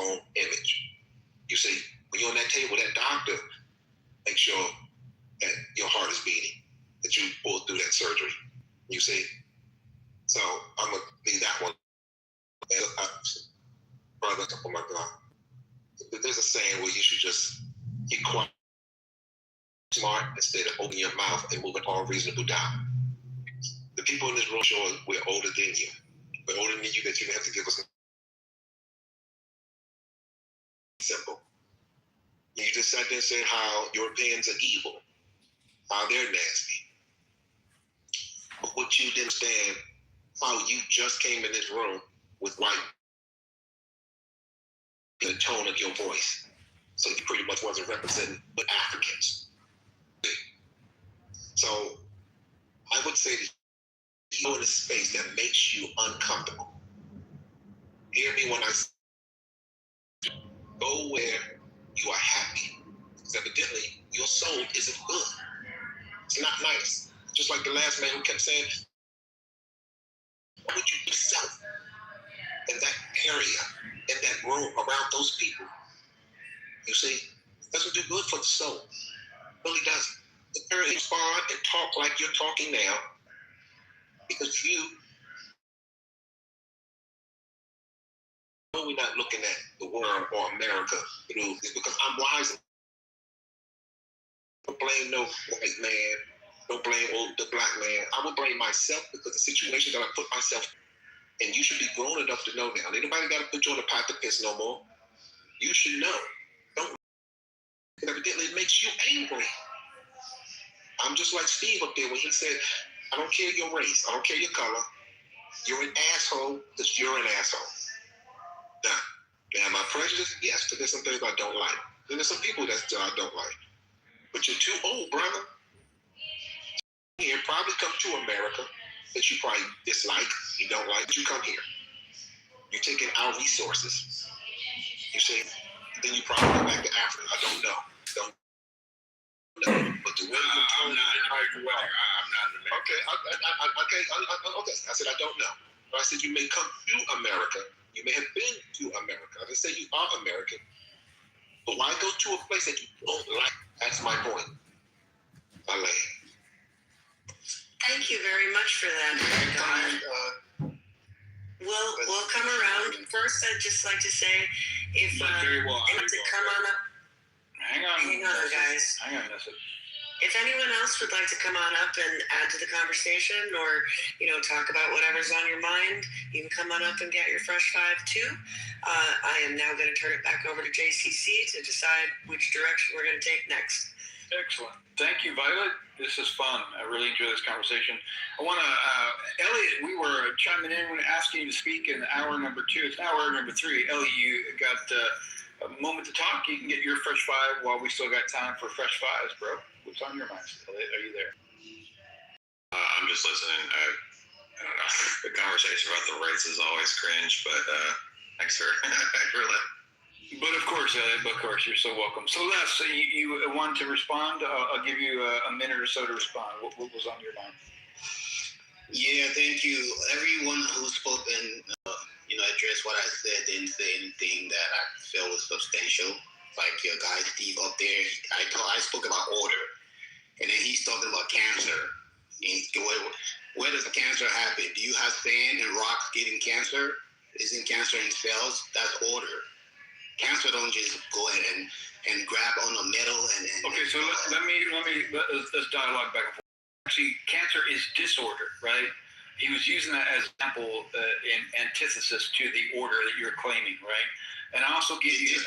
own image. You see, when you're on that table, that doctor makes sure that your heart is beating, that you pull through that surgery. You see? So I'm going to leave that one. Brother, oh my God. There's a saying where you should just get quiet, smart, instead of opening your mouth and moving all reasonable down. The people in this room sure we're older than you. We're older than you that you have to give us simple. You just sat there and said how Europeans are evil, how they're nasty. But what you didn't understand, how you just came in this room with white, the tone of your voice. So you pretty much wasn't representing the Africans. So I would say that you're in a space that makes you uncomfortable. Hear me when I say, go where you are happy. Because evidently your soul isn't good. It's not nice. Just like the last man who kept saying, what would you do yourself in that area, in that room, around those people? You see, doesn't do good for the soul. Really doesn't. The parents respond and talk like you're talking now because you know we're not looking at the world or America through this because I'm wise. Don't blame no white man. Don't blame the black man. I would blame myself because the situation that I put myself in. And you should be grown enough to know now. Ain't nobody got to put you on the pot to piss no more. You should know. Don't. Evidently, it makes you angry. I'm just like Steve up there when he said, I don't care your race. I don't care your color. You're an asshole because you're an asshole. Now, am I prejudiced? Yes, because there's some things I don't like. And there's some people that I don't like. But you're too old, brother. Here, probably come to America that you probably dislike, you don't like, but you come here. You're taking our resources. You see, then you probably go back to Africa. I don't know. But the way you're telling me, I'm not in America. Okay. I said I don't know. But I said you may come to America. You may have been to America. I didn't say you are American. But why go to a place that you don't like? That's my point. I land. Thank you very much for that. We'll come around. First, I'd just like to say, if very well. to come on up. Hang on, guys. Hang on, message. If anyone else would like to come on up and add to the conversation, or talk about whatever's on your mind, you can come on up and get your fresh five too. I am now going to turn it back over to JCC to decide which direction we're going to take next. Excellent. Thank you, Violet. This is fun. I really enjoy this conversation. I want to, Elliot, we were chiming in when asking you to speak in hour number 2. It's hour number 3. Elliot, you got a moment to talk. You can get your fresh five while we still got time for fresh fives, bro. What's on your mind, Elliot? Are you there? I'm just listening. I don't know. The conversation about the race is always cringe, but thanks for really. But of course, you're so welcome. So Les, you want to respond? I'll give you a minute or so to respond. What was on your mind? Yeah, thank you. Everyone who spoke and addressed what I said didn't say anything that I felt was substantial. Like your guy Steve up there, I spoke about order, and then he's talking about cancer. Where does the cancer happen? Do you have sand and rocks getting cancer? Isn't cancer in cells? That's order. Cancer don't just go ahead and grab on a metal and okay, so let's dialogue back and forth. Actually, cancer is disorder, right? He was using that as an example in antithesis to the order that you're claiming, right? And I also gave you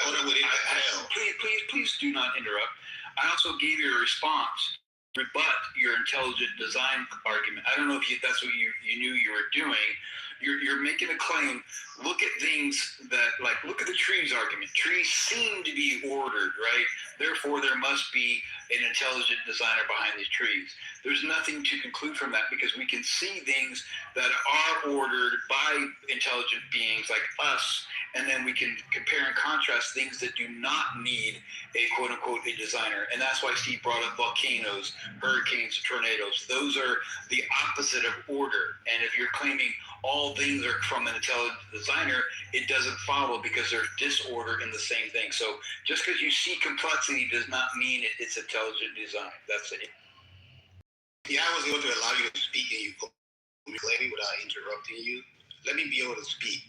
please do not interrupt. I also gave you a response, rebut your intelligent design argument. I don't know if that's what you knew you were doing. You're making a claim. Look at things that, look at the trees argument. Trees seem to be ordered, right? Therefore, there must be an intelligent designer behind these trees. There's nothing to conclude from that because we can see things that are ordered by intelligent beings like us and then we can compare and contrast things that do not need a quote unquote a designer. And that's why Steve brought up volcanoes, hurricanes, tornadoes. Those are the opposite of order. And if you're claiming all things are from an intelligent designer, it doesn't follow, because there's disorder in the same thing. So just because you see complexity does not mean it's intelligent design. That's it. Yeah, I was able to allow you to speak and you clearly without interrupting you. Let me be able to speak.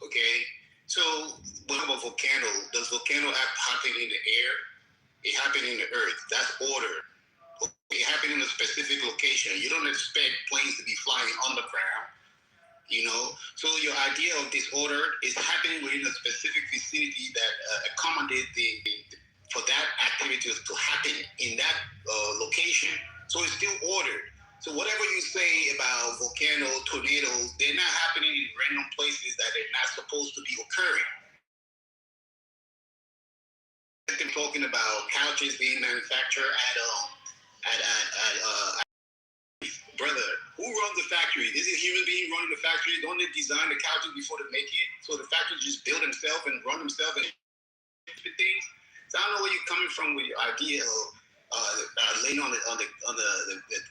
Okay? So, what about volcano? Does volcano happen in the air? It happened in the earth. That's order. It happened in a specific location. You don't expect planes to be flying on the ground. You know, so your idea of disorder is happening within a specific vicinity that accommodates for that activity to happen in that location. So it's still ordered. So whatever you say about volcanoes, tornadoes, they're not happening in random places that they're not supposed to be occurring. I'm talking about couches being manufactured at brother, who runs the factory? Is it human being running the factory? Don't they design the couches before they make it? So the factory just build themselves and run themselves and things. So I don't know where you're coming from with your idea of laying on the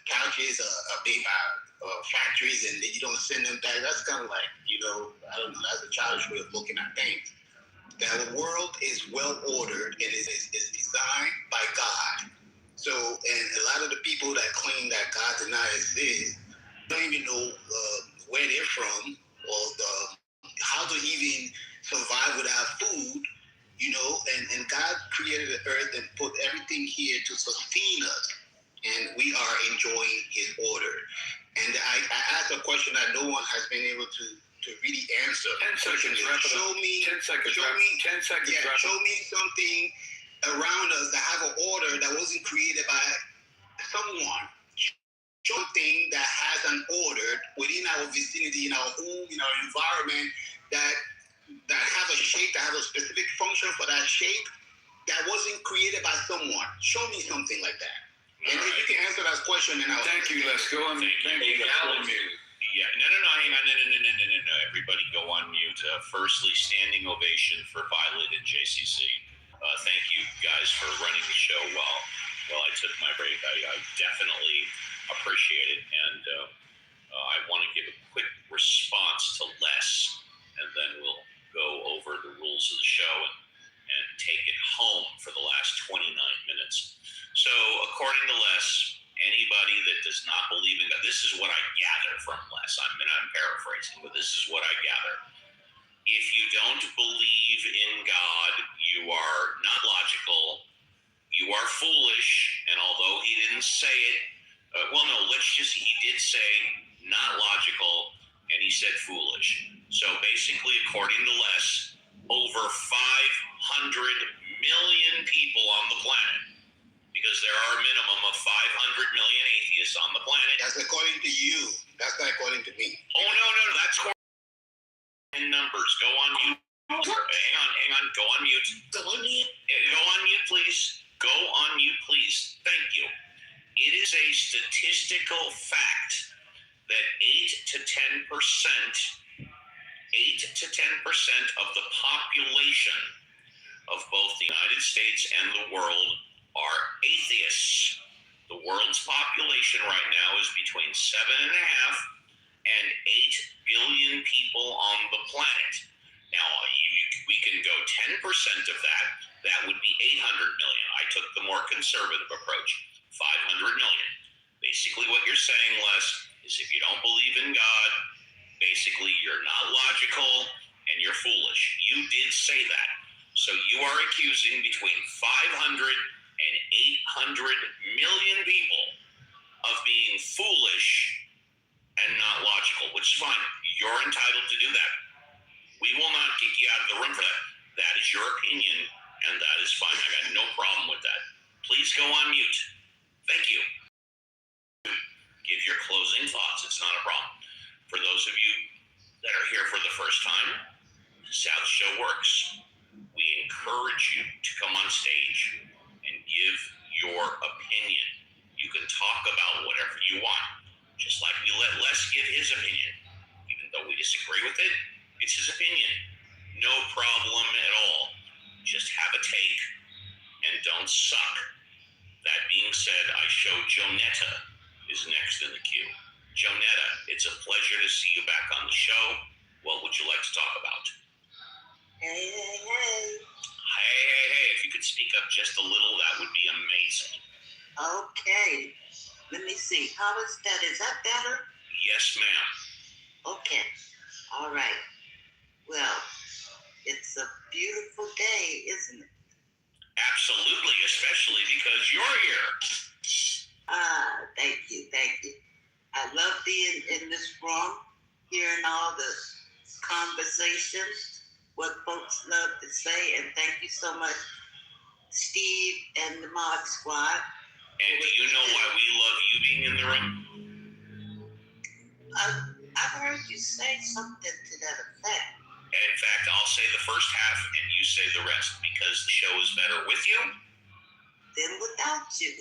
couches made by factories, and you don't send them back. That's kind of like, I don't know. That's a childish way of looking at things. The world is well ordered and is designed by God. So, and a lot of the people that claim that God did not exist don't even know where they're from, or how to even survive without food, and God created the earth and put everything here to sustain us, and we are enjoying his order. And I asked a question that no one has been able to really answer. 10 seconds, wrap it up. Show me 10 seconds, show me something around us that have an order that wasn't created by someone. Something that has an order within our vicinity, in our home, in our environment, that have a shape, that have a specific function for that shape, that wasn't created by someone. Show me something like that. And if you can answer that question, then I'll... Thank you, Les. Go on mute. Thank you. Yeah, no, hang on, no. Everybody go on mute. Firstly, standing ovation for Violet and JCC. Thank you guys for running the show while I took my break. I definitely appreciate it, and I want to give a quick response to Les, and then we'll go over the rules of the show and take it home for the last 29 minutes. So, according to Les, anybody that does not believe in God, this is what I gather from Les. I'm paraphrasing, but this is what I gather. If you don't believe in God, you are not logical, you are foolish, and although he didn't say it, he did say not logical, and he said foolish. So basically, according to Les, over 500 million people on the planet, because there are a minimum of 500 million atheists on the planet. That's according to you. That's not according to me. Oh, no, that's in numbers. Go on mute. Hang on. Go on mute. Go on mute, please. Go on mute, please. Thank you. It is a statistical fact that 8 to 10% of the population of both the United States and the world are atheists. The world's population right now is between 7.5 and 8 billion people on the planet. Now, we can go 10% of that. That would be 800 million. I took the more conservative approach, 500 million. Basically, what you're saying, Les, is if you don't believe in God, basically you're not logical and you're foolish. You did say that. So you are accusing between 500 and 800 million people of being foolish and not logical, which is fine. You're entitled to do that. We will not kick you out of the room for that. That is your opinion, and that is fine. I got no problem with that. Please go on mute. Thank you. Give your closing thoughts. It's not a problem. For those of you that are here for the first time, this is how the show works. We encourage you to come on stage and give your opinion. You can talk about whatever you want, just like we let Les give his opinion. Even though we disagree with it, it's his opinion. No problem at all. Just have a take and don't suck. That being said, I show Jonetta is next in the queue. Jonetta, it's a pleasure to see you back on the show. What would you like to talk about? Hey, hey, hey. Hey. If you could speak up just a little, that would be amazing. Okay. Let me see. How is that? Is that better? Yes, ma'am. Okay. All right. Well, it's a beautiful day, isn't it? Absolutely, especially because you're here. Thank you. I love being in this room, hearing all the conversations, what folks love to say, and thank you so much, Steve and the Mod Squad. And do you know why we love you being in the room? I've heard you say something to that effect. In fact, I'll say the first half and you say the rest because the show is better with you Then without you.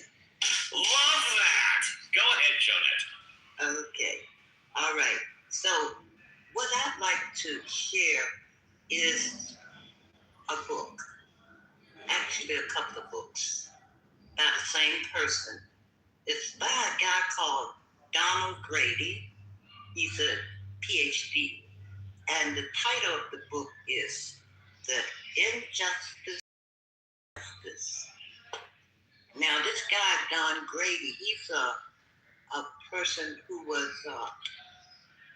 Love that. Go ahead, Jonette. Okay. All right. So what I'd like to share is a book. Actually, a couple of books by the same person. It's by a guy called Donald Grady. He's a PhD. And the title of the book is The Injustice. Now, this guy, Don Grady, he's a person who was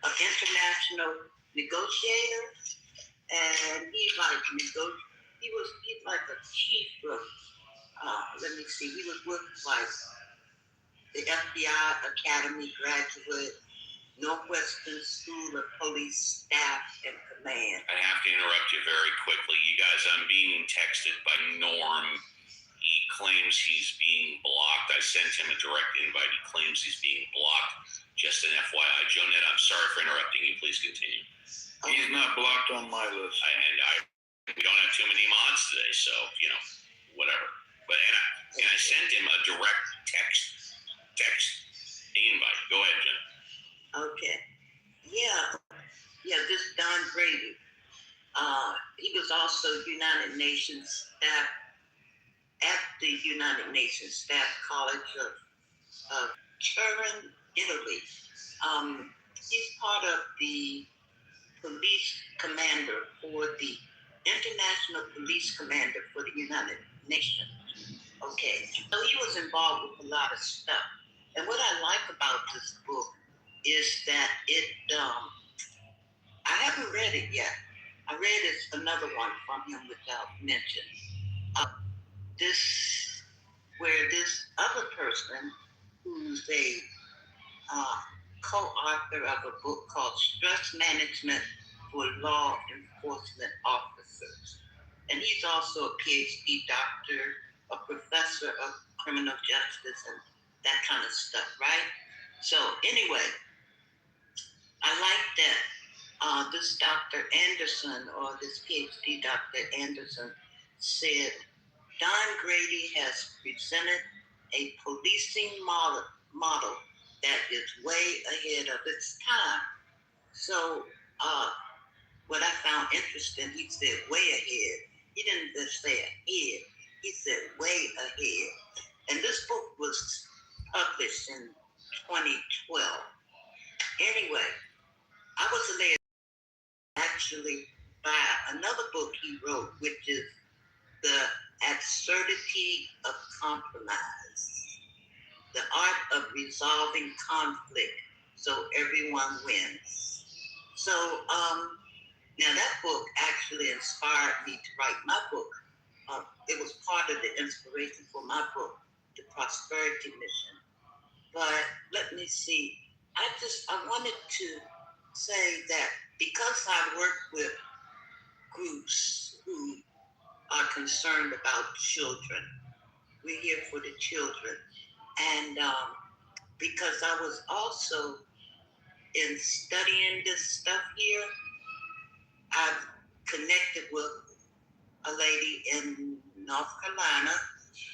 an international negotiator, and he's like a chief of, let me see, he was with like the FBI Academy graduate, Northwestern School of Police Staff and Command. I have to interrupt you very quickly. You guys, I'm being texted by Norm. He claims he's being blocked. I sent him a direct invite. He claims he's being blocked. Just an FYI. Jonette, I'm sorry for interrupting you. Please continue. He's not blocked on my list. We don't have too many mods today, so, whatever. But and I sent him a direct text invite. Go ahead, Jen. Okay. Yeah, this Don Grady. He was also United Nations staff at the United Nations Staff College of Turin, Italy. He's part of the police commander for the International Police Commander for the United Nations. Okay, so he was involved with a lot of stuff. And what I like about this book is that I haven't read it yet. I read another one from him without mention. This other person who's a co-author of a book called Stress Management for Law Enforcement Officers. And he's also a PhD doctor, a professor of criminal justice and that kind of stuff, right? So anyway, I like that this Dr. Anderson, or this PhD Dr. Anderson, said Don Grady has presented a policing model that is way ahead of its time. So what I found interesting, he said way ahead. He didn't just say ahead. He said way ahead. And this book was published in 2012. Anyway, I was led actually by another book he wrote, which is The Absurdity of Compromise, the art of resolving conflict so everyone wins. So now that book actually inspired me to write my book. It was part of the inspiration for my book, The Prosperity Mission. But let me see. I wanted to say that because I work with groups who are concerned about children, we're here for the children. And because I was also in studying this stuff here, I've connected with a lady in North Carolina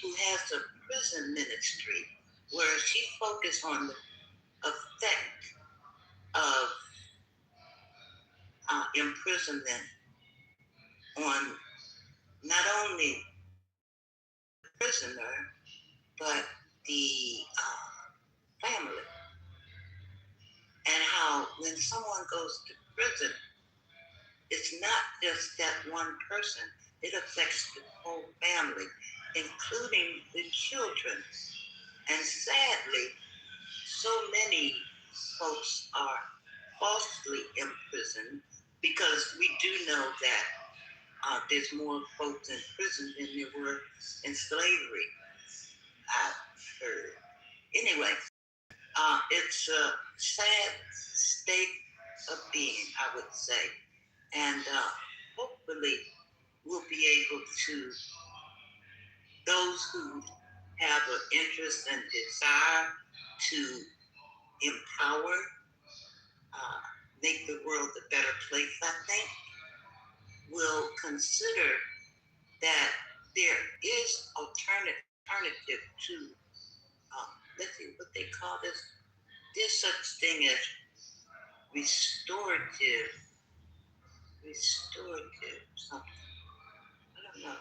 who has a prison ministry where she focused on the effect of imprisonment on not only the prisoner, but the family. And how when someone goes to prison, it's not just that one person. It affects the whole family, including the children. And sadly, so many folks are falsely imprisoned because we do know that there's more folks in prison than there were in slavery, I've heard. Anyway, it's a sad state of being, I would say. And hopefully we'll be able to, those who have an interest and desire to empower, make the world a better place, I think, will consider that there is alternative to, let's see what they call this. There's such thing as restorative something. I don't know.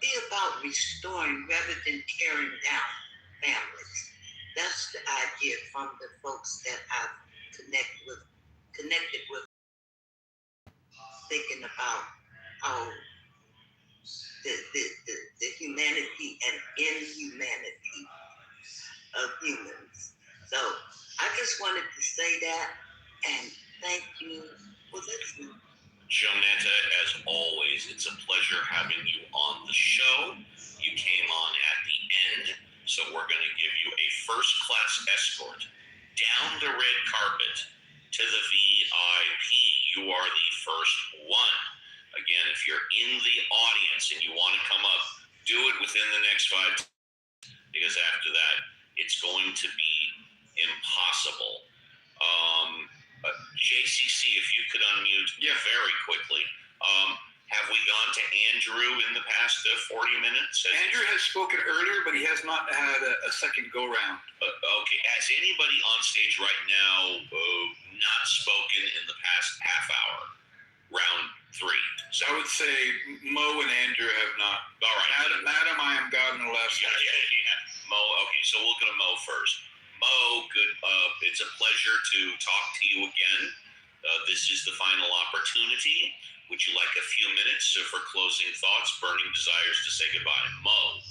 Be about restoring rather than tearing down families. That's the idea from the folks that I've connected with, thinking about how the humanity and inhumanity of humans. So I just wanted to say that, and thank you for listening. Jonetta, as always, it's a pleasure having you on the show. You came on at the end, so we're going to give you a first-class escort down the red carpet to the VIP. You are the first one. Again, if you're in the audience and you want to come up, do it within the next 5 because after that, it's going to be impossible. JCC, if you could unmute very quickly. Have we gone to Andrew in the past 40 minutes? Andrew has spoken earlier, but he has not had a second go-round. Okay. Has anybody on stage right now not spoken in the past half hour? Round 3. So I would say Mo and Andrew have not. All right. Madam, I am God in the last. Yeah. Mo, okay, so we'll go to Mo first. Mo, good. It's a pleasure to talk to you again. This is the final opportunity. Would you like a few minutes for closing thoughts, burning desires to say goodbye? Mo.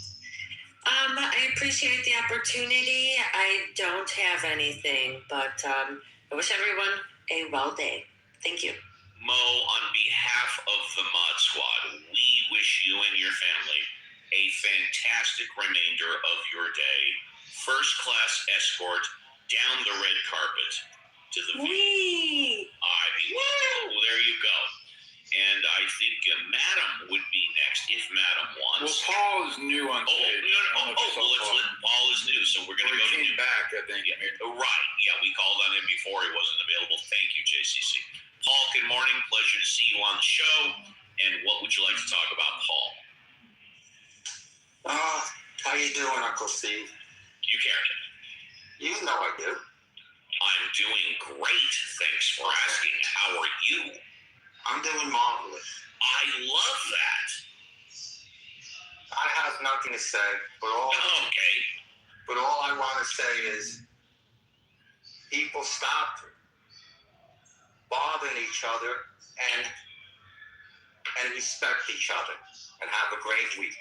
I appreciate the opportunity. I don't have anything, but I wish everyone a well day. Thank you. Mo, on behalf of the Mod Squad, we wish you and your family a fantastic remainder of your day. First class escort down the red carpet to the VIP. Woo! There you go. And I think Madam would be next if Madam wants. Well, Paul is new on stage. Paul is new, so we're going to go to him back, I think. Yeah, right. Yeah, we called on him before he wasn't available. Thank you, JCC. Paul, good morning. Pleasure to see you on the show. And what would you like to talk about, Paul? How you doing, Uncle Steve? You care. You know I do. I'm doing great. Thanks for asking. How are you? I'm doing marvelous. I love that. I have nothing to say, but all I want to say is people stop bothering each other and respect each other, and have a great week.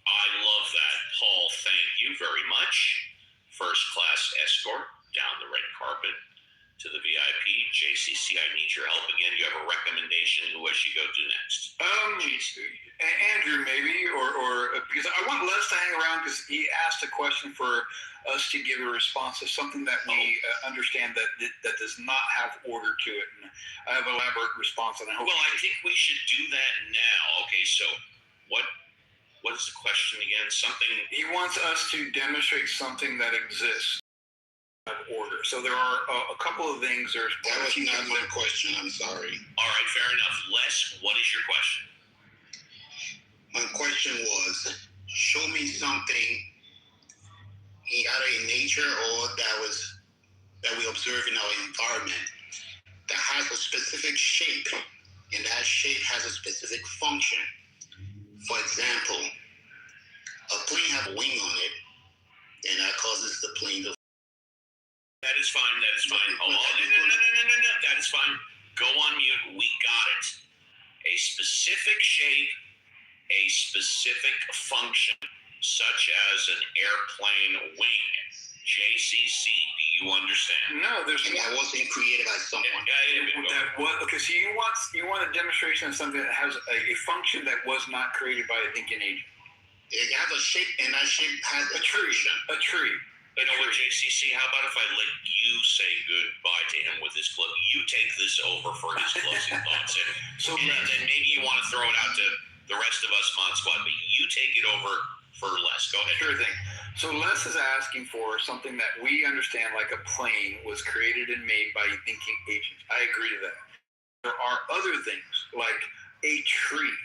I love that, Paul. Thank you very much. First class escort down the red carpet to the VIP. JCC, I need your help again. You have a recommendation who I should go to next? Andrew, maybe, or because I want Les to hang around because he asked a question for us to give a response to something that we understand that does not have order to it, and I have an elaborate response. And I think we should do that now. Okay, so what is the question again? Something he wants us to demonstrate something that exists. Order. So there are a couple of things. That was not my question. I'm sorry. All right, fair enough. Les, what is your question? My question was, show me something either in nature or that we observe in our environment that has a specific shape and that shape has a specific function. For example, a plane has a wing on it, and that causes the plane to... That is fine. That is fine. Oh, no. That is fine. Go on mute. We got it. A specific shape, a specific function, such as an airplane wing. JCC, do you understand? No, there's And that wasn't created by someone. Okay, so you want a demonstration of something that has a function that was not created by a thinking agent. It has a shape, and that shape has a tree. A tree. You know what, JCC? How about if I let you say goodbye to him with his close? You take this over for his closing thoughts, and then maybe you want to throw it out to the rest of us, Mod Squad, but you take it over for Les. Go ahead. Sure thing. So Les is asking for something that we understand, like a plane, was created and made by a thinking agent. I agree to that. There are other things, like a tree.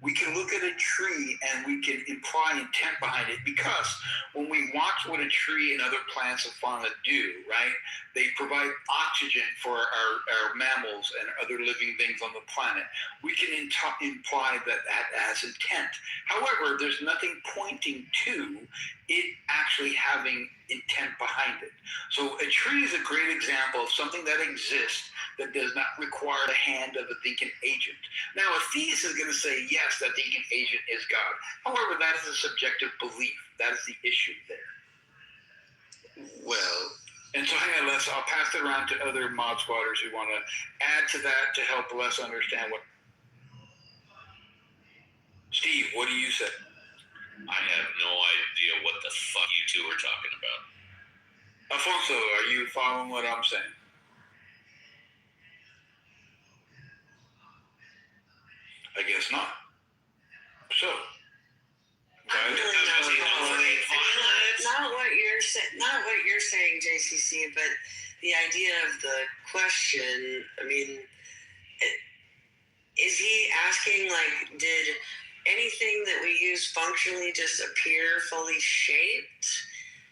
We can look at a tree and we can imply intent behind it, because when we watch what a tree and other plants of fauna do, right, they provide oxygen for our mammals and other living things on the planet. We can imply that has intent. However, there's nothing pointing to it actually having intent behind it. So a tree is a great example of something that exists that does not require the hand of a thinking agent. Now, a theist is going to say, yes, that thinking agent is God. However, that is a subjective belief. That is the issue there. Well, and so hang on, Les, I'll pass it around to other mod squatters who want to add to that to help Les understand what. Steve, what do you say? I have no idea what the fuck you two are talking about. Alfonso, are you following what I'm saying? I guess not. So, not what you're saying, JCC, but the idea of the question. I mean, is he asking, like, did anything that we use functionally just appear fully shaped?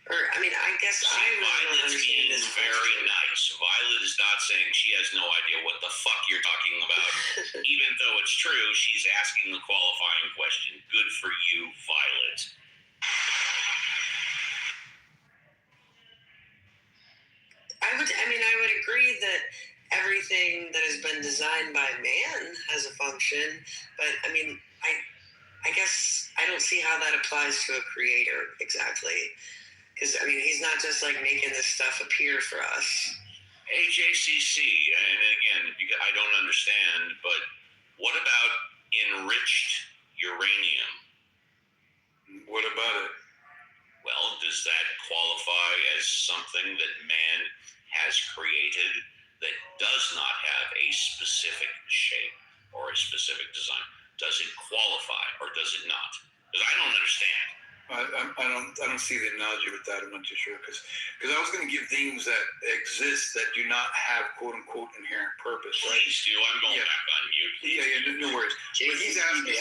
Or, I mean, I guess I really don't understand this question. Very nice. Violet is not saying she has no idea what the fuck you're talking about. Even though it's true, she's asking the qualifying question. Good for you, Violet. I would agree that everything that has been designed by man has a function, but I mean, I guess I don't see how that applies to a creator exactly. Because, I mean, he's not just, like, making this stuff appear for us. Hey, JCC, and again, I don't understand, but what about enriched uranium? What about it? Well, does that qualify as something that man has created that does not have a specific shape or a specific design? Does it qualify or does it not? Because I don't understand. I don't see the analogy with that. I'm not too sure, because I was going to give things that exist that do not have quote unquote inherent purpose. Right? Please do. I'm going back on mute. Yeah, no worries. But he's asking.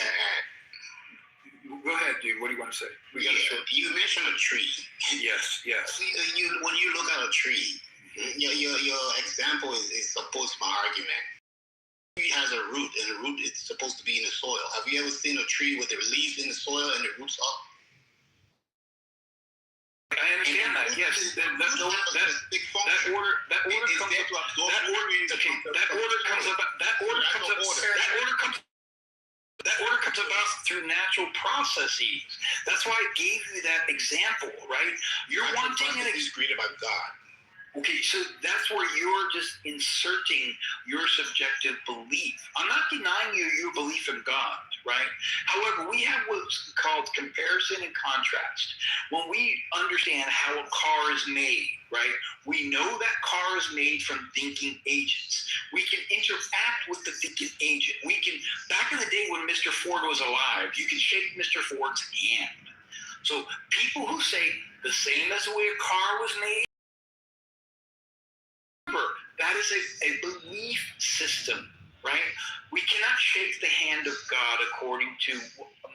Go ahead, dude. What do you want to say? You mentioned a tree. Yes. When you look at a tree, your example is supposed my argument. Tree has a root, and the root is supposed to be in the soil. Have you ever seen a tree with the leaves in the soil and the roots up? I understand that. Yes, that order comes about through natural processes. That's why I gave you that example, right? You're wanting an created by God. Okay, so that's where you're just inserting your subjective belief. I'm not denying your belief in God, right? However, we have what's called comparison and contrast. When we understand how a car is made, right, we know that car is made from thinking agents. We can interact with the thinking agent. Back in the day when Mr. Ford was alive, you can shake Mr. Ford's hand. So people who say the same as the way a car was made, that is a belief system, right? We cannot shake the hand of God according to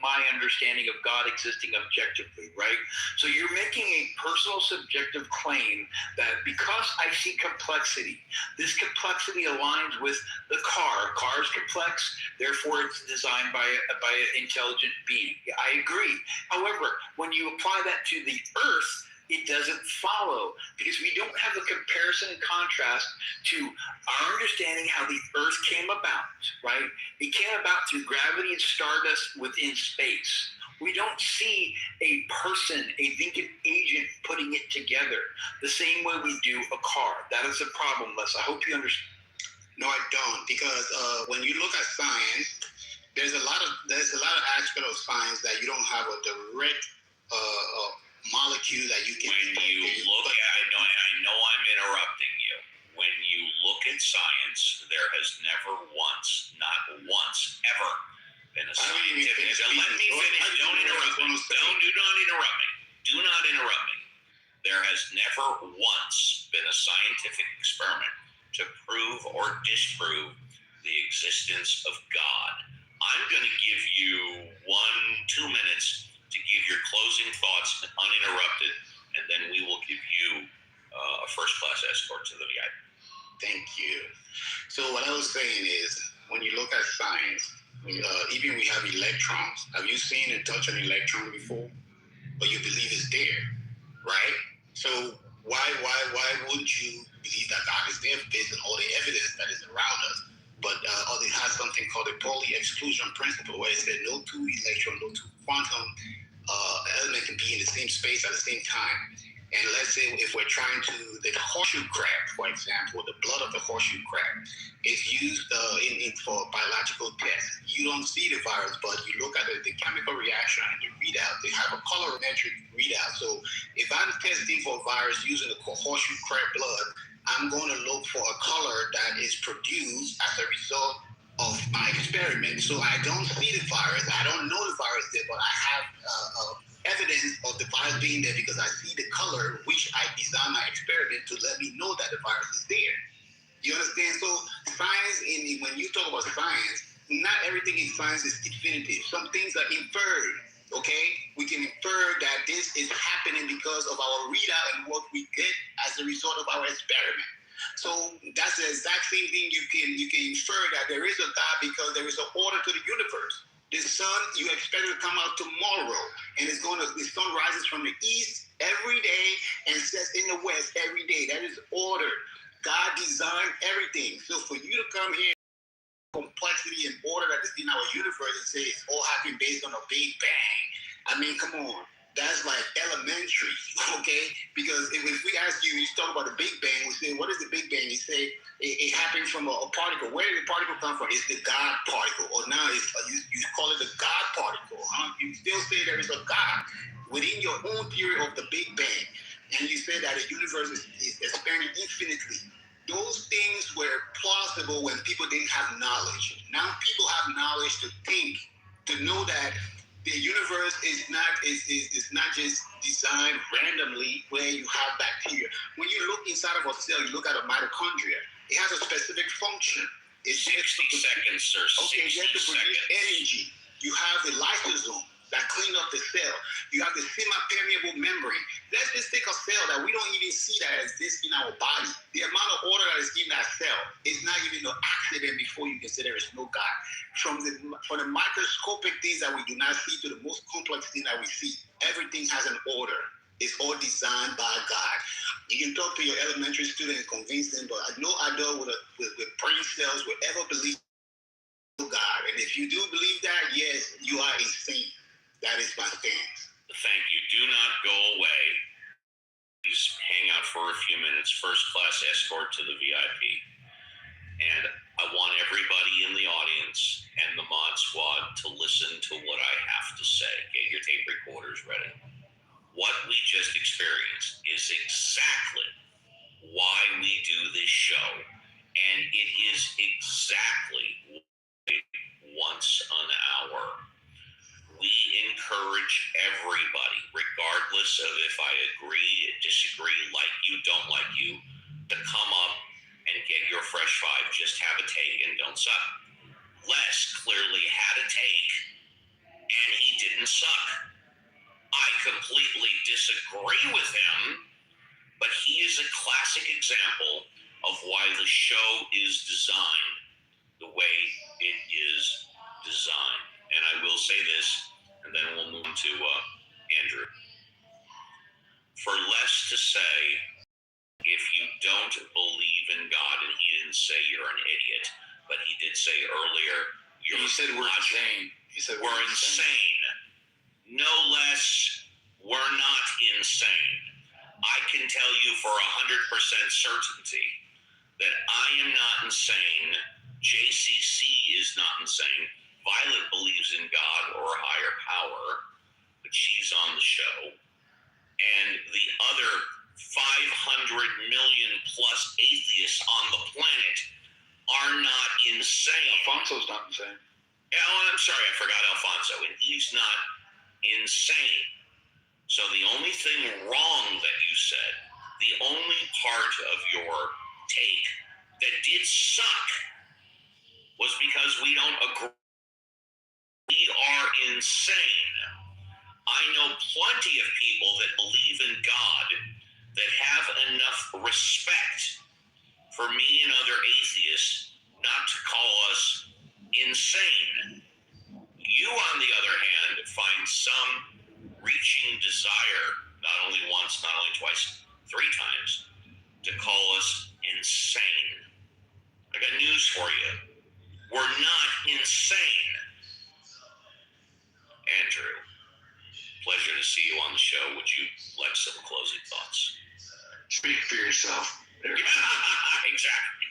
my understanding of God existing objectively, right? So you're making a personal subjective claim that because I see complexity, this complexity aligns with the car. Car is complex, therefore it's designed by an intelligent being. I agree. However, when you apply that to the Earth, it doesn't follow, because we don't have a comparison and contrast to our understanding how the Earth came about, right? It came about through gravity and stardust within space. We don't see a person, a thinking agent, putting it together the same way we do a car. That is a problem, Les. I hope you understand. No, I don't, because when you look at science, there's a lot of aspect of science that you don't have a direct molecule that you can. When you look at, I know I'm interrupting you. When you look at science, there has never once, not once, ever been a scientific. Let me finish. Don't interrupt me. Do not interrupt me. Do not interrupt me. There has never once been a scientific experiment to prove or disprove the existence of God. I'm going to give you 2 minutes to give your closing thoughts uninterrupted, and then we will give you a first-class escort to the VIP. Thank you. So what I was saying is, when you look at science, even we have electrons. Have you seen and touched an electron before? But you believe it's there, right? So why wouldn't you believe that God is there based on all the evidence that is around us? But it has something called the Pauli exclusion principle, where it said no two electron, no two quantum element can be in the same space at the same time. And let's say if we're trying to, the horseshoe crab, for example, the blood of the horseshoe crab is used for biological tests. You don't see the virus, but you look at the chemical reaction and the readout. They have a colorimetric readout. So if I'm testing for virus using the horseshoe crab blood, I'm going to look for a color that is produced as a result of my experiment. So I don't see the virus. I don't know the virus there, but I have evidence of the virus being there because I see the color which I designed my experiment to let me know that the virus is there. You understand? So science, when you talk about science, not everything in science is definitive. Some things are inferred, okay? We can infer that this is happening because of our readout and what we get as a result of our experiment. So that's the exact same thing you can infer that there is a God because there is an order to the universe. The sun, you expect it to come out tomorrow, and the sun rises from the east every day and sets in the west every day. That is order. God designed everything. So for you to come here, complexity and order that is in our universe and say it's all happening based on a Big Bang, I mean, come on. That's like elementary, okay? Because if we ask you, you talk about the Big Bang, we say, what is the Big Bang? You say, it happened from a particle. Where did the particle come from? It's the God particle. Or now you call it the God particle. Huh? You still say there is a God within your own theory of the Big Bang. And you say that the universe is expanding infinitely. Those things were plausible when people didn't have knowledge. Now people have knowledge to think, to know that the universe is not just designed randomly where you have bacteria. When you look inside of a cell, you look at a mitochondria. It has a specific function. It's 60 seconds, sir. Okay, you have to produce energy. You have the lysosome that clean up the cell. You have the semi-permeable membrane. Let's just take a cell that we don't even see that exists in our body. The amount of order that is in that cell is not even an accident before you can say there is no God. From the microscopic things that we do not see to the most complex thing that we see, everything has an order. It's all designed by God. You can talk to your elementary student and convince them, but no adult with brain cells will ever believe in God. And if you do believe that, yes, you are insane. That is my stance. Thank you. Do not go away. Please hang out for a few minutes. First class escort to the VIP. And I want everybody in the audience and the mod squad to listen to what I have to say. Get your tape recorders ready. What we just experienced is exactly why we do this show. And it is exactly once an hour. We encourage everybody, regardless of if I agree, disagree, like you, don't like you, to come up and get your fresh five. Just have a take and don't suck. Les clearly had a take, and he didn't suck. I completely disagree with him, but he is a classic example of why the show is designed the way it will say this, and then we'll move to Andrew. For less to say, if you don't believe in God, and he didn't say you're an idiot, but he did say earlier, He said we're insane. He said we're insane. No less, we're not insane. I can tell you for 100% certainty that I am not insane. JCC is not insane. Violet believes in God or a higher power, but she's on the show. And the other 500 million plus atheists on the planet are not insane. Alfonso's not insane. Yeah, I'm sorry, I forgot Alfonso, and he's not insane. So the only thing wrong that you said, the only part of your take that did suck was because we don't agree. We are insane. I know plenty of people that believe in God that have enough respect for me and other atheists not to call us insane. You, on the other hand, find some reaching desire, not only once, not only twice, 3 times, to call us insane. I got news for you. We're not insane. Andrew, pleasure to see you on the show. Would you like some closing thoughts? Speak for yourself. Exactly.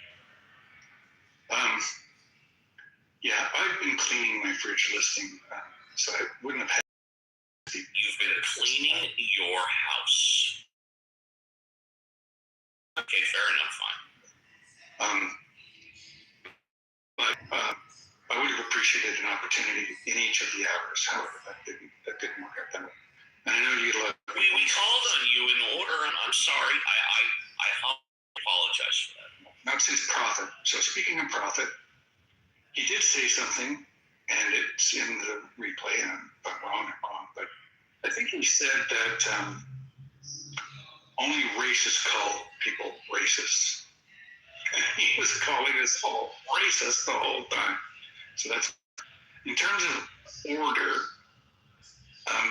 Yeah, I've been cleaning my fridge listing, so I wouldn't have had. You've been cleaning your house. Okay, fair enough, fine. But I would have appreciated an opportunity in each of the hours. However, that didn't work out that way. And I know you love. We called on you in order, and I'm sorry. I apologize for that. Not since Prophet. So speaking of Prophet, he did say something, and it's in the replay, and if I'm wrong, I'm wrong, but I think he said that only racists call people racists. And he was calling us all racist the whole time. So that's, in terms of order,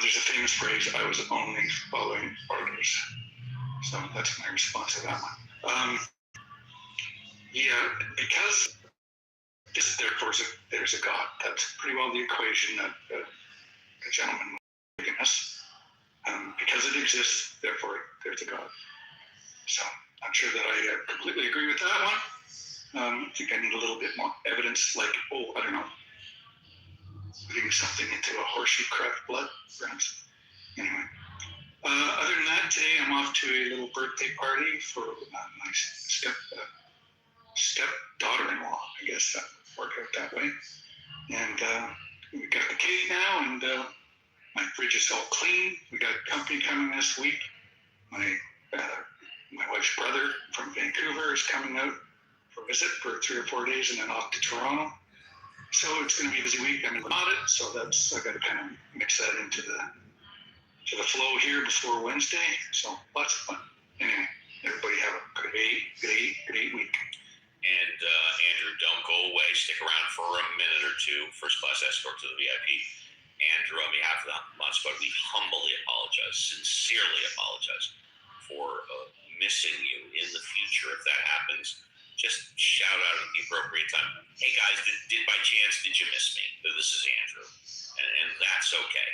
there's a famous phrase, I was only following orders. So that's my response to that one. Yeah, because therefore there's a God. That's pretty well the equation that the gentleman was giving us. Because it exists, therefore there's a God. So I'm sure that I completely agree with that one. I think I need a little bit more evidence, like, I don't know, putting something into a horseshoe craft blood, perhaps. Anyway. Other than that, today I'm off to a little birthday party for my stepdaughter-in-law. I guess that would work out that way. And we got the cake now, and my fridge is all clean. We got company coming this week. My wife's brother from Vancouver is coming out for a visit for 3 or 4 days, and then off to Toronto. So it's going to be a busy week. I'm in audit, so I got to kind of mix that into the flow here before Wednesday. So lots of fun. Anyway, everybody have a great week. And Andrew, don't go away. Stick around for a minute or two. First class escort to the VIP. Andrew, on behalf of the Mod Squad, we humbly apologize, sincerely apologize for missing you in the future. If that happens, just shout out at the appropriate time. Hey guys, did by chance, did you miss me? This is Andrew. And that's okay.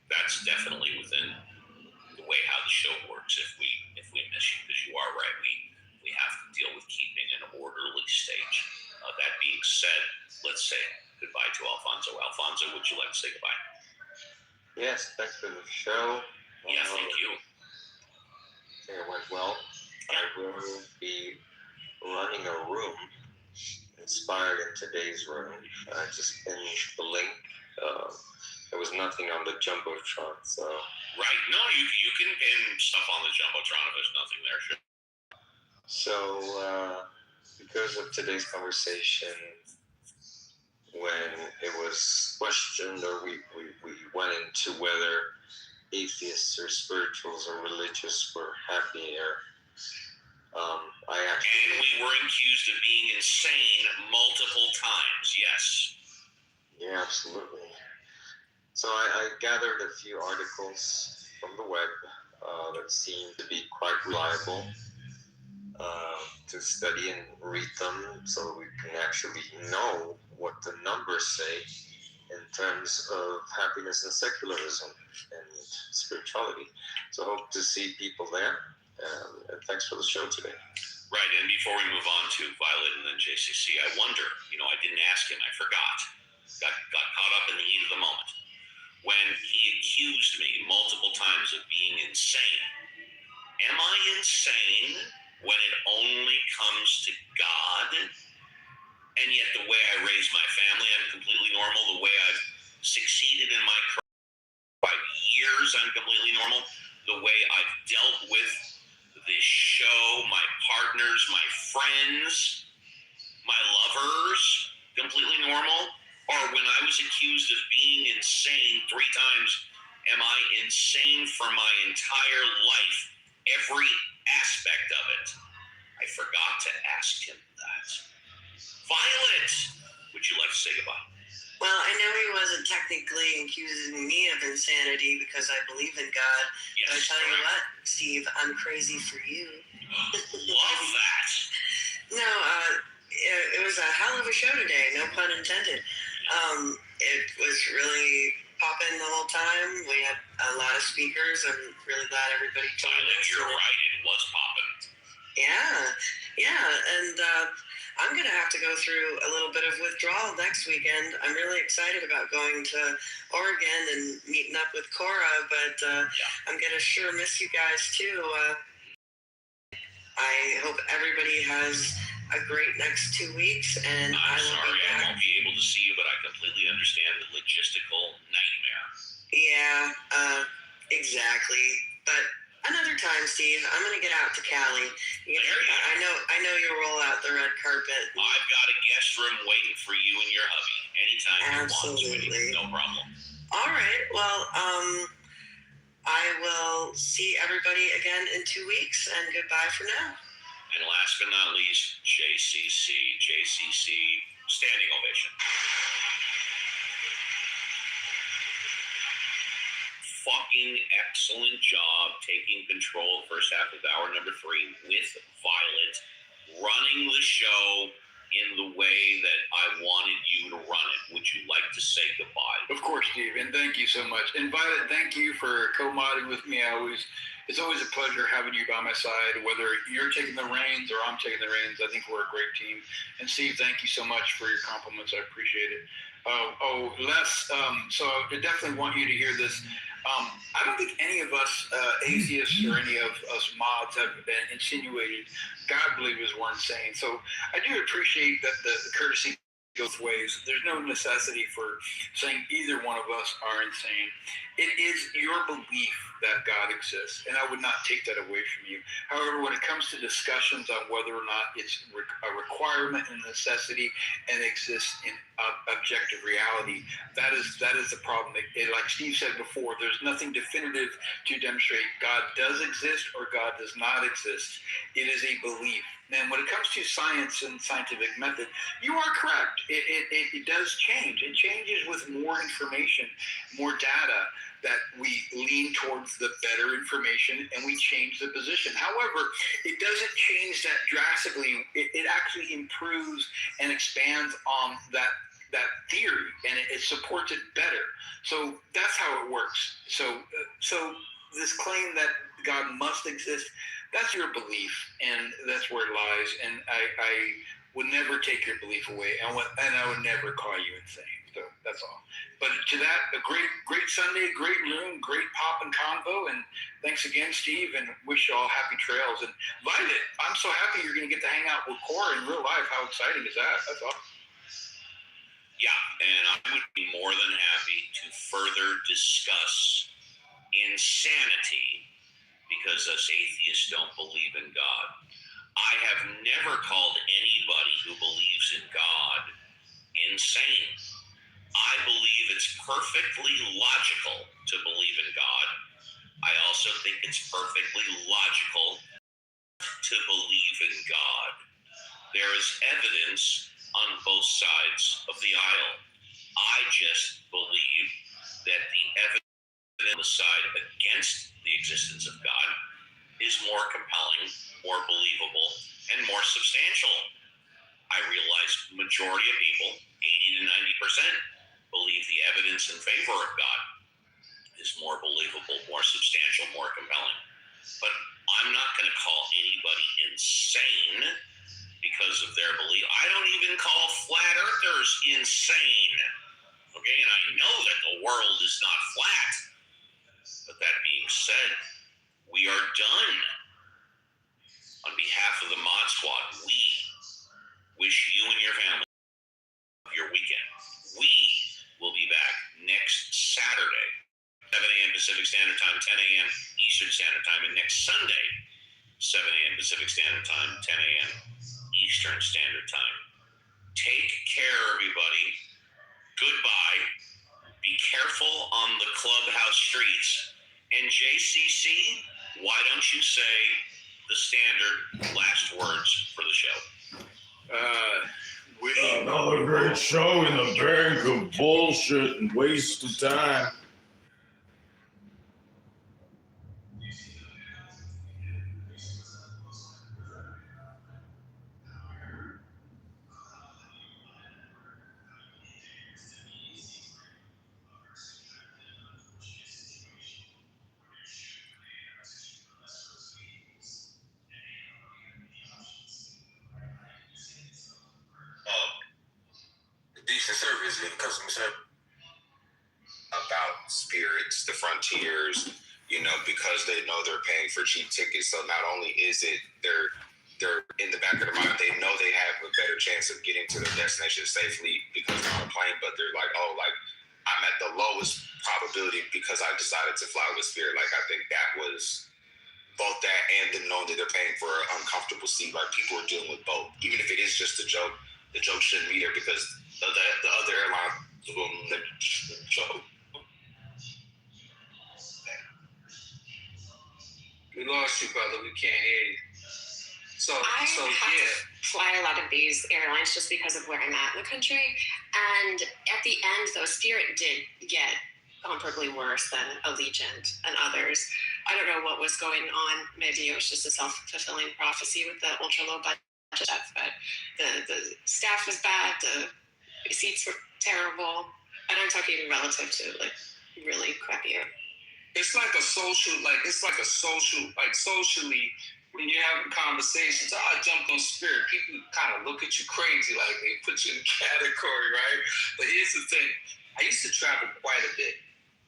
That's definitely within the way how the show works if we miss you, because you are right. We have to deal with keeping an orderly stage. That being said, let's say goodbye to Alfonso. Alfonso, would you like to say goodbye? Yes, thanks for the show. Yeah, thank you. I think it went well. I will be running a room inspired in today's room. I just pinned the link. There was nothing on the Jumbotron, so... Right, no, you can pin stuff on the Jumbotron if there's nothing there, sure. So, because of today's conversation, when it was questioned or we went into whether atheists or spirituals or religious were happier, I actually... And we were accused of being insane multiple times, yes. Yeah, absolutely. So I gathered a few articles from the web that seem to be quite reliable to study and read them so we can actually know what the numbers say in terms of happiness and secularism and spirituality. So I hope to see people there. And thanks for the show today. Right, and before we move on to Violet and then JCC, I wonder, I didn't ask him, I forgot. Got caught up in the heat of the moment. When he accused me multiple times of being insane. Am I insane when it only comes to God? And yet the way I raise my family, I'm completely normal. The way I've succeeded in my career, 5 years, I'm completely normal. The way I've dealt with this show, my partners, my friends, my lovers, completely normal. Or when I was accused of being insane 3 times, am I insane for my entire life, every aspect of it? I forgot to ask him that. Violet, would you like to say goodbye? Well, I know he wasn't technically accusing me of insanity because I believe in God. Yes, but I tell you what, Steve, I'm crazy for you. Love that. No, it was a hell of a show today, no pun intended. It was really popping the whole time. We had a lot of speakers. I'm really glad everybody joined us. You're right, it was popping. Yeah, and I'm going to have to go through a little bit of withdrawal next weekend. I'm really excited about going to Oregon and meeting up with Cora, but I'm going to sure miss you guys too. I hope everybody has a great next 2 weeks, and I'm sorry I won't be able to see you, but I completely understand the logistical nightmare. Yeah, exactly. But another time, Steve, I'm going to get out to Cali. I know you'll roll out the red carpet. I've got a guest room waiting for you and your hubby. Anytime Absolutely. You want, sweetie. No problem. All right. Well, I will see everybody again in 2 weeks, and goodbye for now. And last but not least, JCC, standing ovation. Fucking excellent job taking control first half of hour number 3 with Violet, running the show in the way that I wanted you to run it. Would you like to say goodbye? Of course, Steve, and thank you so much. And Violet, thank you for co-modding with me. It's always a pleasure having you by my side, whether you're taking the reins or I'm taking the reins. I think we're a great team. And Steve, thank you so much for your compliments. I appreciate it. Les, so I definitely want you to hear this. I don't think any of us atheists or any of us mods have been insinuated God believers were insane. So I do appreciate that the courtesy goes ways. There's no necessity for saying either one of us are insane. It is your belief that God exists, and I would not take that away from you. However, when it comes to discussions on whether or not it's a requirement and necessity and exists in objective reality, that is the problem. Like Steve said before, there's nothing definitive to demonstrate God does exist or God does not exist. It is a belief. And when it comes to science and scientific method, you are correct. It does change. It changes with more information, more data, that we lean towards the better information and we change the position. However, it doesn't change that drastically. It actually improves and expands on that theory, and it supports it better. So that's how it works. So this claim that God must exist, that's your belief, and that's where it lies. And I would never take your belief away, and I would never call you insane. So that's all. But to that, a great Sunday, great room, great pop and convo, and thanks again, Steve, and wish you all happy trails. And Violet, I'm so happy you're going to get to hang out with Cora in real life. How exciting is that? That's awesome. Yeah, and I would be more than happy to further discuss insanity, because us atheists don't believe in God. I have never called anybody who believes in God insane. I believe it's perfectly logical to believe in God. I also think it's perfectly logical to believe in God. There is evidence on both sides of the aisle. I just believe that the evidence on the side against the existence of God is more compelling, more believable, and more substantial. I realize the majority of people, 80 to 90%, believe the evidence in favor of God is more believable, more substantial, more compelling. But I'm not going to call anybody insane because of their belief. I don't even call flat earthers insane. Okay, and I know that the world is not flat. But that being said, we are done. On behalf of the Mod Squad, we wish you and your family your weekend. We will be back next Saturday, 7 a.m. Pacific Standard Time, 10 a.m. Eastern Standard Time, and next Sunday, 7 a.m. Pacific Standard Time, 10 a.m. Eastern Standard Time. Take care, everybody. Goodbye. Be careful on the clubhouse streets. And JCC, why don't you say the standard last words for the show? Another great show in the bank of bullshit and waste of time. Decent service in customer service. About spirits, the frontiers, because they know they're paying for cheap tickets. So not only is it they're in the back of their mind, they know they have a better chance of getting to their destination safely because they're on a plane, but they're like, oh, like I'm at the lowest probability because I decided to fly with Spirit. Like I think that was both that and them knowing that they're paying for an uncomfortable seat. Like people are dealing with both. Even if it is just a joke, the joke shouldn't be there because the other airline will the joke. We lost you, brother. We can't hear you. So I have to fly a lot of these airlines just because of where I'm at in the country. And at the end, though, Spirit did get comparably worse than Allegiant and others. I don't know what was going on. Maybe it was just a self-fulfilling prophecy with the ultra-low budget stuff. But the staff was bad. The seats were terrible. And I'm talking relative to, like, really crappy air. It's like socially, when you're having conversations, I jumped on Spirit, people kind of look at you crazy, like they put you in a category, right? But here's the thing. I used to travel quite a bit.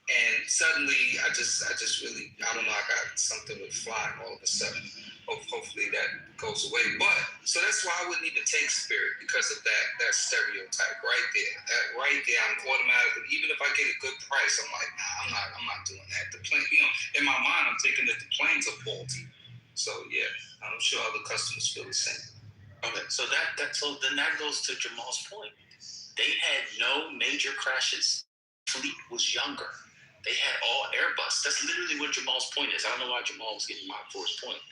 And suddenly, I just really, I don't know, I got something with flying all of a sudden. Hopefully that goes away. But, so that's why I wouldn't even take Spirit, because of that stereotype right there. That right there, I'm automatically, even if I get a good price, I'm like, nah, I'm not doing that. The plane, in my mind, I'm thinking that the planes are faulty. So, yeah, I'm sure other customers feel the same. Okay, so then that goes to Jamal's point. They had no major crashes. Fleet was younger. They had all Airbus. That's literally what Jamal's point is. I don't know why Jamal was getting mocked for his point.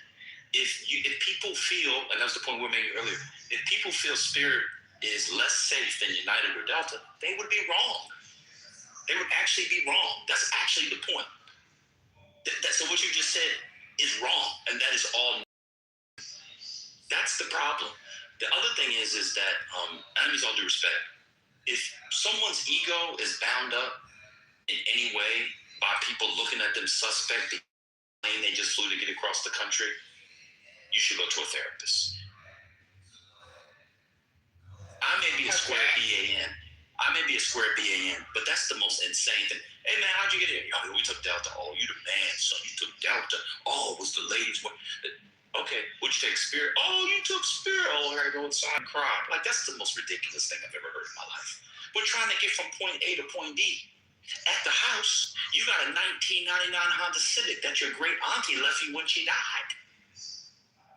If people feel, and that's the point we were making earlier, if people feel Spirit is less safe than United or Delta, they would be wrong. They would actually be wrong. That's actually the point. So what you just said is wrong, and that is all. That's the problem. The other thing is that, and with all due respect, if someone's ego is bound up in any way by people looking at them suspect, the plane they just flew to get across the country, you should go to a therapist. I may be a square BAN. But that's the most insane thing. Hey man, how'd you get here? Yo, we took Delta. Oh, you the man, son. You took Delta. Oh, it was the ladies. Okay, what'd you take? Spirit? Oh, you took Spirit. Oh, I gotta go inside and cry. Like, that's the most ridiculous thing I've ever heard in my life. We're trying to get from point A to point B. At the house, you got a 1999 Honda Civic that your great auntie left you when she died.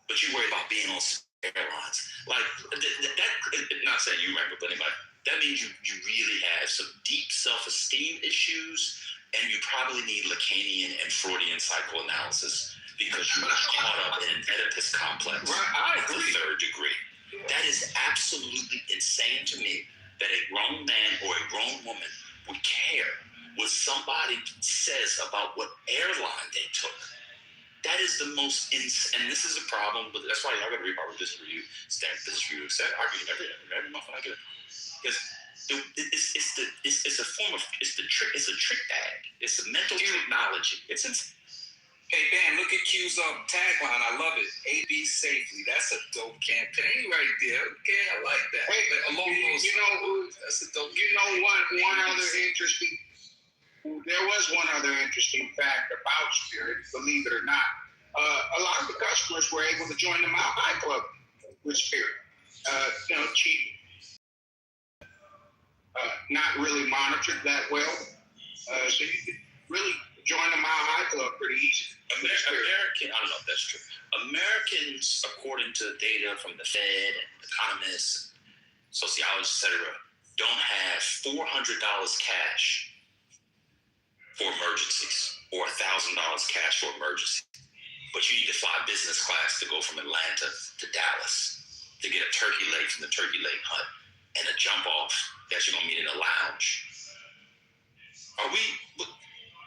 But you worry about being on airlines. Like, that not saying you remember, but anyway, that means you really have some deep self-esteem issues, and you probably need Lacanian and Freudian psychoanalysis because you are caught up in an Oedipus complex at the third degree. That is absolutely insane to me that a grown man or a grown woman would care what somebody says about what airline they took. That is the most, and this is a problem, but that's why y'all got to read Harvard Business Review, Stanford Business Review, etc. I read every month I get it. Because it's a form of, it's a trick bag. It's a mental technology. It's Hey, Ben, look at Q's tagline. I love it. AB safely. That's a dope campaign right there. Okay, I like that. Hey, along those, that's a dope. One other interesting. There was one other interesting fact about Spirit. Believe it or not, a lot of the customers were able to join the Mile High Club with Spirit. Cheap, not really monitored that well, so you could really join the Mile High Club pretty easy. American, I don't know if that's true. Americans, according to data from the Fed, economists, sociologists, etc., don't have $400 cash for emergencies or $1,000 cash for emergencies. But you need to fly business class to go from Atlanta to Dallas to get a turkey leg from the turkey leg hut and a jump off that you're gonna meet in a lounge.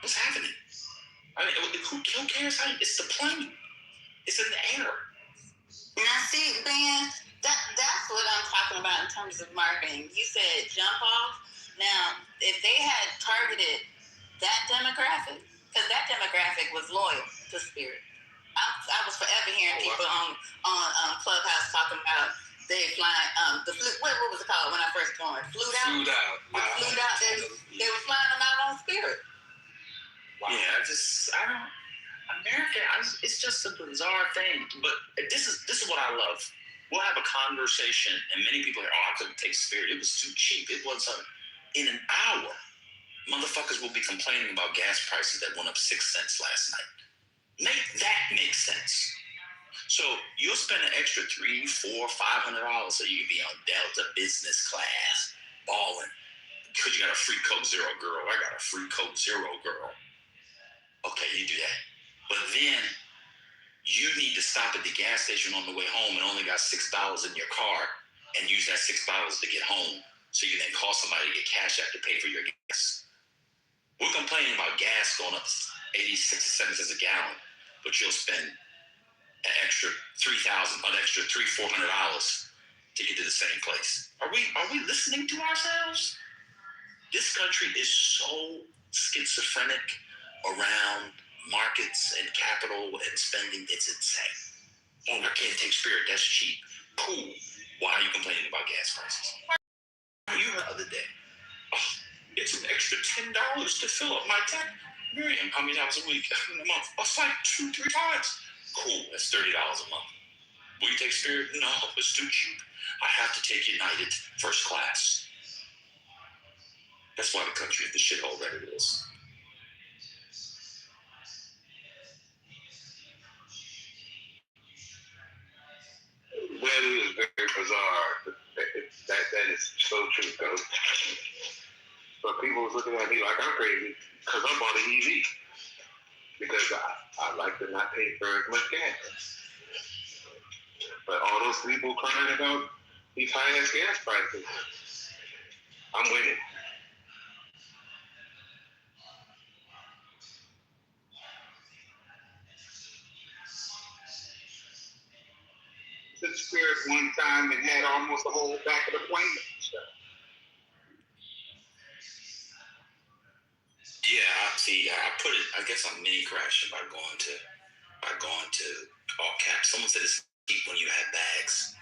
What's happening? I mean, who cares how it's the plane? It's in the air. Now, see, Ben, that's what I'm talking about in terms of marketing. You said jump off. Now, if they had targeted that demographic, because that demographic was loyal to Spirit. I was forever hearing people on Clubhouse talking about they flying the flu. What was it called when I first joined? Flued out. Flued out. They were flying them out on Spirit. Wow. Yeah, it's just a bizarre thing. But this is what I love. We'll have a conversation, and many people are, I couldn't take Spirit. It was too cheap. It wasn't. In an hour, motherfuckers will be complaining about gas prices that went up 6 cents last night. Make that make sense. So you'll spend an extra $300, $400, $500 so you can be on Delta business class, balling. Because you got a free Coke Zero girl. I got a free Coke Zero girl. Okay, you do that. But then you need to stop at the gas station on the way home and only got $6 in your car and use that $6 to get home so you can then call somebody to get cash out to pay for your gas. We're complaining about gas going up 80, 60, 70 cents a gallon, but you'll spend an extra $3,000, an extra $300, $400 to get to the same place. Are we listening to ourselves? This country is so schizophrenic around markets and capital and spending, it's insane. Oh, I can't take Spirit, that's cheap. Cool. Why are you complaining about gas prices? You the other day, it's an extra $10 to fill up my tank. Miriam, how many times a week? In a month? It's like 2-3 times. Cool, that's $30 a month. Will you take Spirit? No, it's too cheap. I have to take United first class. That's why the country is the shithole that it is. That is very bizarre. That is so true, though. But people was looking at me like I'm crazy because I bought an EV. Because I like to not pay for as much gas. But all those people crying about these high-ass gas prices, I'm winning. Took Spirit one time and had almost the whole back of the plane and stuff. Yeah, I put it. I guess I'm mini crashing by going to all caps. Someone said it's cheap when you have bags.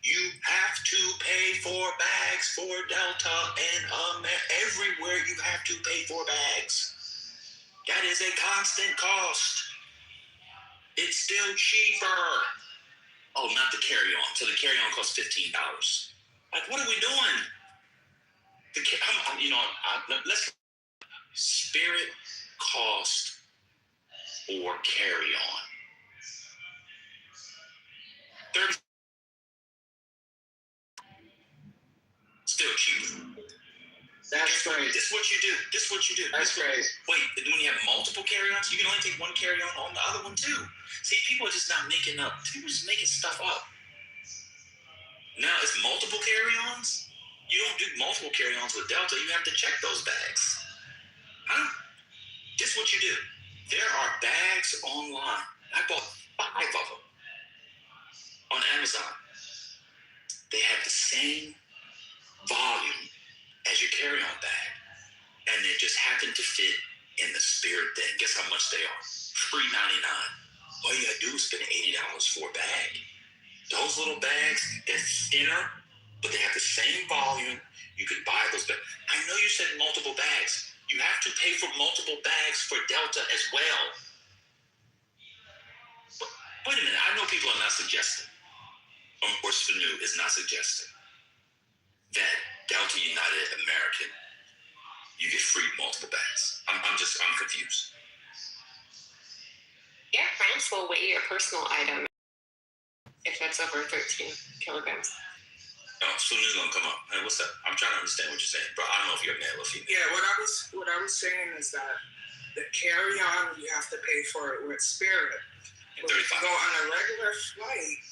You have to pay for bags for Delta and everywhere you have to pay for bags. That is a constant cost. It's still cheaper. Oh, not the carry-on. So the carry-on costs $15. Like, what are we doing? Let's Spirit cost or carry-on. 30. Still cheaper. That's crazy. This is what you do. That's crazy. Wait, when you have multiple carry-ons, you can only take one carry-on on the other one too. See, people are just not making up. People are just making stuff up. Now it's multiple carry-ons. You don't do multiple carry-ons with Delta. You have to check those bags. This is what you do. There are bags online. I bought 5 of them on Amazon. They have the same volume as your carry-on bag, and they just happen to fit in the Spirit thing. Guess how much they are? $3.99. All you gotta do is spend $80 for a bag. Those little bags, they're thinner, but they have the same volume. You could buy those bags. I know you said multiple bags. You have to pay for multiple bags for Delta as well. But wait a minute, I know people are not suggesting, or Spanu is not suggesting, that Delta United American, you get free multiple bags. I'm confused. Air France will weigh your personal item if it's over 13 kilograms. Oh, Spanu is gonna come up. Hey, what's up? I'm trying to understand what you're saying, bro. I don't know if you're male or female. Yeah, what I was saying is that the carry-on you have to pay for it with Spirit. But if you go on a regular flight,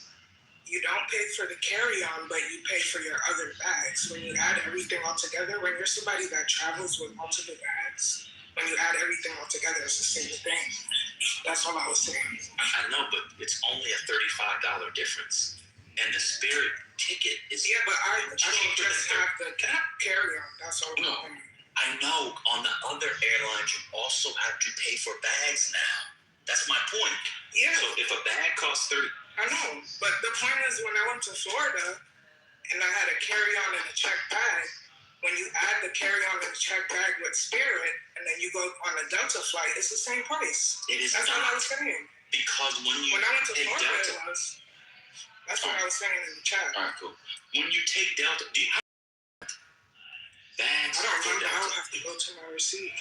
you don't pay for the carry-on, but you pay for your other bags. When you add everything all together, when you're somebody that travels with multiple bags, when you add everything all together, it's the same thing. That's all I was saying. I know, but it's only a $35 difference. And the Spirit ticket is... Yeah, but I don't just have the carry-on. That's all I'm saying. I know. On the other airlines, you also have to pay for bags now. That's my point. Yeah. So if a bag costs $30... I know, but the point is when I went to Florida and I had a carry-on and a check bag, when you add the carry-on and the check bag with Spirit and then you go on a Delta flight, it's the same price. It is That's not. what I was saying. Because when I went to take Florida, Delta... it was. That's what I was saying in the chat. All right, cool. When you take Delta... Bags I don't for remember. Delta... I'll have to go to my receipt.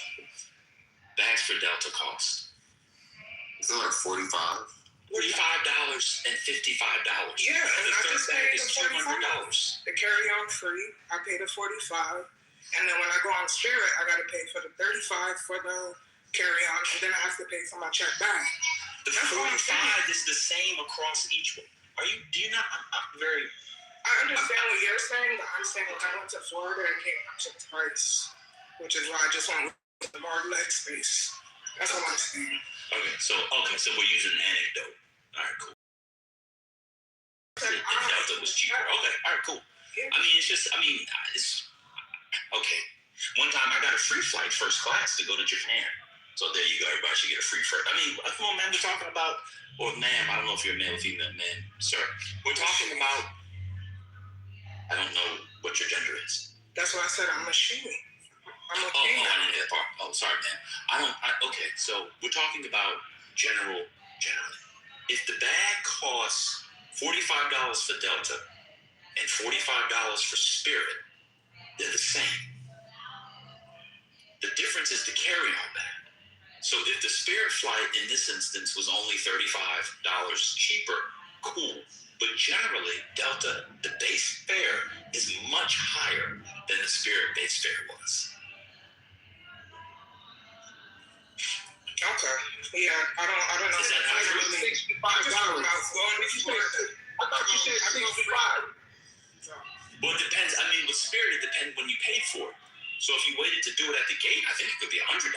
Bags for Delta cost... Is it like $45? $45 and $55. Yeah, and I just paid the $45. $200. The carry-on free, I paid the $45. And then when I go on Spirit, I got to pay for the $35 for the carry-on, and then I have to pay for my check bag. The $45 is the same across each one. Do you not? I'm very... I understand what you're saying, but I'm saying when I went to Florida, it came up to the price, which is why I just went with the more leg space. That's what I'm saying. Okay, so we're using an anecdote. All right, cool. The Delta was cheaper. Okay, all right, cool. Yeah. I mean, it's okay. One time I got a free flight, first class, to go to Japan. So there you go. Everybody should get a free first. I mean, come on, man. We're talking about, or ma'am. I don't know if you're a male or female, man, sir. We're talking about. I don't know what your gender is. That's why I said I'm a she. I'm a I didn't hear that part. Oh, sorry, man. Okay, so we're talking about generally. If the bag costs $45 for Delta and $45 for Spirit, they're the same. The difference is the carry-on bag. So if the Spirit flight in this instance was only $35 cheaper, cool. But generally, Delta, the base fare, is much higher than the Spirit base fare was. Okay. Yeah, I don't know. Is that not true? $65. I thought you said 65. Well, it depends. I mean, with Spirit, it depends when you paid for it. So if you waited to do it at the gate, I think it could be $100.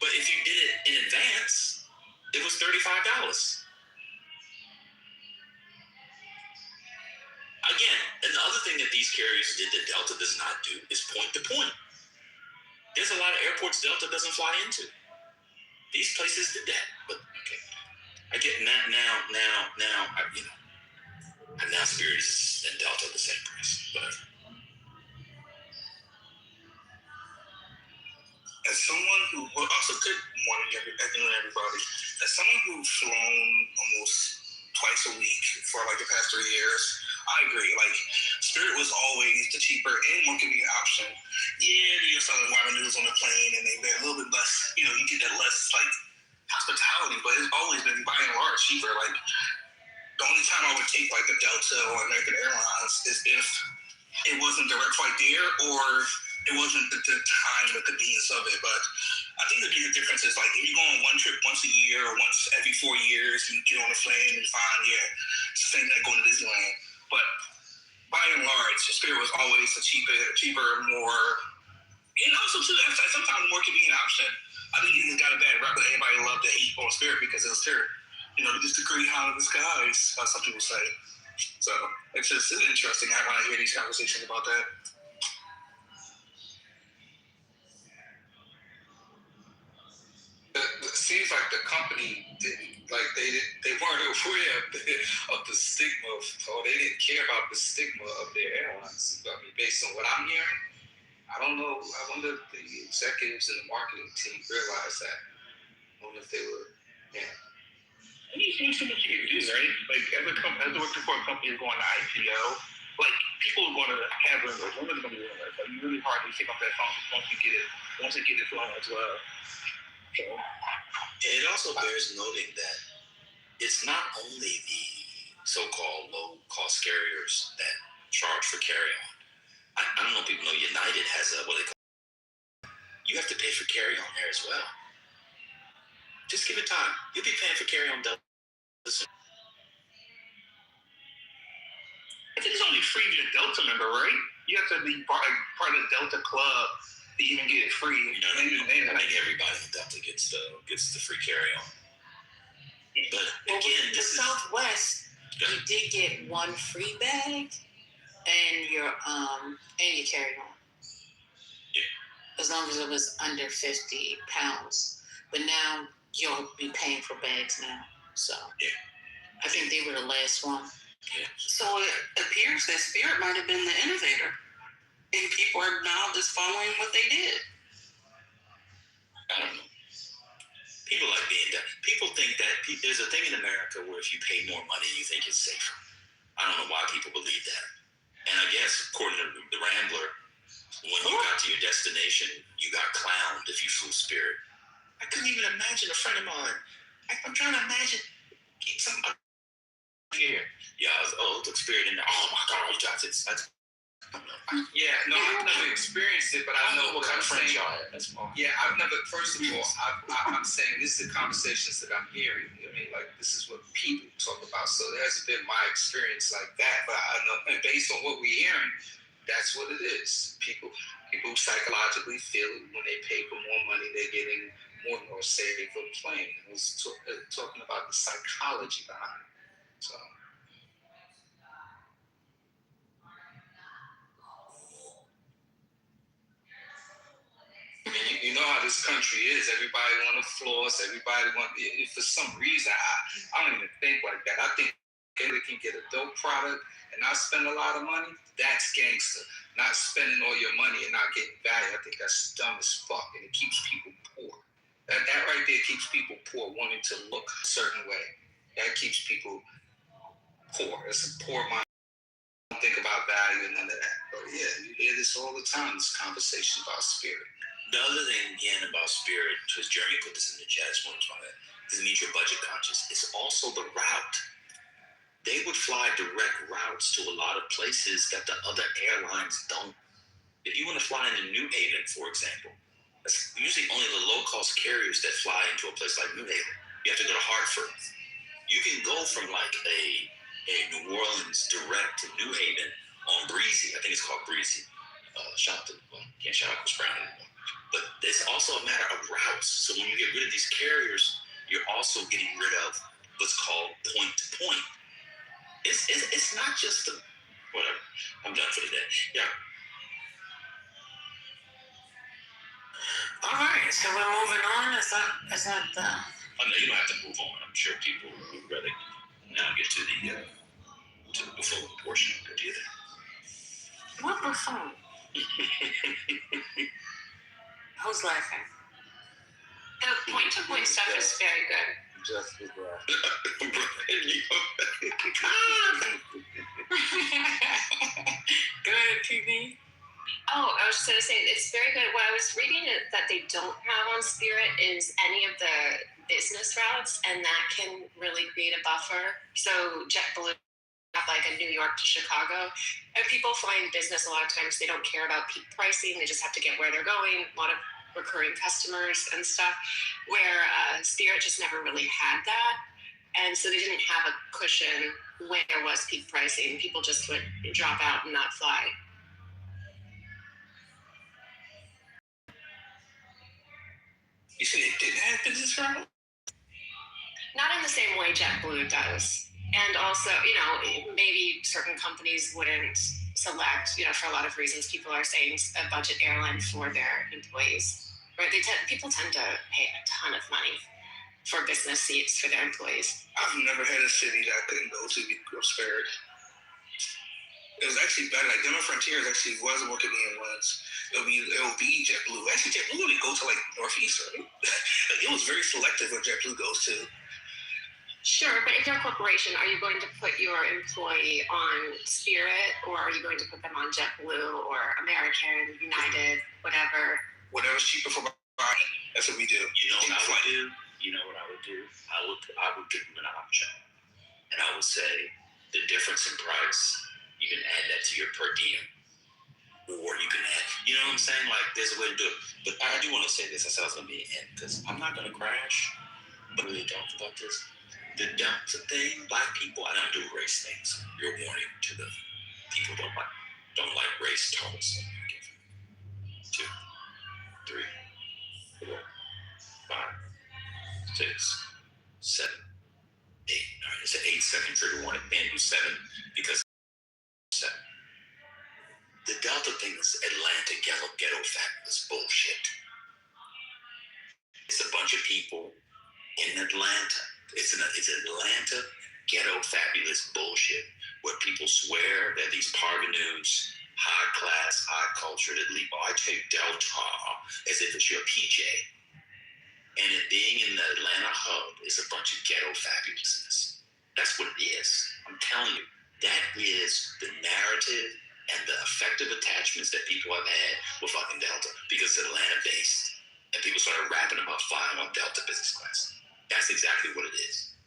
But if you did it in advance, it was $35. Again, and the other thing that these carriers did that Delta does not do is point to point. There's a lot of airports Delta doesn't fly into. These places did that, but okay. I get that now. And now Spirit and Delta are the same price, but. As someone who, also good morning, everybody. As someone who's flown almost twice a week for like the past 3 years, I agree. Like, Spirit was always the cheaper and more convenient option. Yeah, there's some ramen noodles on the plane, and they've been a little bit less. You get that less like hospitality, but it's always been by and large cheaper. Like, the only time I would take like a Delta or American Airlines is if it wasn't direct flight there, or it wasn't the time, the convenience of it. But I think the bigger difference is like if you go on one trip once a year or once every 4 years, you get on a plane and fine, yeah, it's the same like going to Disneyland. But by and large, Spirit was always a cheaper, more, and also too, sometimes a more convenient option. I think it got a bad rep that everybody loved to hate on Spirit because it was Spirit. Just the greyhound in the skies, some people say. So it's interesting when I hear these conversations about that. It seems like the company didn't, they weren't aware of the stigma, or they didn't care about the stigma of their airlines. I mean, based on what I'm hearing, I don't know. I wonder if the executives and the marketing team realized that. I wonder if they were, yeah. And you see so much you can do, right? Like, as a working for a company is going to IPO, like, people are going to heaven, or one of them going to be doing that. Like, you really hard to take off that phone once they get it flowing as well. So. It also bears noting that it's not only the so-called low-cost carriers that charge for carry-on. I don't know if people know United has what they call. You have to pay for carry-on there as well. Just give it time. You'll be paying for carry-on double. Listen. I think it's only free if you're a Delta member, right? You have to be part of the Delta club to even get it free. I think everybody in Delta gets the free carry-on. But again, the Southwest, you did get one free bag and your carry-on. Yeah. As long as it was under 50 pounds. But now you'll be paying for bags now. So I think they were the last one. Yeah. So it appears that Spirit might have been the innovator, and people are now just following what they did. I don't know. People like being done. People think that there's a thing in America where if you pay more money, you think it's safer. I don't know why people believe that. And I guess, according to the Rambler, when you got to your destination, you got clowned if you flew Spirit. I couldn't even imagine a friend of mine. I'm trying to imagine somebody here. Yeah, look, Spirit in there. Oh my God, yeah, no, I've never experienced it, but I know what kind of friends y'all are. That's fine. Yeah, I've never. First of all, I'm saying this is the conversations that I'm hearing. I mean, like this is what people talk about. So there hasn't been my experience like that, but I know, and based on what we're hearing, that's what it is. People psychologically feel when they pay for more money, they're getting more safe for playing. It was talking about the psychology behind it. So. You know how this country is. Everybody want to floss. Everybody want. If for some reason, I don't even think like that. I think they can get a dope product and not spend a lot of money. That's gangster. Not spending all your money and not getting value. I think that's dumb as fuck, and it keeps people poor. That right there keeps people poor, wanting to look a certain way. That keeps people poor. It's a poor mind. Don't think about value and none of that. But yeah, you hear this all the time. This conversation about Spirit. The other thing, again, about Spirit, because Jeremy put this in the chat, this doesn't mean you're budget conscious. It's also the route. They would fly direct routes to a lot of places that the other airlines don't. If you want to fly into New Haven, for example, that's usually only the low-cost carriers that fly into a place like New Haven. You have to go to Hartford. You can go from like a New Orleans direct to New Haven on Breezy. I think it's called Breezy. Can't shout out Chris Brown anymore. But it's also a matter of routes. So when you get rid of these carriers, you're also getting rid of what's called point-to-point. It's not just whatever. I'm done for today. Yeah. All right, so we're moving on. Is that the... Oh, no, you don't have to move on. I'm sure people would rather now get to the buffoon portion. Go do that. What buffoon? Who's laughing? The point-to-point stuff is very good. Just as well. Go ahead, PB. Oh, I was just going to say, it's very good. What I was reading that they don't have on Spirit is any of the business routes, and that can really create a buffer. So JetBlue have like a New York to Chicago. And people flying business, a lot of times they don't care about peak pricing. They just have to get where they're going. A lot of recurring customers and stuff, where Spirit just never really had that. And so they didn't have a cushion when there was peak pricing. People just would drop out and not fly. You said it didn't have business travel? Not in the same way JetBlue does. And also, maybe certain companies wouldn't select, for a lot of reasons, people are saying a budget airline for their employees. Right? People tend to pay a ton of money for business seats for their employees. I've never had a city that I couldn't go to because Spirit. It was actually better. Like Denver Frontiers actually was more convenient once. It'll be JetBlue. Actually, JetBlue only go to like Northeast, right? Like, it was very selective what JetBlue goes to. Sure, but if you're a corporation, are you going to put your employee on Spirit, or are you going to put them on JetBlue or American, United, whatever? Whatever's cheaper for buying. That's what we do. You know what I would do? I would give them an option, and I would say the difference in price, you can add that to your per diem, or you can add, you know what I'm saying? Like, there's a way to do it. But I do want to say this. I said I was going to be an end because I'm not going to crash. But we talked about this. The Delta thing, black people, I don't do race things. You're warning to the people don't like race talks. 2, 3, 4, 5, 6, 7, 8. All right, it's an 8-second trigger warning. And do 7 because 7. The Delta thing is Atlanta ghetto fabulous bullshit. It's a bunch of people in Atlanta. It's Atlanta ghetto fabulous bullshit where people swear they're these parvenus, high class, high culture that leave. I take Delta as if it's your PJ. And it being in the Atlanta hub is a bunch of ghetto fabulousness. That's what it is. I'm telling you, that is the narrative and the effective attachments that people have had with fucking Delta because it's Atlanta based. And people started rapping about flying on Delta business class. That's exactly what it is.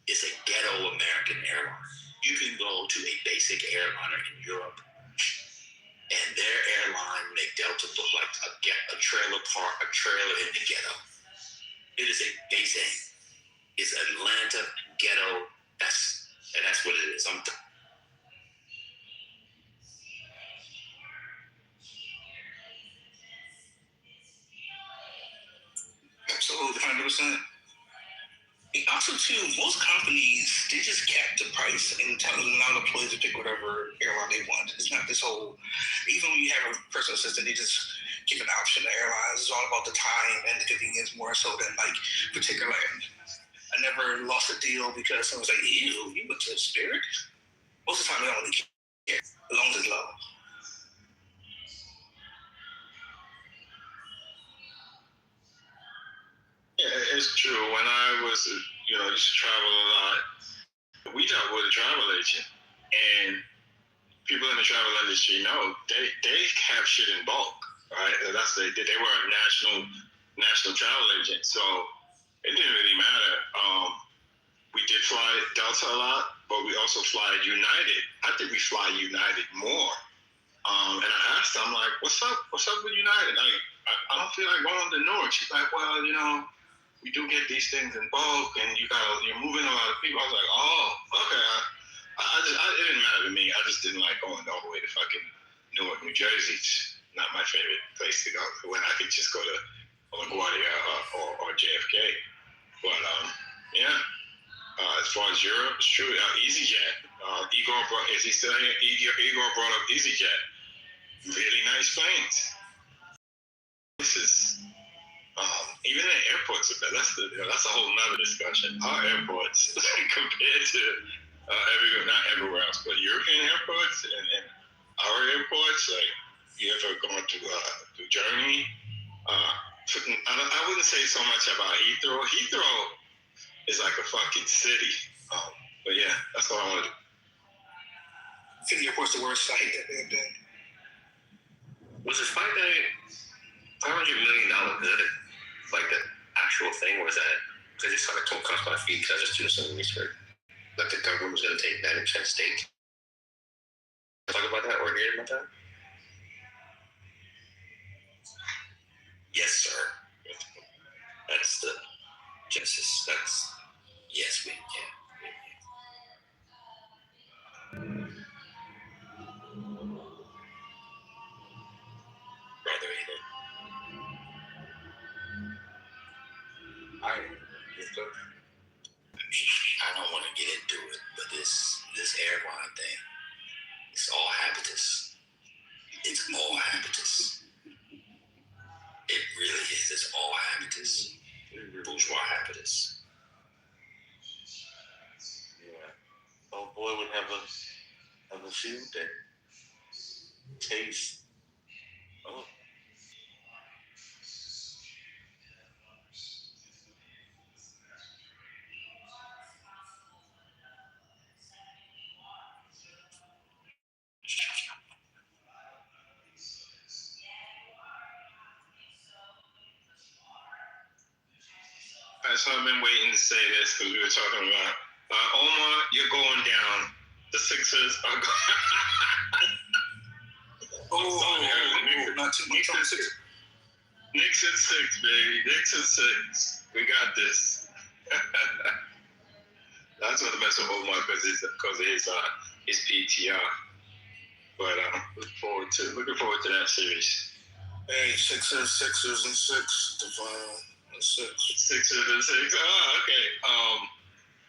It's a ghetto American airline. You can go to a basic airliner in Europe, and their airline make Delta look like a trailer in the ghetto. It is it's Atlanta ghetto. That's what it is. Absolutely, 100%. Also, too, most companies, they just cap the price and tell allow employees to pick whatever airline they want. It's not this whole, even when you have a personal assistant, they just give an option to airlines. It's all about the time and the convenience more so than like particular. I never lost a deal because someone was like, ew, you went to Spirit? Most of the time, they don't really care as long as it's low. Yeah, it's true. When I was, used to travel a lot, we dealt with a travel agent, and people in the travel industry know they have shit in bulk, right? They were a national travel agent, so it didn't really matter. We did fly Delta a lot, but we also fly United. I think we fly United more. And I asked her, I'm like, what's up with United? I don't feel like going to Newark. She's like, well, we do get these things in bulk, and you're moving a lot of people. I was like, oh, okay. It didn't matter to me. I just didn't like going all the way to fucking Newark, New Jersey. It's not my favorite place to go when I could just go to LaGuardia or JFK. But as far as Europe, it's true. EasyJet. Is he still here? Igor brought up EasyJet. Really nice planes. This is. Even the airports are better. That's a whole nother discussion. Our airports compared to not everywhere else, but European airports and our airports, like you ever gone to Germany? I wouldn't say so much about Heathrow. Heathrow is like a fucking city. But yeah, that's all I wanted to do. City airport's the worst site that they've been. Was it $500 million? Is that like the actual thing, or is that because they started talking cost my feet because I just do some research that the government was going to take 90% stake? Talk about that or hear about that? Yes, sir. That's the genesis. Yes, we can. Brother Eden. I don't want to get into it, but this airline thing, it's all habitus. It's all habitus. It really is. It's all habitus. Bourgeois habitus. Yeah. Oh boy would have a food that tastes. Oh. So I've been waiting to say this because we were talking about Omar. You're going down. The Sixers are going. Not too much on the Sixers. Knicks at 6, baby. Knicks at 6. We got this. That's what the mess with Omar because of his PTR. But looking forward to that series. Hey, Sixers and 6. Divine and 6. Sixers and 6. Oh, okay.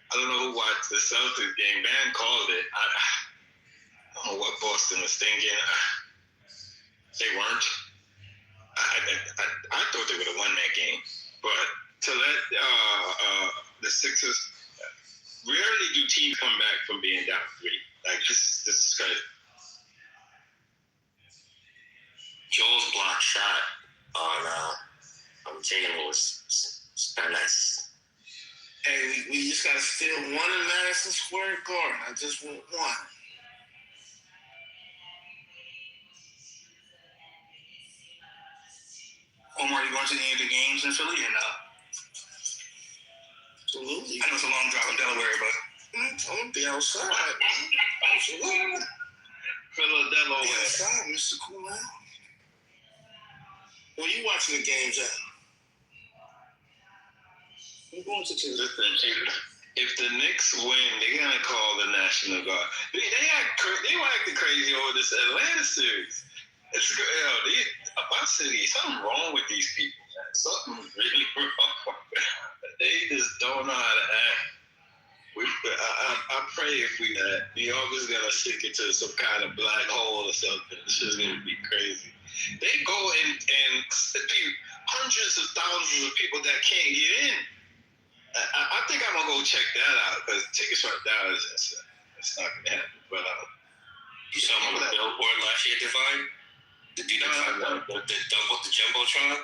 I don't know who watched the Celtics game. Van called it. I don't know what Boston was thinking. They weren't. I thought they would have won that game. But to let the Sixers, rarely do teams come back from being down 3. Like this is crazy. Joel's block shot on Tatum was kind of nice. Hey, we just gotta steal one in Madison Square Garden. I just want one. Omar, you going to any of the games in Philly or not? Absolutely. I know it's a long drive in Delaware, but I'm gonna be outside. Absolutely. Philadelphia. Be outside, Mr. Cool Man. Where you watching the games at? I'm going to Listen, if the Knicks win, they're gonna call the National Guard. They were acting crazy over this Atlanta series. It's my city. Something wrong with these people. Man. Something really wrong. They just don't know how to act. I pray if New York is gonna sink into some kind of black hole or something. It's just gonna be crazy. They go and hundreds of thousands of people that can't get in. I think I'm gonna go check that out because tickets right now it's not gonna happen. But you saw me with the billboard last year, Divine? The Jumbotron?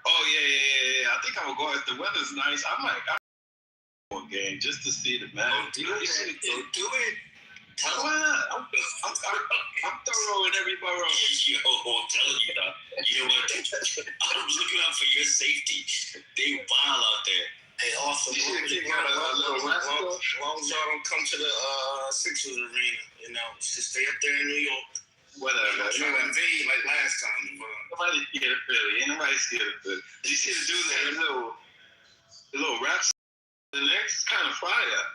Oh yeah. I think I'm gonna go if the weather's nice. I might go game just to see the match. Do it. Why not? I'm thorough in every borough. Yo, I'm telling you now. You know what? I'm looking out for your safety. They wild out there. Hey, also, as long as y'all don't come to the Sixers arena, just stay up there in New York. Whatever. Try to invade like last time. Nobody scared of Philly. Ain't nobody scared of Philly. Did you see the dude that had the little rap? The next kind of fire.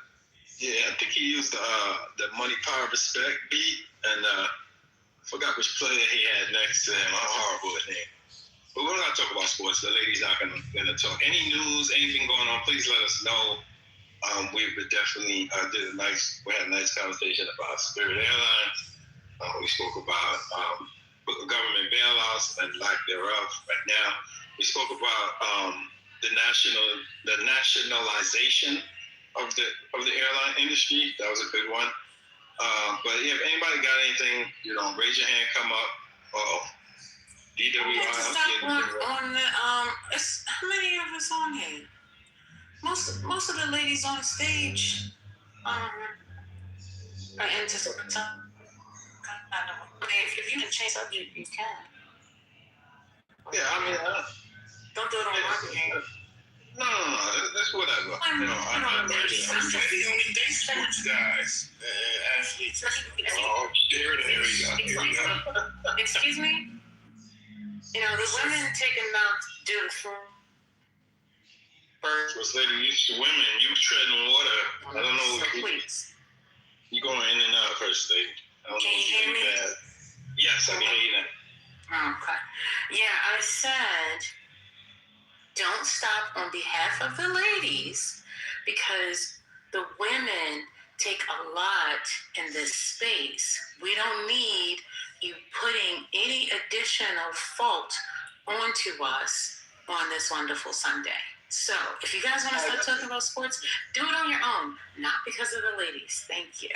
Yeah, I think he used the Money, Power, Respect beat, and I forgot which player he had next to him. I'm horrible at name. But we're not talking about sports. The lady's not gonna talk. Any news, anything going on, please let us know. We would definitely we had a nice conversation about Spirit Airlines. We spoke about government bailouts and lack thereof right now. We spoke about the nationalization of the airline industry. That was a good one. But yeah, if anybody got anything, raise your hand, come up. DWI. How many of us on here? Most of the ladies on the stage are into some kind of. If you can change subject, you can. Yeah, I mean, don't do it on my game. No, that's whatever. I'm the only day sports guys. Athletes. Oh, there we go. Excuse me? The women take them out to do the food. First lady, you women, you treading water. I don't know. So please. You going in and out, first lady. I don't Can know you hear me? that. Yes, I can hear you now. Okay. Yeah, I said, don't stop on behalf of the ladies because the women take a lot in this space. We don't need you putting any additional fault onto us on this wonderful Sunday. So if you guys want to start talking about sports, do it on your own, not because of the ladies. Thank you.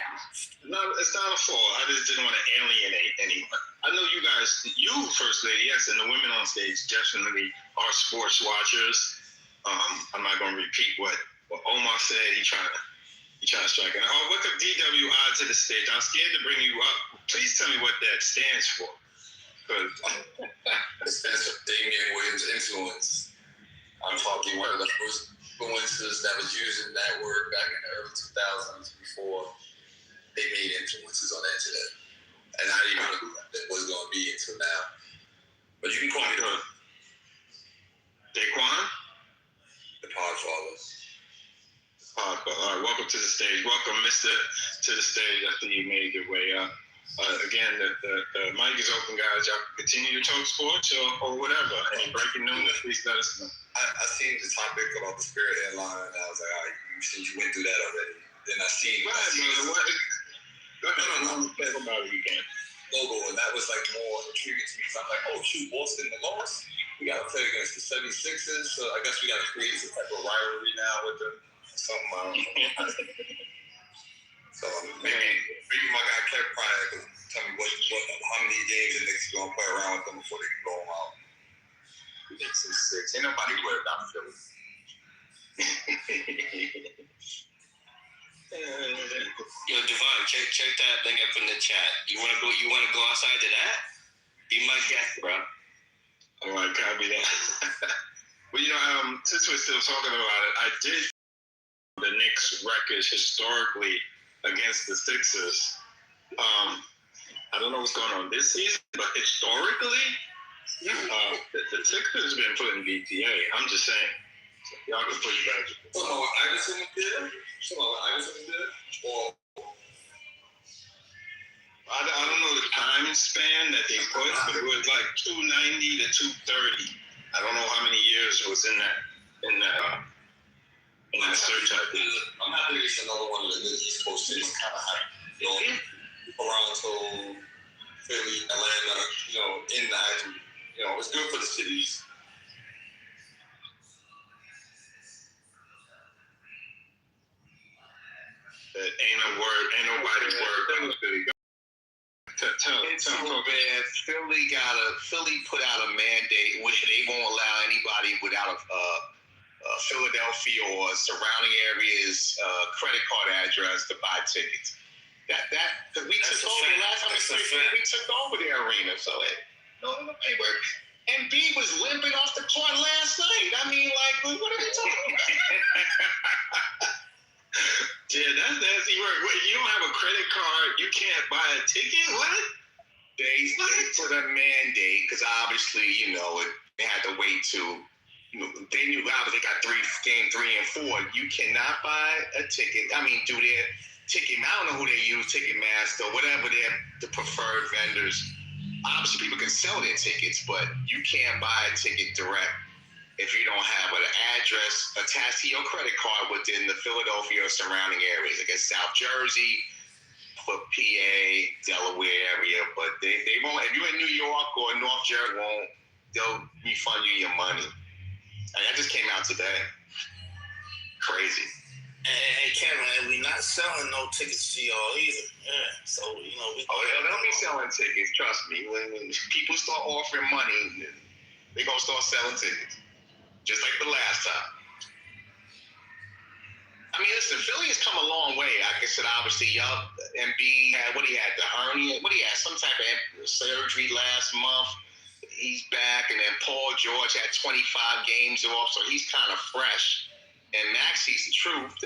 No, it's not a fault. I just didn't want to alienate anyone. I know you guys, you first lady, yes, and the women on stage definitely are sports watchers. I'm not going to repeat what Omar said. He trying to strike it. Oh, welcome DWI to the stage. I'm scared to bring you up. Please tell me what that stands for. It stands for Damian Williams Influence. I'm talking one of the first influencers that was using that word back in the early 2000s before they made influences on the internet. And I didn't even know that was going to be until now. But you can call me Daquan? The Podfather. All right, welcome to the stage. Welcome, Mr. to the stage. I see you made your way up. Again, the mic is open, guys. Y'all can continue to talk sports or whatever. Any breaking news, please let us know. I seen the topic about the Spirit airline, and I was like, all right, since you went through that already. Then I seen. Go ahead, brother. No. You can. Logo, and that was like more intriguing to me. So I'm like, oh shoot, Boston lost. We got to play against the 76ers, so I guess we got to create some type of rivalry now with them. Something I don't know. So maybe my guy Kev Pryor could tell me how many games the Knicks are gonna play around with them before they can go out. Knicks is 6. Ain't nobody worried about Philly. Yo, Devon, check that thing up in the chat. You wanna go outside to that? Be my guest, bro. All right, copy that. But since we're still talking about it, I did the Knicks records historically against the Sixers. I don't know what's going on this season, but historically, the Sixers have been put in BTA. I'm just saying. So y'all can push back. So Iverson was there? Or I don't know the time span that they put, but it was like 290 to 230. I don't know how many years it was in that search I did. I'm happy it's another one of the good East Coast cities kind of hype. Toronto, Philly, Atlanta, in the actual, it's good for the cities. That ain't nobody word, but it's Philly. It's so bad. Philly put out a mandate which they won't allow anybody without a Philadelphia or surrounding areas credit card address to buy tickets. Because we took over last time we took over the arena, so nobody worked. And B was limping off the court last night. I mean, what are we talking about? Yeah, that's nasty work. Wait, you don't have a credit card, you can't buy a ticket? What? They put a mandate because obviously, they had to wait till. They knew they got game 3 and 4. You cannot buy a ticket. I mean, do their ticket. I don't know who they use, Ticketmaster, whatever the preferred vendors. Obviously, people can sell their tickets, but you can't buy a ticket direct if you don't have an address attached to your credit card within the Philadelphia or surrounding areas. I guess South Jersey, for PA, Delaware area, but they won't. If you're in New York or North Jersey, they'll refund you your money. And that just came out today. Crazy. And Kevin, we're not selling no tickets to y'all either. Yeah. So, they'll be selling tickets, trust me. When people start offering money, they're going to start selling tickets. Just like the last time. I mean, listen, Philly has come a long way. Like I said, obviously, MB had, the hernia? Some type of surgery last month. He's back, and then Paul George had 25 games off, so he's kind of fresh. And Maxi's the truth.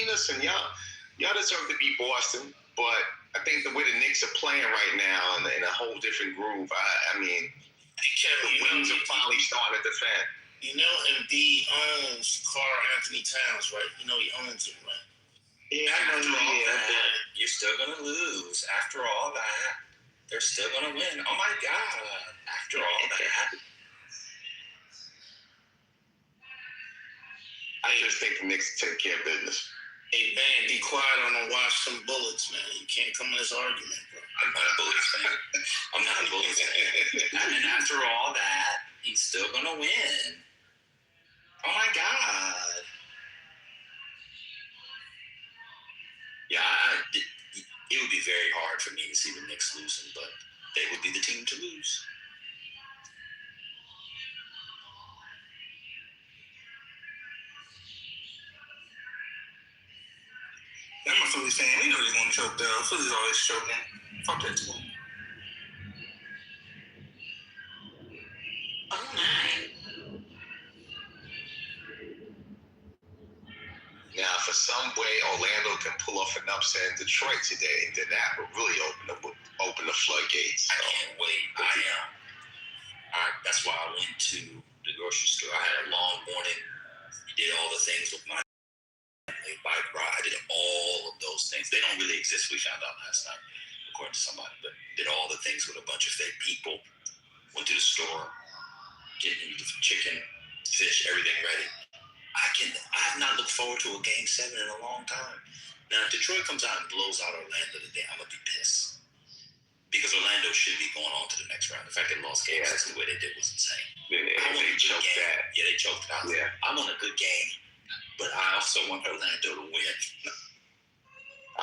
Listen, y'all deserve to beat Boston, but I think the way the Knicks are playing right now in a whole different groove. The wings are finally starting to defend. You know, and B owns Carl Anthony Towns, right? You know he owns it, right? Yeah, I know. That, you're still gonna lose. After all that, they're still gonna win. Oh my God! After all that, I just think the Knicks take care of business. Hey, man, be quiet on them Washington Bullets, man. You can't come in this argument, bro. I'm not a Bullets fan. I'm not a Bullets fan. And after all that, he's still gonna win. Oh my God! Yeah, it would be very hard for me to see the Knicks losing, but they would be the team to lose. I'm a Phillies fan. We know they're going to choke, though. Phillies always choking. Fuck that team. Oh, my. Now, for some way, Orlando can pull off an upset in Detroit today, then that would really open the floodgates. So. I can't wait. That's why I went to the grocery store. I had a long morning. Did all the things with my bike ride. I did all of those things. They don't really exist. We found out last night, according to somebody. But did all the things with a bunch of fake people. Went to the store, getting chicken, fish, everything ready. I have not looked forward to a Game 7 in a long time. Now, if Detroit comes out and blows out Orlando today, I'm gonna be pissed because Orlando should be going on to the next round. The fact they lost Game 6 the way they did was insane. They choked that. Yeah, they choked it out. Yeah. I want a good game, but I also want Orlando to win.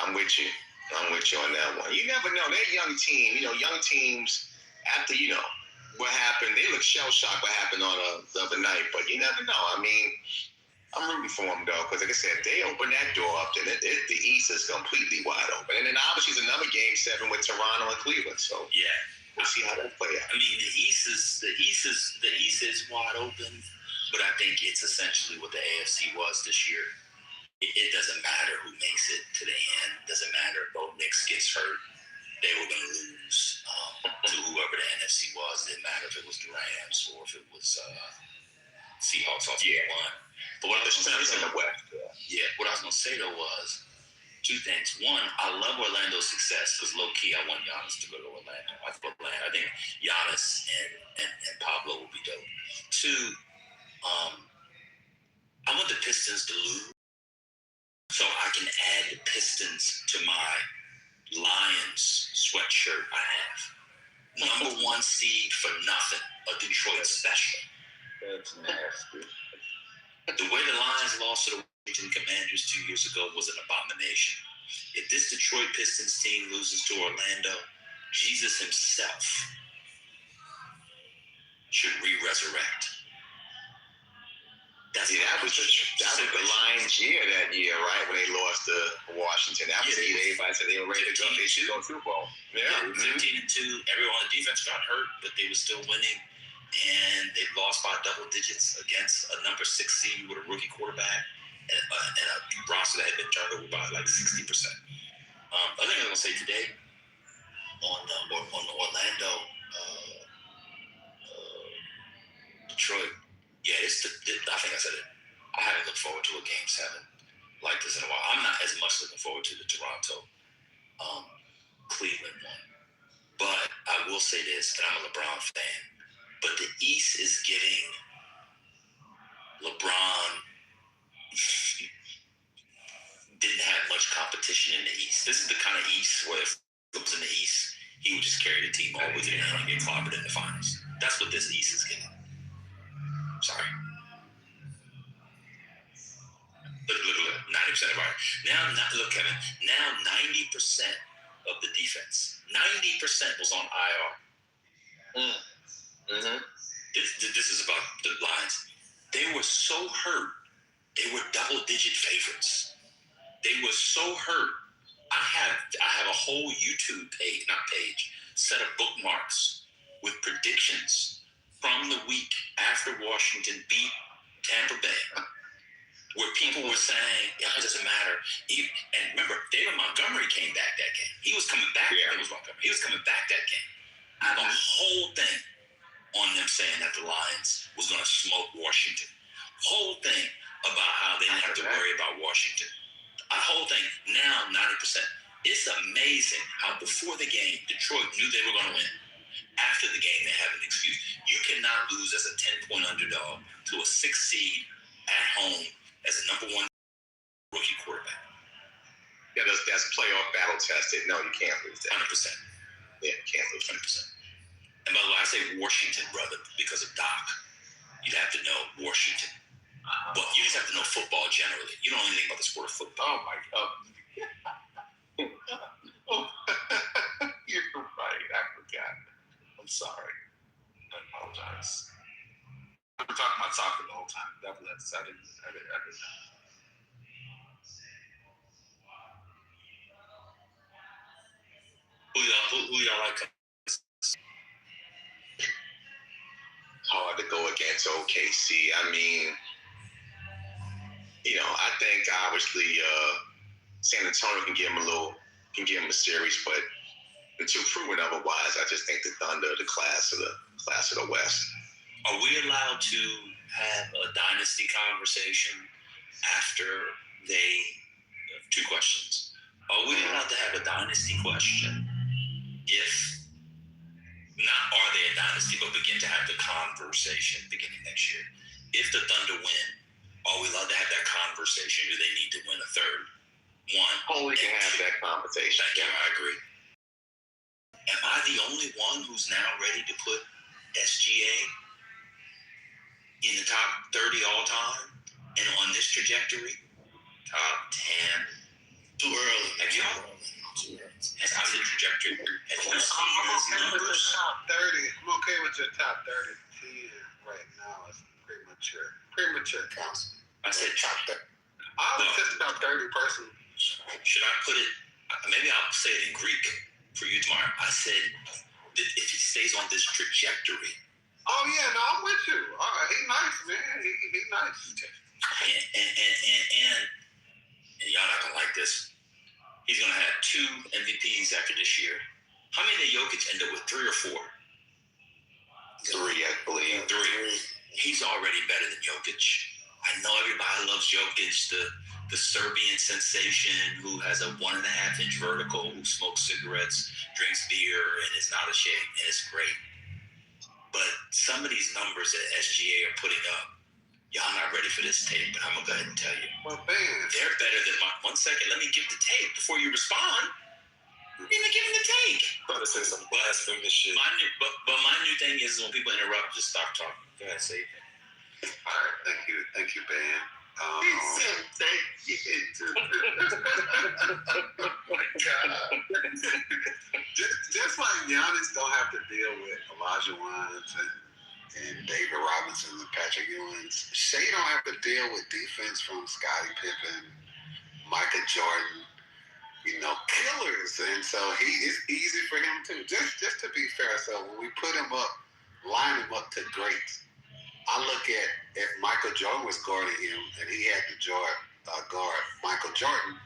I'm with you on that one. You never know. They're a young team. You know, young teams, after, you know, what happened, they look shell-shocked what happened on the other night, but you never know. I mean, I'm rooting for them, though, because like I said, if they open that door up, then the East is completely wide open. And then obviously it's another Game 7 with Toronto and Cleveland, so yeah, we'll see how that play out. I mean, the East is wide open, but I think it's essentially what the AFC was this year. It doesn't matter who makes it to the end. It doesn't matter if both Knicks gets hurt. They were going to lose to whoever the NFC was. It didn't matter if it was the Rams or if it was Seahawks off year one. But what I was going to say, what I was going to say though was two things. One, I love Orlando's success because low key I want Giannis to go to Orlando. I think Giannis and Pablo will be dope. Two, I want the Pistons to lose so I can add the Pistons to my Lions sweatshirt I have. Number 1 seed for nothing. A Detroit special. That's nasty. The way the Lions lost to the Washington Commanders 2 years ago was an abomination. If this Detroit Pistons team loses to Orlando, Jesus himself should re-resurrect. That was the Lions' year that year, right? When they lost to Washington. That was the year everybody said they were ready to go. They should go Super Bowl. Yeah. 15-2. Everyone on the defense got hurt, but they were still winning. And they lost by double digits against a number 6 seed with a rookie quarterback and a roster that had been turned over by like 60%. I think I'm going to say today on Orlando, Detroit. Yeah, I think I said it. I haven't looked forward to a Game 7 like this in a while. I'm not as much looking forward to the Toronto Cleveland one. But I will say this, and I'm a LeBron fan, but the East is giving LeBron didn't have much competition in the East. This is the kind of East where if it was in the East, he would just carry the team all with him and get clobbered in the finals. That's what this East is getting. Sorry. Look, 90% of our look, Kevin. Now 90% of the defense, 90% was on IR. Mm-hmm. This is about the Lions. They were so hurt. They were double-digit favorites. They were so hurt. I have a whole YouTube set of bookmarks with predictions from the week after Washington beat Tampa Bay, where people were saying, it doesn't matter. And remember, David Montgomery came back that game. He was coming back. Yeah. He was coming back that game. I have a whole thing on them saying that the Lions was going to smoke Washington. Whole thing about how they didn't have to worry about Washington. A whole thing. Now, 90%. It's amazing how before the game, Detroit knew they were going to win. After the game, they have an excuse. You cannot lose as a 10-point underdog to a 6 seed at home as a number 1 rookie quarterback. Yeah, that's playoff battle tested. No, you can't lose that. 100%. Yeah, you can't lose 100%. And by the way, I say Washington, brother, because of Doc. You'd have to know Washington. But you just have to know football generally. You don't know anything about the sport of football. Oh, my God. You're right. I forgot. I'm sorry. I apologize. I've been talking about soccer the whole time. I didn't know. Who y'all like? Hard to go against OKC. I mean, I think obviously San Antonio can give him a series, but until proven otherwise, I just think the Thunder are the class of the West. Are we allowed to have a dynasty conversation after they? 2 questions. Are we allowed to have a dynasty question if not are they a dynasty, but begin to have the conversation beginning next year? If the Thunder win, are we allowed to have that conversation? Do they need to win a third? 1. We can have that conversation. Thank you. I agree. Am I the only one who's now ready to put SGA in the top 30 all time and on this trajectory? Top 10. Too early. Have y'all? As I said, trajectory. Have you seen his numbers? Top 30. I'm okay with your top 30 right now. It's premature. Premature council. I said top 30. I was just about 30 personally. Should I put it? Maybe I'll say it in Greek for you tomorrow. I said that if he stays on this trajectory. Oh yeah, no, I'm with you. All right, he's nice, man. He's nice. And y'all not gonna like this. He's gonna have 2 MVPs after this year. How many did Jokic end up with? 3 or 4? 3, I believe. 3. He's already better than Jokic. I know everybody loves Jokic, the Serbian sensation who has a 1.5-inch vertical, who smokes cigarettes, drinks beer, and is not ashamed, and it's great. But some of these numbers that SGA are putting up, y'all not ready for this tape, but I'm going to go ahead and tell you. Well, man. They're better than my... 1 second, let me give the tape before you respond. You didn't even give him the tape. I'm going to say some blasphemous shit. But my new thing is when people interrupt, just stop talking. Go ahead, say it. All right, thank you, Ben. He said thank you. Oh my God. just like Giannis don't have to deal with Elijah Wines and David Robinson and Patrick Ewings, Shea don't have to deal with defense from Scottie Pippen, Michael Jordan, killers. And so it's easy for him too. Just to be fair, so when we put him up, line him up to greats, I look at if Michael Jordan was guarding him and he had to guard Michael Jordan,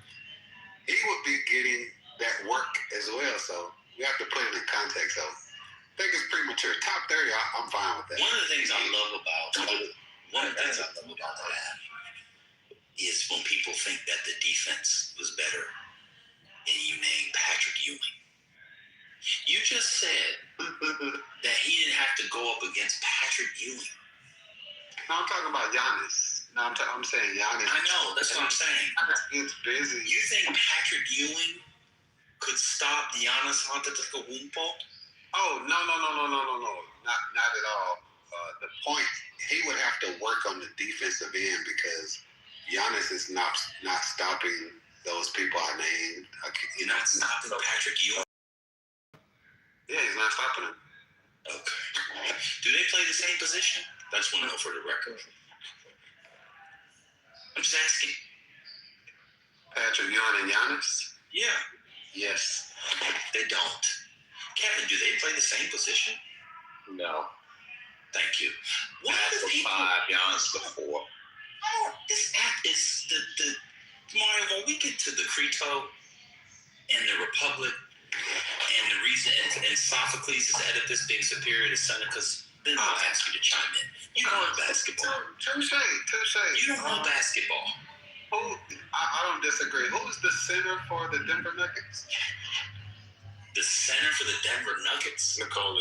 he would be getting that work as well. So we have to put it in context. So I think it's premature. Top 30, I'm fine with that. One of the things I love about that is when people think that the defense was better and you named Patrick Ewing. You just said that he didn't have to go up against Patrick Ewing. No, I'm talking about Giannis. No, I'm saying Giannis. I know, that's what I'm saying. It's busy. You think Patrick Ewing could stop Giannis Antetokounmpo? Oh, no. Not at all. The point, he would have to work on the defensive end because Giannis is not stopping those people I named. You're not stopping Patrick Ewing? Yeah, he's not stopping him. Okay. Do they play the same position? I just want to know for the record. I'm just asking. Patrick Ewing and Giannis? Yeah. Yes. They don't. Kevin, do they play the same position? No. Thank you. What That's the 5, Giannis the 4. Oh, this app is the Mario, when we get to the Creto and the Republic and the reason and Sophocles' Oedipus being superior to Seneca's, Then I'll ask you to chime in. You don't know basketball. Touche. You don't know basketball. I don't disagree. Who's the center for the Denver Nuggets? The center for the Denver Nuggets? Nikola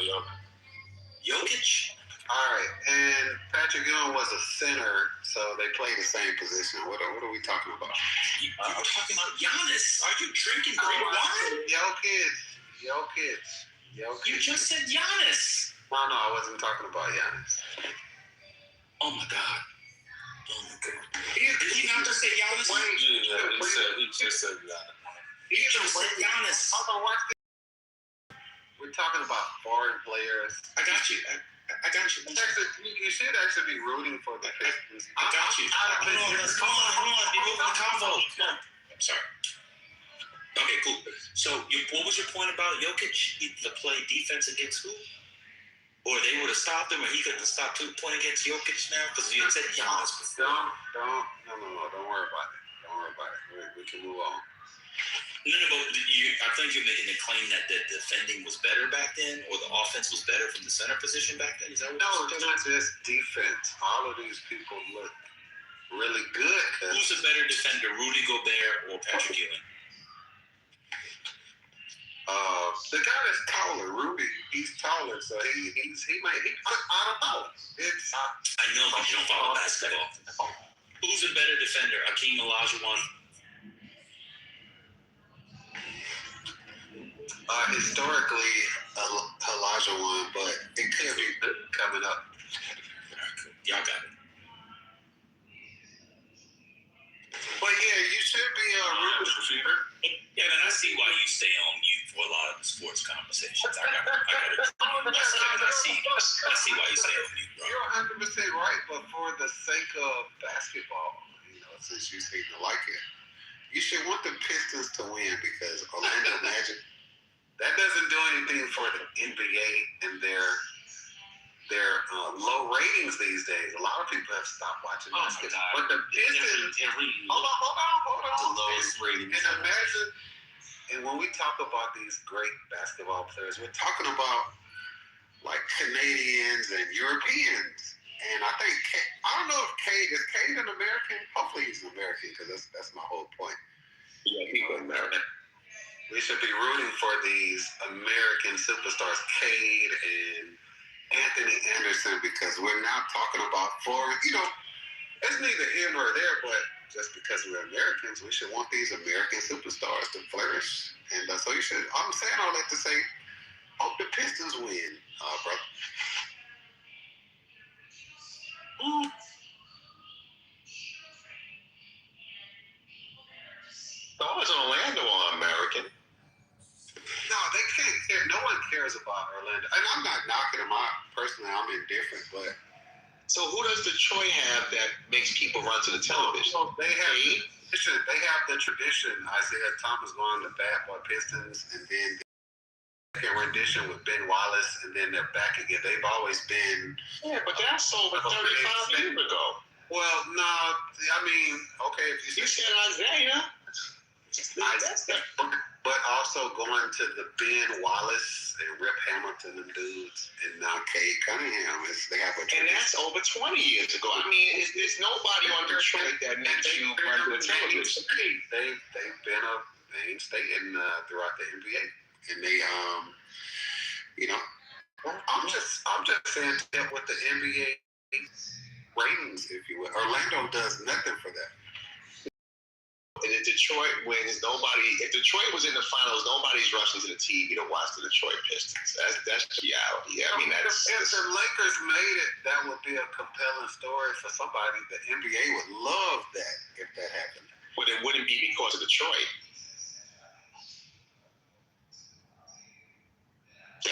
Jokic? All right, and Patrick Ewing was a center, so they play the same position. What are we talking about? You're talking about Giannis. Are you drinking great wine? Jokic. You just said Giannis. No, I wasn't talking about Giannis. Oh my God. Did he not just say Giannis? He just said Giannis. He just said Giannis. Hold on, watch this. We're talking about foreign players. I got you. You should actually be rooting for the Pistons. I got you. Hold on. You're moving the convo. Come on. I'm sorry. Okay, cool. So, what was your point about Jokic? To play defense against who? Or they would have stopped him, or he couldn't have stopped playing against Jokic now? Because you said Giannis before. Don't worry about it. We can move on. No, but I think you're making the claim that the defending was better back then, or the offense was better from the center position back then? Is that what No, it's not just defense. All of these people look really good. Who's a better defender, Rudy Gobert or Patrick Ewing? The guy that's taller, Rudy, he's taller, so he might. I don't know. I know that you don't follow basketball. Who's a better defender, Hakeem Olajuwon? Historically, Olajuwon, but it could be coming up. Y'all got it. But yeah, you should be rooting for Fever. Yeah, man, I see why you stay on mute for a lot of the sports conversations. I got it. I see why you stay on mute, bro. You're 100% right, but for the sake of basketball, since you seem to like it, you should want the Pistons to win because Orlando Magic. That doesn't do anything for the NBA and their low ratings these days. A lot of people have stopped watching basketball. But the Pistons, hold on. The lowest ratings. And imagine, and when we talk about these great basketball players, we're talking about like Canadians and Europeans. And I think, I don't know if is Cade an American? Hopefully he's an American because that's my whole point. Yeah, he's an American. We should be rooting for these American superstars, Cade and Anthony Anderson, because we're not talking about foreign. It's neither here nor there, but just because we're Americans, we should want these American superstars to flourish. And so you should. I'm saying all that to say, hope the Pistons win, brother. Oh, it's Orlando or American. No, they can't care. No one cares about Orlando. And I'm not knocking them out. Personally, I'm indifferent, but. So who does Detroit have that makes people run to the television? They have the tradition. Isaiah Thomas going to bat by Pistons, and then the rendition with Ben Wallace, and then they're back again. They've always been. Yeah, but that's over 35 years ago. Well, no, I mean, okay, if you said Isaiah. But also going to the Ben Wallace and Rip Hamilton and dudes, and now Cade Cunningham they have a tradition. And that's over 20 years ago. I mean, there's nobody on Detroit that makes you run to the television. They've been a mainstay throughout the NBA, and they I'm just saying that with the NBA ratings, if you will, Orlando does nothing for that. And if Detroit wins, if Detroit was in the finals, nobody's rushing to the TV to watch the Detroit Pistons. That's the reality. I mean, if the Lakers made it, that would be a compelling story for somebody. The NBA would love that if that happened. But it wouldn't be because of Detroit.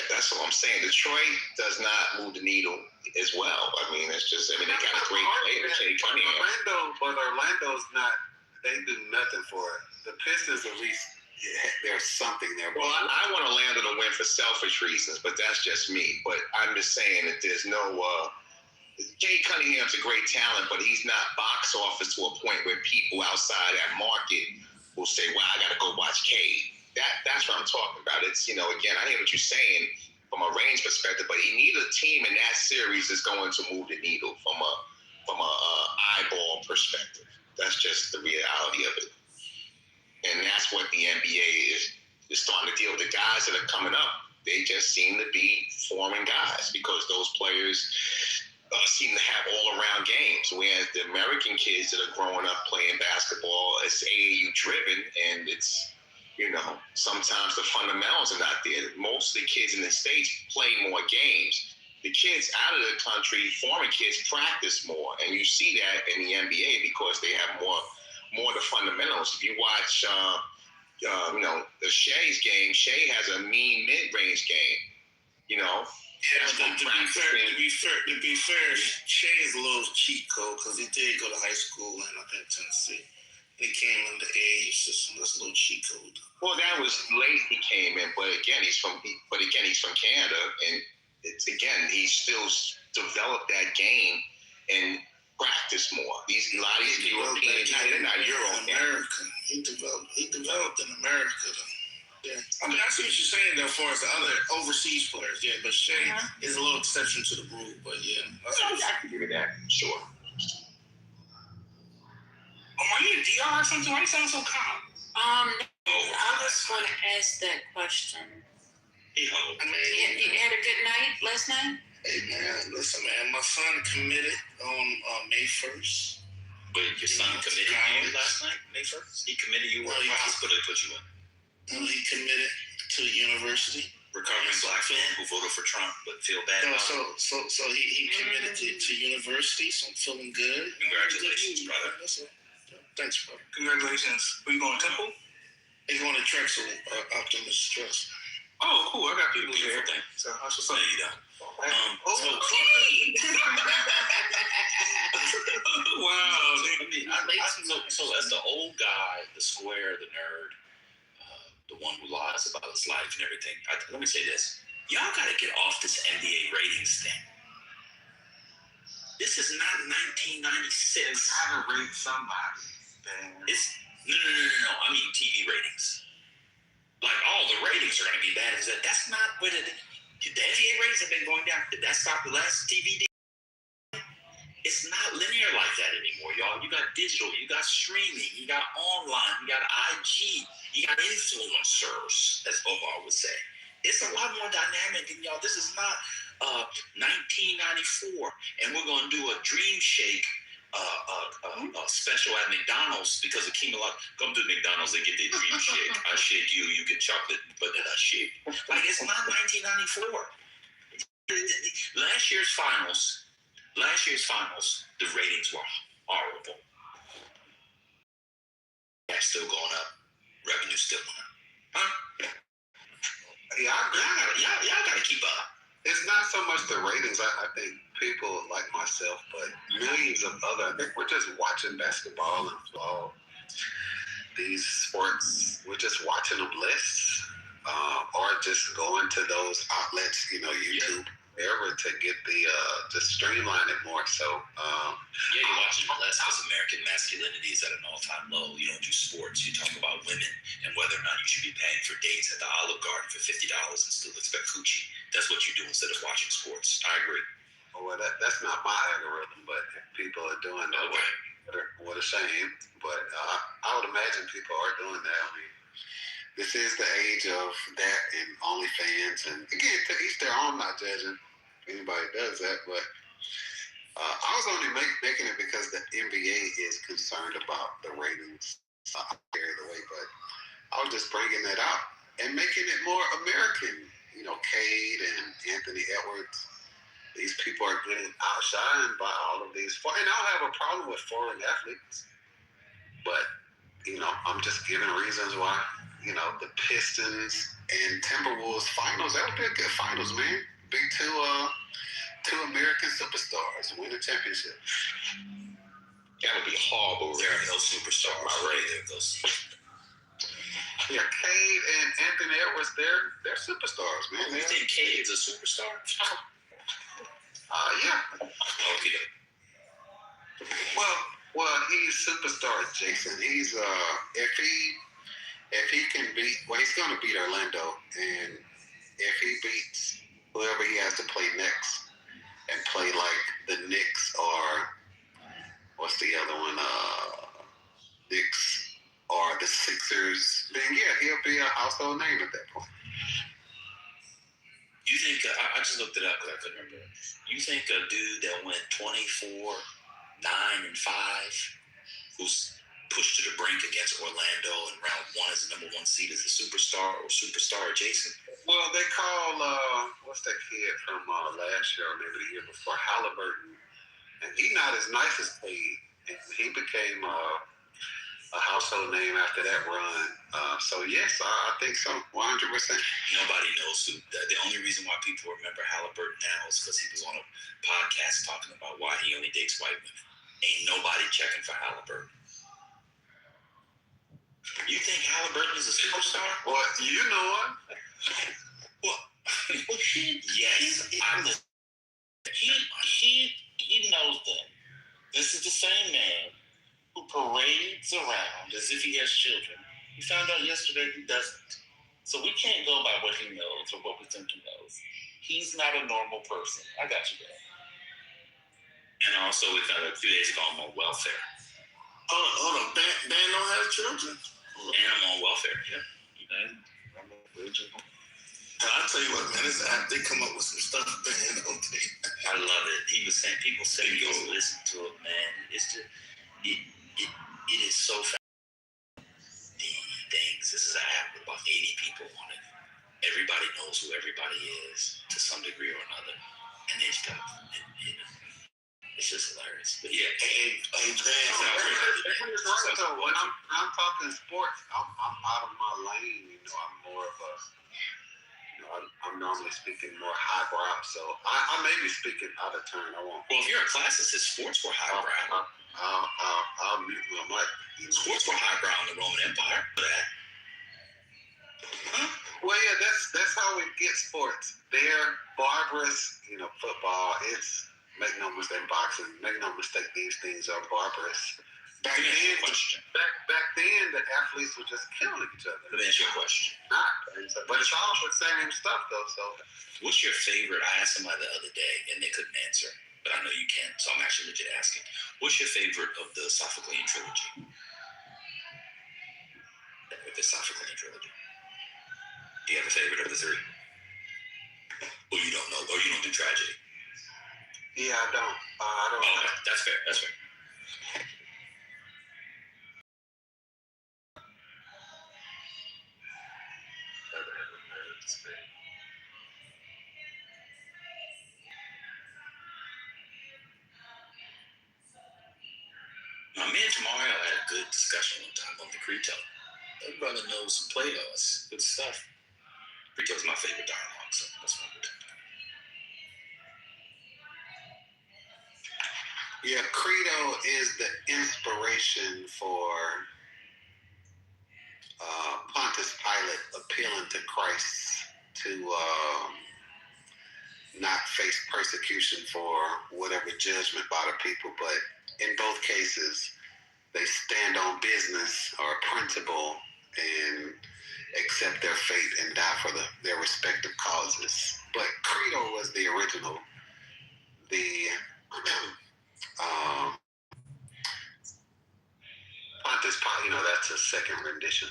That's what I'm saying. Detroit does not move the needle as well. I mean, they got a great player, Cade Cunningham. Orlando's not. They do nothing for it. The Pistons, at least, there's something there. Well, I want Orlando to win for selfish reasons, but that's just me. But I'm just saying that there's no. Cade Cunningham's a great talent, but he's not box office to a point where people outside that market will say, "Well, I got to go watch Cade." That's what I'm talking about. It's again, I hear what you're saying, from a range perspective, but he needs a team in that series that's going to move the needle from a eyeball perspective. That's just the reality of it. And that's what the NBA is starting to deal with. The guys that are coming up, they just seem to be forming guys because those players seem to have all-around games, whereas the American kids that are growing up playing basketball, it's AAU driven, and it's, sometimes the fundamentals are not there. Most of the kids in the States play more games. The kids out of the country, foreign kids, practice more, and you see that in the NBA because they have more of the fundamentals. If you watch, the Shea's game, Shea has a mean mid-range game, Yeah, to be fair, Shea is a little cheat code because he did go to high school in Tennessee. He came in the AAU system. That's a little cheat code. Well, that was late he came in, but again, he's from Canada, and he still developed that game and practice more. A lot of these European, they're not Euro. American. He developed in America though. Yeah. I mean, I see what you're saying though, as far as the other overseas players. Yeah, but Shea is a little exception to the rule. But yeah, I can give you that. Sure. Are you a DR or something? Why you sound so calm? I was going to ask that question. You had a good night last night? Hey man, listen man, my son committed on May 1st. Wait, your son committed you last night, May 1st? He committed you? What hospital did he put you in? He committed to university. Recovering black man who voted for Trump but feel bad about it. So he committed to university, so I'm feeling good. Congratulations, brother. That's it. Thanks, brother. Congratulations. Are you going to Temple? He's going to Drexel, Optimus Drexel. Oh, cool. I got people here. So how's your son? There you go. Wow. So as the old guy, the square, the nerd, the one who lies about his life and everything, let me say this. Y'all got to get off this NBA ratings thing. This is not 1996. It's how to rate somebody. It's no. I mean TV ratings. Like all the ratings are going to be bad. That's not what it. The NBA ratings have been going down. Did that stop the last TV deal? It's not linear like that anymore, y'all. You got digital, you got streaming, you got online, you got IG, you got influencers, as Omar would say. It's a lot more dynamic than y'all. This is not 1994, and we're going to do a Dream Shake special at McDonald's because Akeem a lot. Come to McDonald's and get their Dream Shake. I shake you, you get chocolate, but then I shake. Like, it's not 1994. Last year's finals, the ratings were horrible. That's still going up. Revenue still going up. Huh? Y'all gotta keep up. It's not so much the ratings. I think people like myself, but millions of other, I think we're just watching basketball and football. These sports, we're just watching them less, or just going to those outlets, YouTube, wherever, to get to streamline it more. So, you're watching less because American masculinity is at an all-time low. You don't do sports. You talk about women and whether or not you should be paying for dates at the Olive Garden for $50 and still expect coochie. That's what you do instead of watching sports. I agree. Well, that's not my algorithm, but if people are doing that, what a shame. But I would imagine people are doing that. I mean, this is the age of that and OnlyFans. And again, to each their own, not judging anybody does that. But I was only making it because the NBA is concerned about the ratings carried away. But I was just bringing that out and making it more American. Cade and Anthony Edwards. These people are getting outshined by all of these. And I don't have a problem with foreign athletes. But, I'm just giving reasons why, the Pistons and Timberwolves finals, that would be a good finals, man. Big two American superstars win the championship. That would be horrible. There are no superstars. Yeah, Cade and Anthony Edwards, they're superstars, man. You think Cade is a superstar? Yeah. Okay. Well, he's superstar Jason. He's if he can beat, he's gonna beat Orlando, and if he beats whoever he has to play next and play like the Knicks or what's the other one? Knicks or the Sixers, then yeah, he'll be a household name at that point. You think, I just looked it up because I couldn't remember. You think a dude that went 24, 9, and 5, who's pushed to the brink against Orlando in round 1 as the number 1 seed is a superstar or superstar adjacent? Well, they call, what's that kid from last year or maybe the year before, Halliburton, and he's not as nice as Cade, and he became a household name after that run. So yes, I think so, 100%. Nobody knows who. The only reason why people remember Halliburton now is because he was on a podcast talking about why he only dates white women. Ain't nobody checking for Halliburton. You think Halliburton is a superstar? Well, you know him. Well, yes. He knows them. This is the same man who parades around as if he has children. We found out yesterday he doesn't. So we can't go by what he knows or what we think he knows. He's not a normal person. I got you there. And also, we found out 2 days ago I'm on welfare. Hold on. Dan don't have children? And I'm on welfare, yeah. I'll tell you what, man, this app, they come up with some stuff, man, don't they? I love it. He was saying, people say you go listen to it, man. It's just, it is so fast. The things, this is an app with about 80 people on it. Everybody knows who everybody is to some degree or another. And they stuff. It's just hilarious. But yeah, when I'm talking sports, I'm out of my lane. You know, I'm more of a, I'm normally speaking more highbrow. So I may be speaking out of turn. I won't. Well, if you're a classicist, sports were highbrow. I'll mute my mic. Sports were highbrow in the Roman Empire. Well, yeah, that's how we get sports. They're barbarous. You know, football. It's make no mistake, boxing. Make no mistake, these things are barbarous. Back then, the athletes were just killing each other. Let me ask you a question. But it's all the same stuff, though. So, what's your favorite? I asked somebody the other day, and they couldn't answer, but I know you can, so I'm actually legit asking. What's your favorite of the Sophoclean trilogy? The Sophoclean trilogy. Do you have a favorite of the 3? Or you don't know, or you don't do tragedy? Yeah, I don't. Okay, that's fair. That's fair. Now, me and Tamara had a good discussion one time on the Creto. Everybody knows some Plato. It's good stuff. Creto's my favorite dialogue, so that's what I'm doing. Yeah, Credo is the inspiration for Pontius Pilate appealing to Christ to not face persecution for whatever judgment by the people, but in both cases, they stand on business or principle and accept their fate and die for their respective causes. But Credo was the original. Pontius Pilate, that's a second rendition.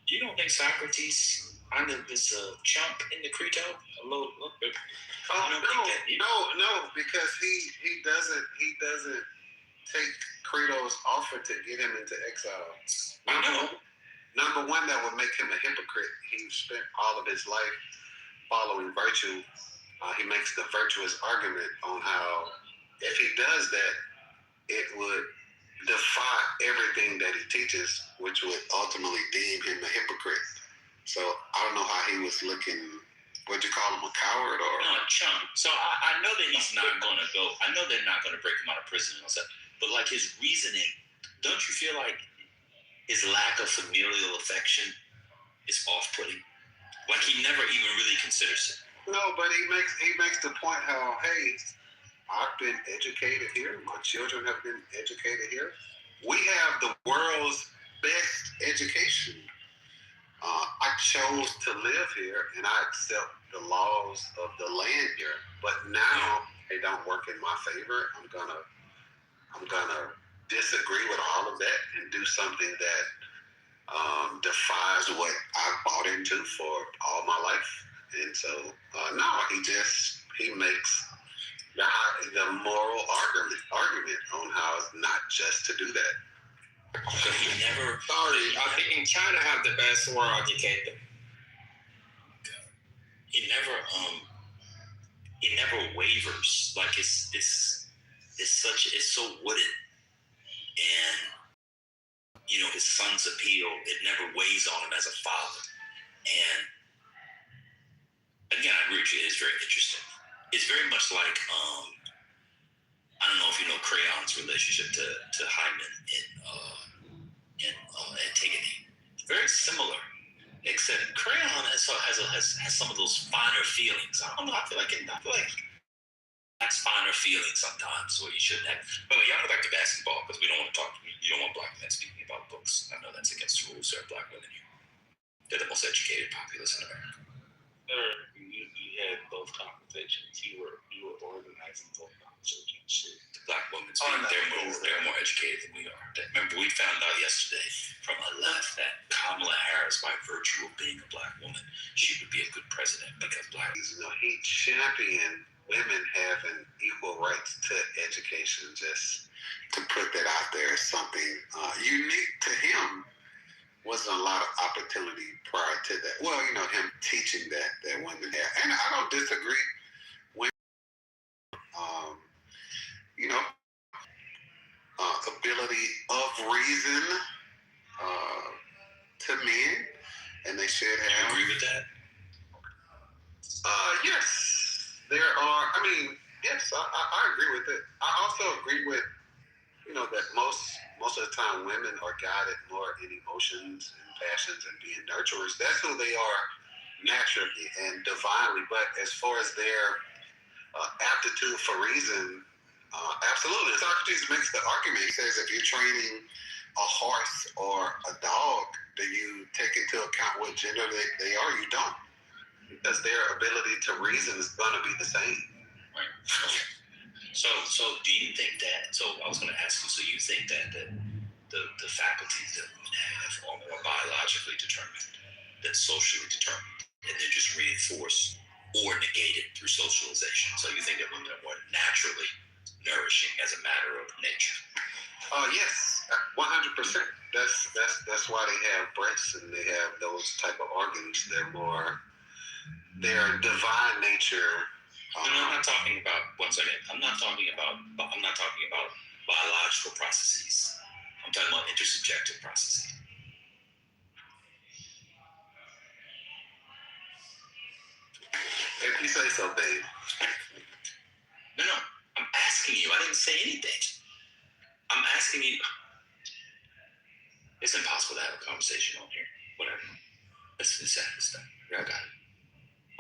You don't think Socrates kind of is a chump in the Creto? A little bit. No, because he doesn't take Creto's offer to get him into exile. Number one, that would make him a hypocrite. He spent all of his life following virtue. He makes the virtuous argument on how if he does that, it would defy everything that he teaches, which would ultimately deem him a hypocrite. So I don't know how he was looking. Would you call him a coward or? No, a chump. So I know that he's not going to go. I know they're not going to break him out of prison and all that. But like his reasoning, don't you feel like his lack of familial affection is off-putting? Like he never even really considers it. No, but he makes the point how, hey, I've been educated here. My children have been educated here. We have the world's best education. I chose to live here and I accept the laws of the land here. But now they don't work in my favor. I'm gonna disagree with all of that and do something that defies what I've bought into for all my life. And so no, he makes the moral argument on how it's not just to do that. So he never. Sorry, I think in China have the best world educated. He never wavers. Like it's so wooded, and his son's appeal. It never weighs on him as a father. And again, I agree with you. It is very interesting. It's very much like I don't know if you know Crayon's relationship to Hyman in Antigone. Very similar, except Crayon has some of those finer feelings. I don't know. I feel like that's finer feelings sometimes, where you shouldn't have. But y'all go back to basketball because we don't want to talk. You don't want black men speaking about books. I know that's against the rules. There are black women here. They're the most educated populace in America. You had both conversations. You were organizing both conversations. The black women speak. They're more educated than we are. Remember, we found out yesterday from a left that Kamala Harris, by virtue of being a black woman, she would be a good president because black. He championed women having equal rights to education. Just to put that out there is something unique to him. Wasn't a lot of opportunity prior to that. Well, him teaching that women have, and I don't disagree. Women, ability of reason to men, and they should have. You agree with that? Yes, there are. Yes, I agree with it. I also agree with, that most of the time women are guided more in emotions and passions and being nurturers. That's who they are naturally and divinely. But as far as their aptitude for reason, absolutely. Socrates makes the argument. He says if you're training a horse or a dog, do you take into account what gender they are? You don't. Because their ability to reason is going to be the same. Right. So do you think that? So I was going to ask you. So you think that the faculties that women have are more biologically determined than socially determined, and they're just reinforced or negated through socialization? So you think that women are more naturally nourishing as a matter of nature? Yes, 100%. That's why they have breasts and they have those type of organs. They're their divine nature. No, I'm not talking about. One second. I'm not talking about biological processes. I'm talking about intersubjective processes. If you say so, babe. No. I'm asking you. I didn't say anything. I'm asking you. It's impossible to have a conversation on here. Whatever. Let's decide this thing. I got it.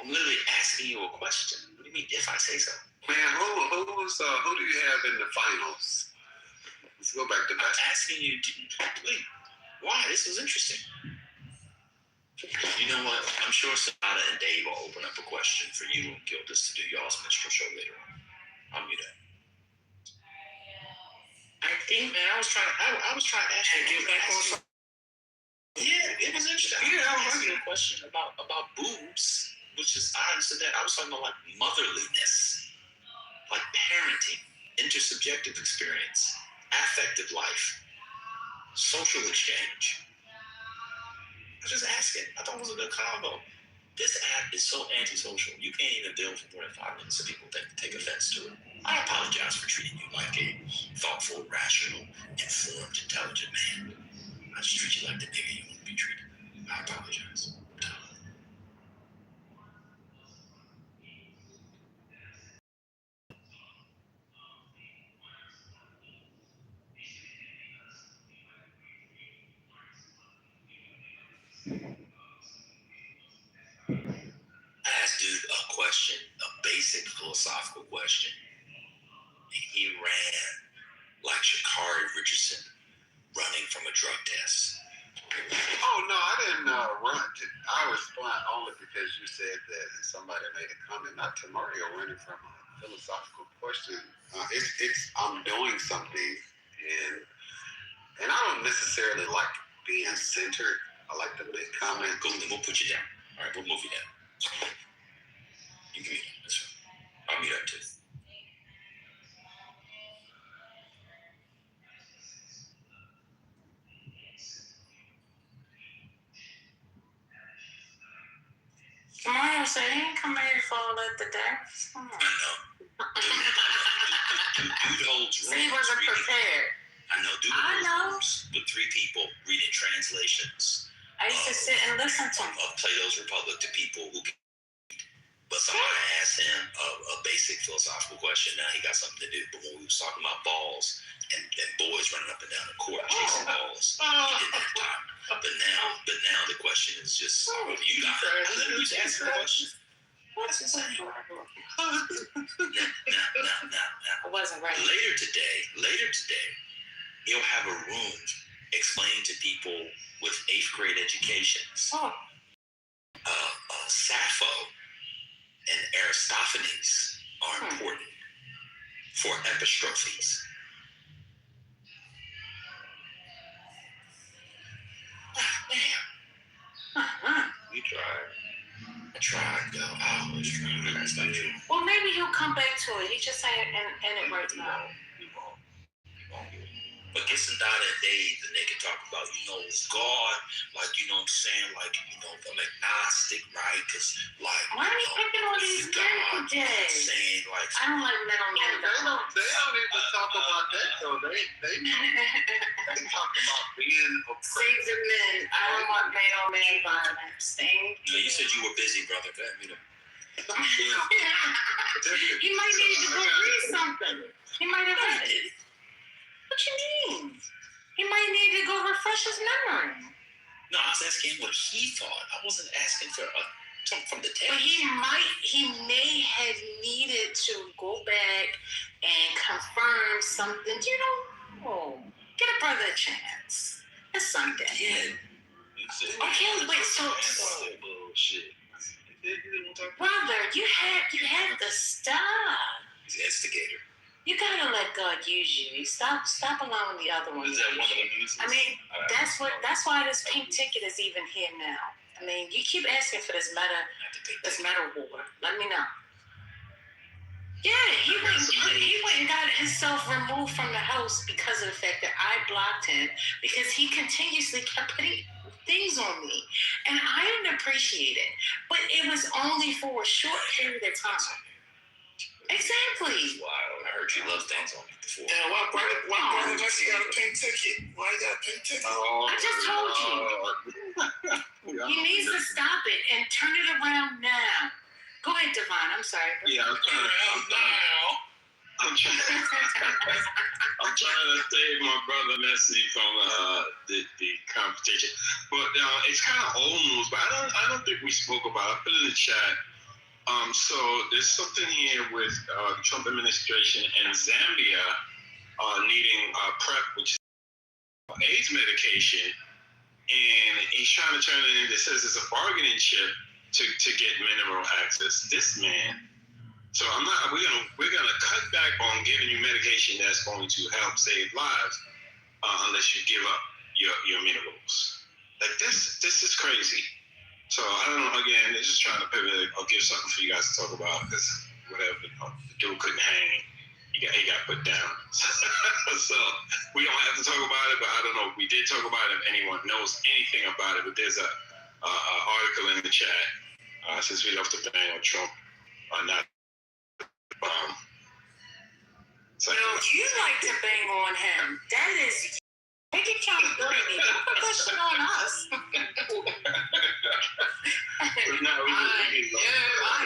I'm literally asking you a question. What do you mean if I say so? Man, who do you have in the finals? Let's go back to that. I'm asking you. Wait. Why? This was interesting. You know what? I'm sure Sonata and Dave will open up a question for you and Gildas to do y'all's minstrel show later on. I'll be there. I think, man, I was trying to ask you. Get back on. Yeah, it was interesting. Yeah, I was asking you a question about boobs, which is, I understood that. I was talking about like motherliness, like parenting, intersubjective experience, affective life, social exchange. I was just asking. I thought it was a good combo. This app is so antisocial. You can't even deal for more than 5 minutes so people take offense to it. I apologize for treating you like a thoughtful, rational, informed, intelligent man. I just treat you like the nigga you want to be treated. I apologize. I asked dude a question, a basic philosophical question, and he ran like Sha'Carri Richardson running from a drug test. Oh no, I didn't run. I respond only because you said that and somebody made a comment. Not to Mario running from a philosophical question. I'm doing something, and I don't necessarily like being centered. I like to make comments. Go, then we'll put you down. All right, we'll move you down. You can meet him. That's fine. I'll meet up too. Mario said he ain't come here for all that today. I know. Dude holds rooms. He wasn't prepared. I know. Dude holds rooms with 3 people reading translations. I used to sit and listen to him. Of Plato's Republic to people who can. But somebody asked him a basic philosophical question. Now he got something to do. But when we was talking about balls and boys running up and down the court chasing balls, he didn't have time. But now the question is just you got it. I literally was asking the question. That's insane. Now. I wasn't ready. Later today, he'll have a room explained to people with 8th grade educations. Sappho and Aristophanes are important for epistrophes. You tried. I tried, though. I always tried. That's not true. Well, maybe he'll come back to it. He just ain't in it right now. He won't. But get some data and Dave, and they can talk about, it's God, like, what I'm saying, like, I'm agnostic, right? Because, like, why are you picking all these men today? Saying, like, I don't like men on men. They don't even talk about that, though. They talk about being Save the men. I don't want men on men violence. You said you were busy, brother. Go ahead, He might need to go read something. He might have read it. What you mean? He might need to go refresh his memory. No, I was asking what he thought. I wasn't asking for something from the text. But he may have needed to go back and confirm something. You don't know. Get a brother a chance. It's Sunday. Yeah. Okay, wait, so bullshit. Brother, you had to stop. He's an instigator. You gotta let God use you. Stop allowing the other ones. Is that one of the reasons? I mean, that's why this pink ticket is even here now. I mean, you keep asking for this meta war. Let me know. Yeah, he went and got himself removed from the house because of the fact that I blocked him because he continuously kept putting things on me, and I didn't appreciate it. But it was only for a short period of time. Exactly. Wow, I heard you love things on me before. Yeah, why brother Jesse got a pink ticket? Why you got a pink ticket? I just told you. He needs to stop it and turn it around now. Go ahead, Devon. I'm sorry. Yeah, I'm trying to save my brother Messi from the competition, but it's kind of old news. But I don't think we spoke about it. I put it in the chat. So there's something here with the Trump administration and Zambia needing PrEP, which is AIDS medication, and he's trying to turn it into. It says it's a bargaining chip to get mineral access. This man. So we're gonna cut back on giving you medication that's going to help save lives unless you give up your minerals. Like this is crazy. So I don't know. Again, they're just trying to pivot or give something for you guys to talk about because whatever the dude couldn't hang, he got put down. So we don't have to talk about it, but I don't know. We did talk about it. If anyone knows anything about it, but there's a article in the chat since we love to bang on Trump or not. You like to bang on him. That is. Take accountability. Don't put that shit on us. I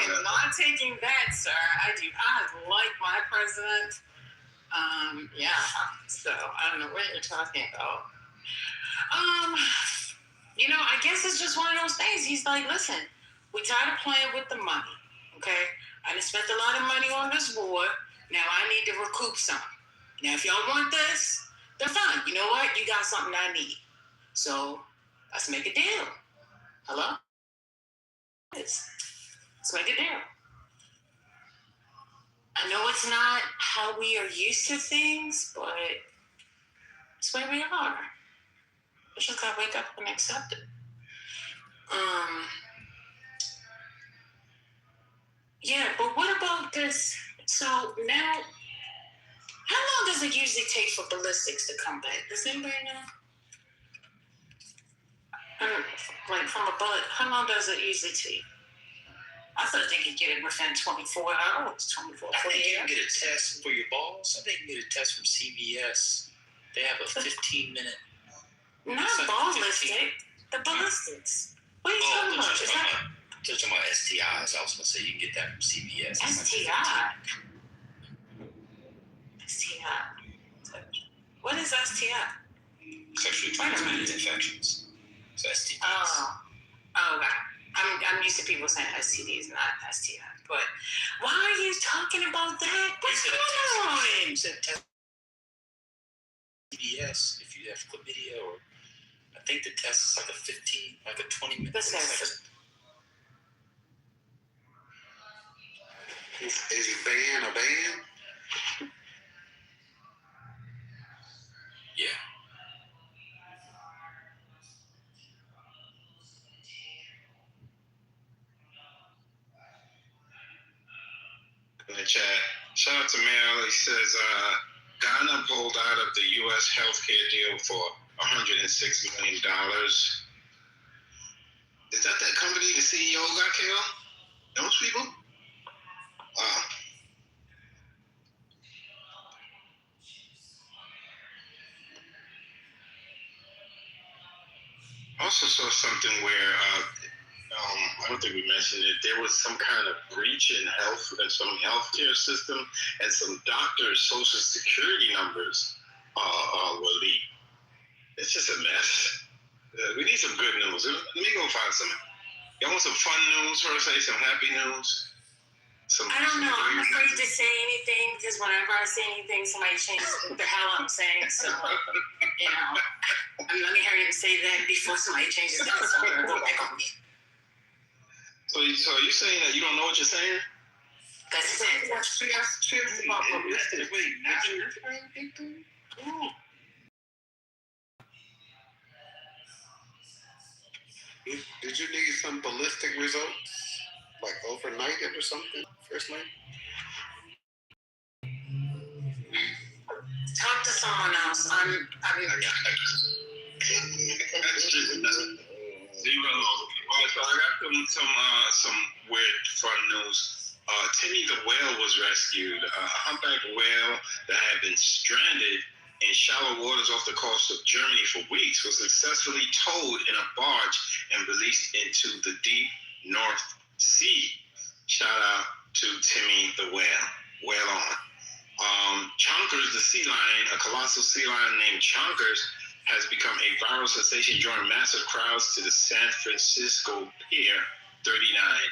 am not taking that, sir. I like my president. Yeah. So I don't know what you're talking about. I guess it's just one of those things. He's like, listen, we tired of playing with the money. Okay, I done spent a lot of money on this war. Now I need to recoup some. Now, if y'all want this, then fine. You know what? You got something I need. So Let's make a deal. Hello? Let's make a deal. I know it's not how we are used to things, but it's where we are. We just gotta wake up and accept it. Yeah, but what about this? So now, how long does it usually take for ballistics to come back? Does anybody know? Like from a bullet, how long does it usually take? I thought they could get it within 24 hours, 24, 48 I think you hours. can get a test for your balls. I think you can get a test from CVS. They have a 15-minute. Not ballistic, the ballistics. What are you talking about? Is that Talking about STIs. I was going to say you can get that from CVS. STI? STI. What is STI? Sexually transmitted infections. So STIs. Oh, okay. I'm used to people saying STDs, not STI. But why are you talking about that? What's going on? You said test CVS if you have chlamydia, or I think the test is like a 20-minute. What's that? Is it ban a ban? Yeah. In the chat, shout out to Mel. He says, Ghana pulled out of the U.S. healthcare deal for $106 million. Is that company the CEO got killed? Those people? Wow. I also saw something where, I don't think we mentioned it, there was some kind of breach in some healthcare system, and some doctors' social security numbers were leaked. It's just a mess. We need some good news. Let me go find some. Y'all want some fun news first? Say some happy news? I don't know. I'm afraid to say anything because whenever I say anything, somebody changes what the hell I'm saying. So, let me hurry up and say that before somebody changes that. So I'm going to go back on me. So are you saying that you don't know what you're saying? That's it. About ballistics. Wait, Did you need some ballistic results? Like overnight or something? First night? Talk to someone else. Zero. All right, so I got some weird fun news. Timmy the whale was rescued. A humpback whale that had been stranded in shallow waters off the coast of Germany for weeks was successfully towed in a barge and released into the deep North Sea. Shout out to Timmy the whale. Whale on. Chonkers, the sea lion, a colossal sea lion named Chonkers, has become a viral sensation, drawing massive crowds to the San Francisco Pier 39.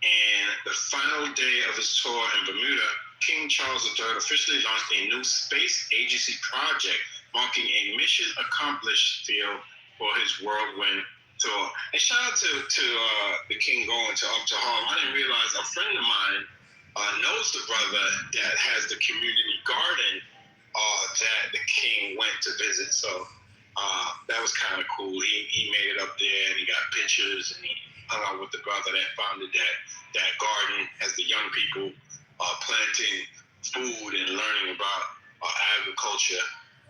And the final day of his tour in Bermuda, King Charles III officially launched a new space agency project, marking a mission accomplished feel for his whirlwind tour. And shout out to the King going up to Harlem. I didn't realize a friend of mine knows the brother that has the community garden that the King went to visit. So that was kind of cool. He made it up there, and he got pictures, and he hung out with the brother that founded that garden as the young people planting food and learning about agriculture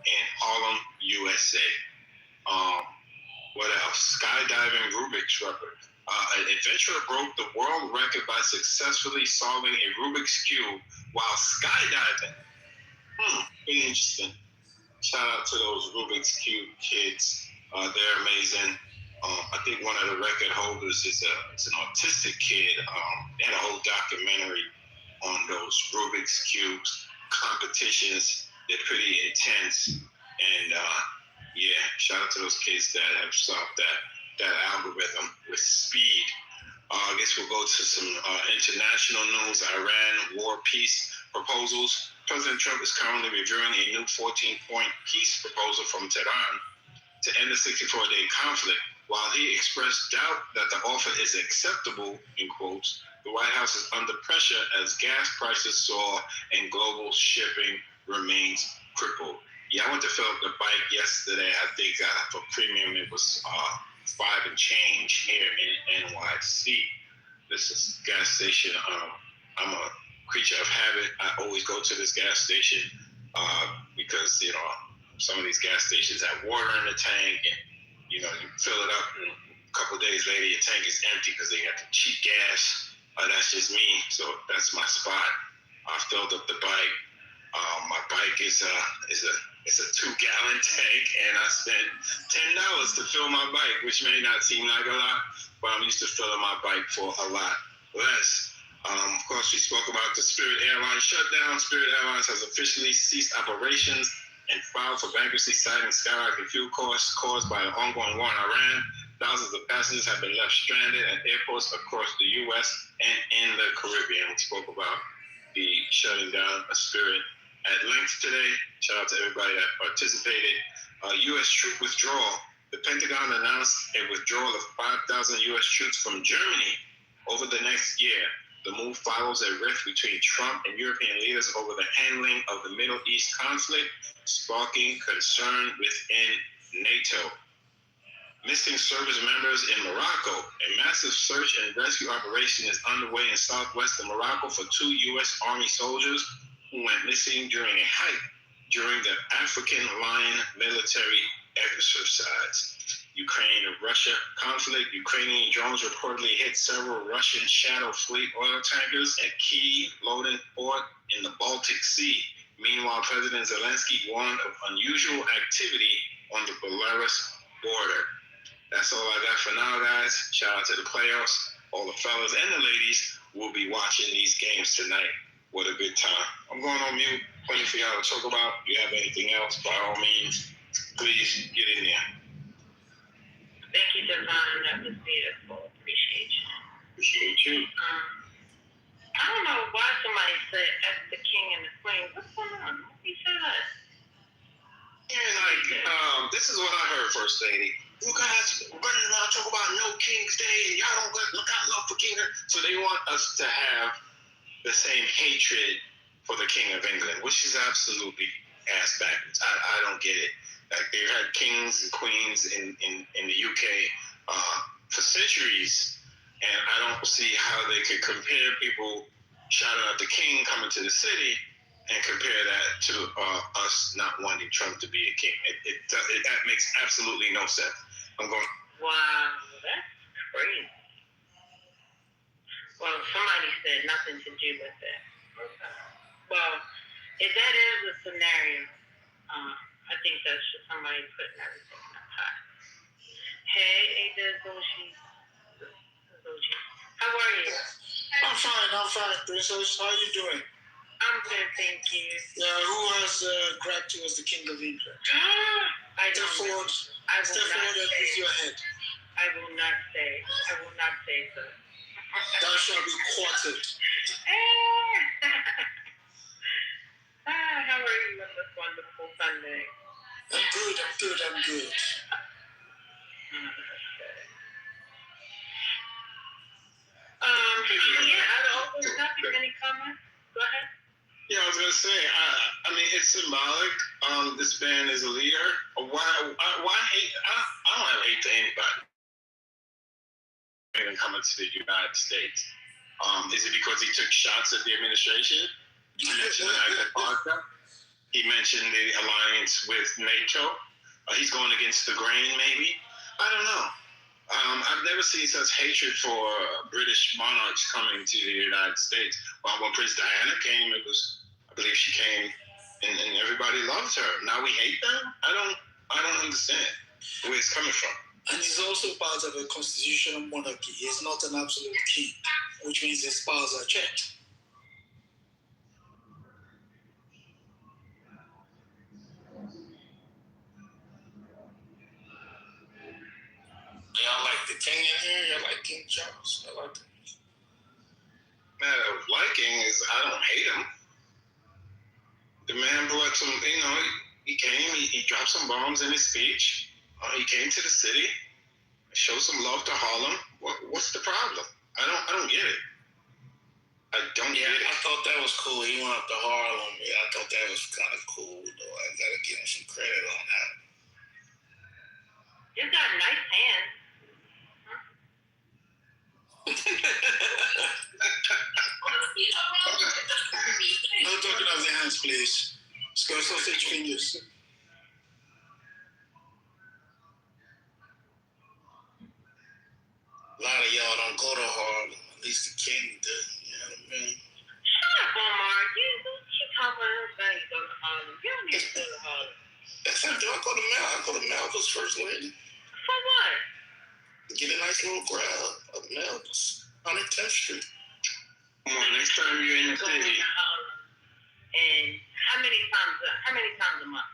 in Harlem, USA. What else? Skydiving Rubik's record. An adventurer broke the world record by successfully solving a Rubik's Cube while skydiving. Pretty interesting. Shout out to those Rubik's Cube kids. They're amazing. I think one of the record holders is an autistic kid. They had a whole documentary on those Rubik's Cubes competitions. They're pretty intense. And shout out to those kids that have solved that algorithm with speed. I guess we'll go to some international news. Iran war peace proposals. President Trump is currently reviewing a new 14-point peace proposal from Tehran to end the 64-day conflict. While he expressed doubt that the offer is acceptable, in quotes, the White House is under pressure as gas prices soar and global shipping remains crippled. Yeah, I went to fill up the bike yesterday. I think for premium it was $5 and change here in NYC. This is a gas station. I'm a creature of habit. I always go to this gas station because some of these gas stations have water in the tank, and you fill it up, and a couple of days later your tank is empty because they got the cheap gas. That's just me, so that's my spot. I filled up the bike. My bike is a 2-gallon tank, and I spent $10 to fill my bike, which may not seem like a lot, but I'm used to filling my bike for a lot less. Of course, we spoke about the Spirit Airlines shutdown. Spirit Airlines has officially ceased operations and filed for bankruptcy, citing skyrocketing fuel costs caused by the ongoing war in Iran. Thousands of passengers have been left stranded at airports across the U.S. and in the Caribbean. We spoke about the shutting down of Spirit at length today. Shout out to everybody that participated. U.S. troop withdrawal. The Pentagon announced a withdrawal of 5,000 U.S. troops from Germany over the next year. The move follows a rift between Trump and European leaders over the handling of the Middle East conflict, sparking concern within NATO. Missing service members in Morocco. A massive search and rescue operation is underway in southwestern Morocco for 2 U.S. Army soldiers who went missing during a hike during the African Lion military exercise. Ukraine and Russia conflict. Ukrainian drones reportedly hit several Russian Shadow Fleet oil tankers at key loading port in the Baltic Sea. Meanwhile, President Zelensky warned of unusual activity on the Belarus border. That's all I got for now, guys. Shout out to the playoffs. All the fellas and the ladies will be watching these games tonight. What a good time. I'm going on mute. Plenty for y'all to talk about. If you have anything else, by all means, please get in there. Thank you, Devon. That was beautiful. Appreciate you. Appreciate you. I don't know why somebody said F the king and the queen. What's going on? Who said that? Yeah, this is what I heard, First Lady. You guys running around talking about no King's Day and y'all don't look out love for King. So they want us to have the same hatred for the King of England, which is absolutely ass backwards. I don't get it. Like, they've had kings and queens in the UK for centuries, and I don't see how they could compare people shouting out the king coming to the city and compare that to us not wanting Trump to be a king. That makes absolutely no sense. I'm going, wow, that's crazy. Well, somebody said nothing to do with it. Okay. Well, if that is a scenario, I think that's just somebody putting everything in a pot. Hey, Zoshi. How are you? I'm fine, Princess. How are you doing? I'm good, thank you. Yeah, who has grabbed you as the King of England? Step forward and use your head. I will not say so. Thou shalt be quartered. How are you on this wonderful Sunday? I'm good. Out of all those topics, any comments? Go ahead. Yeah, I was gonna say. I mean, it's symbolic. This man is a leader. Why hate? I don't have hate to anybody. Even coming to the United States. Is it because he took shots at the administration? He mentioned He mentioned the alliance with NATO. He's going against the grain, maybe. I don't know. I've never seen such hatred for British monarchs coming to the United States. When Princess Diana came, I believe she came, and everybody loved her. Now we hate them? I don't understand where it's coming from. And he's also part of a constitutional monarchy. He's not an absolute king, which means his powers are checked. Y'all like the king in here? Y'all like King Charles? I like that. Matter of liking is I don't hate him. The man brought some, he came, he dropped some bombs in his speech. He came to the city. show some love to Harlem. What's the problem? I don't get it. I don't get it. I thought that was cool. He went up to Harlem. Yeah, I thought that was kind of cool, though. I gotta give him some credit on that. He's got nice hands. No talking of the hands, please. Skull sausage fingers. A lot of y'all don't go to Harlem. At least the king did. You know what I mean? Shut up, Omar. You talk about everybody go to Harlem. You don't need to go to Harlem. That's not do I go to Melba's first lady. For what? Get a nice little grab of Melba's on 10th Street. Come on, next time you're in the city. And how many times a month?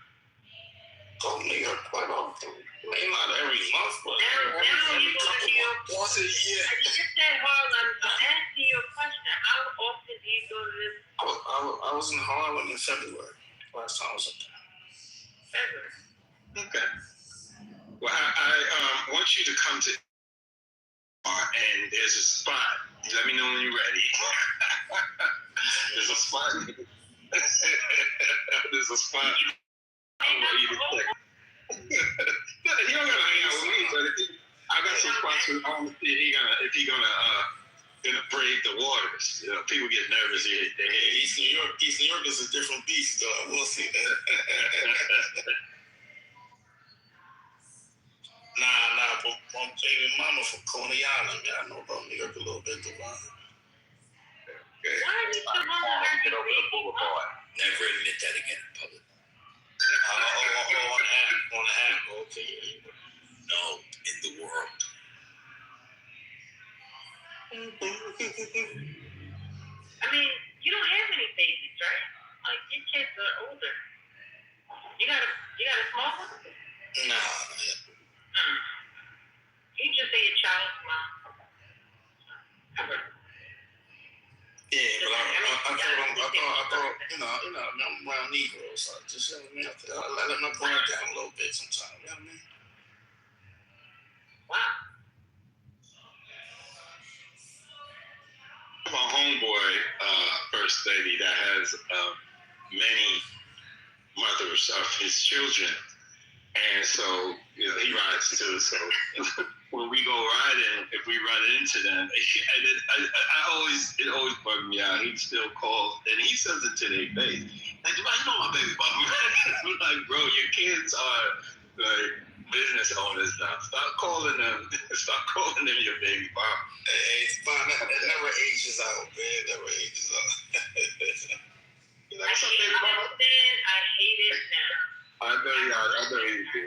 Go to New York quite often. I mean, not every month, but now you go to New York once a year. You just said Harlem. I'm asking you a question. How often do you go to this? I was in Harlem in February. Last time I was up there. February. Okay. Well, I want you to come to and there's a spot. Let me know when you're ready. There's a spot. There's a spot. I want you to check. He don't gotta hang out with me, but I got some spots with him. If he gonna brave the waters. You know, people get nervous here. East New York is a different beast, though. I will say that. Nah, but my baby mama from Coney Island. Yeah, I know about New York a little bit, Devon. Why are you so boulevard? Never admit that again in public. On the app, okay. No, in the world. I mean, you don't have any babies, right? Like your kids are older. You got a small one? Nah. You just say your child's mom. Yeah, but I thought, you know, I'm around Negroes, so I just, you know what I mean, I let my guard down a little bit sometimes, you know what I mean? Wow. My homeboy, first lady that has many mothers of his children. And so, you know, he rides too. So when we go riding, if we run into them, it always bugged me out. He still calls and he says it to their face. Like, you know my baby mama. I'm like, bro, your kids are like business owners now. Stop calling them your baby mama. Hey, it's fine. That never ages out, man. It never ages out. You know, I hate it now. I know you do.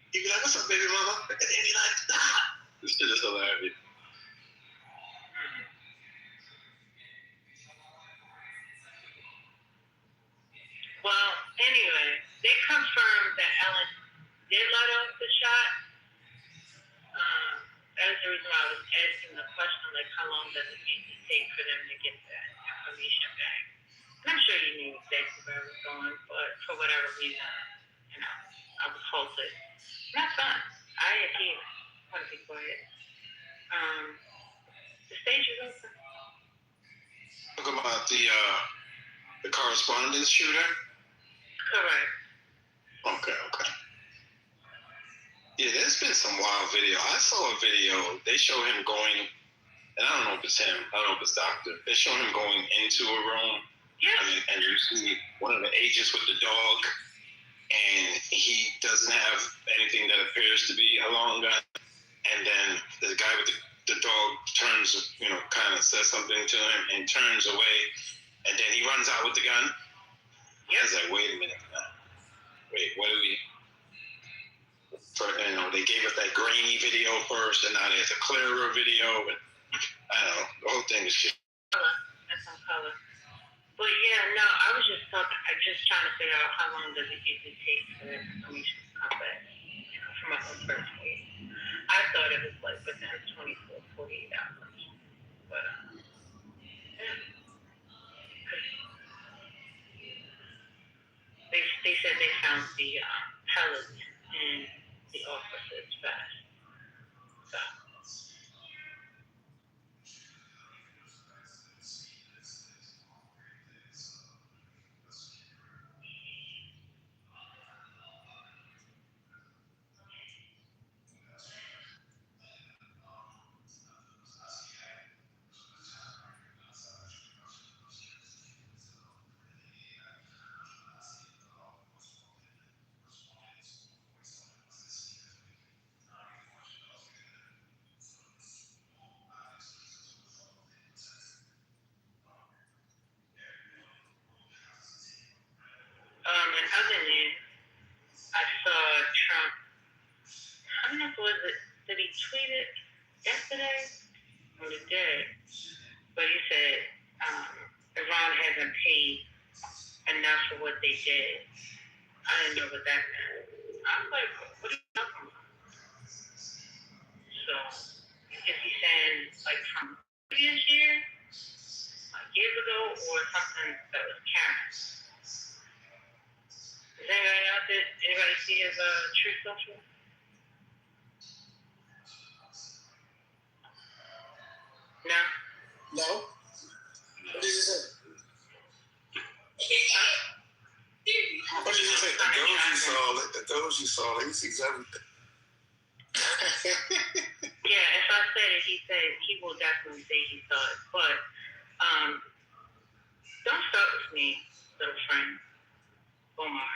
You be like, what's up, baby mama? And then be like, stop. This shit is hilarious. Well, anyway, they confirmed that Ellen did let off the shot. That was the reason why I was asking the question, like, how long does it usually take for them to get that information back? And I'm sure you knew exactly where I was going, but for whatever reason, you know, I was halted. And that's fine. I adhere. I want to be quiet. The stage is open. Talk about the correspondence shooter? Correct. Okay. Yeah, there's been some wild video. I saw a video. They show him going, and I don't know if it's him. I don't know if it's Doctor. They show him going into a room. Yeah. And you see one of the agents with the dog, and he doesn't have anything that appears to be a long gun. And then the guy with the dog turns, you know, kind of says something to him and turns away. And then he runs out with the gun. Yeah. I was like, wait a minute. Wait, what do we... You know, they gave us that grainy video first, and now there's a clearer video. And I don't know. The whole thing is just... That's on color. But yeah, no, I was just trying to figure out how long does it usually take for that information to come back, you know, from my own personal way. I thought it was like within 24, 48 hours. But, yeah. They said they found the pellets in the officer's vest. tweeted yesterday, or he did, but he said Iran hasn't paid enough for what they did. I didn't know what that meant. I was like, what are you talking about? So, is he saying, like, from previous year, like years ago, or something that was cast? Is anybody out there, anybody see his Truth Social? No? No? What did you say? What did you say? The those you saw, he sees everything. Yeah, if I said it, he will definitely say he saw it. But don't start with me, little friend, Omar.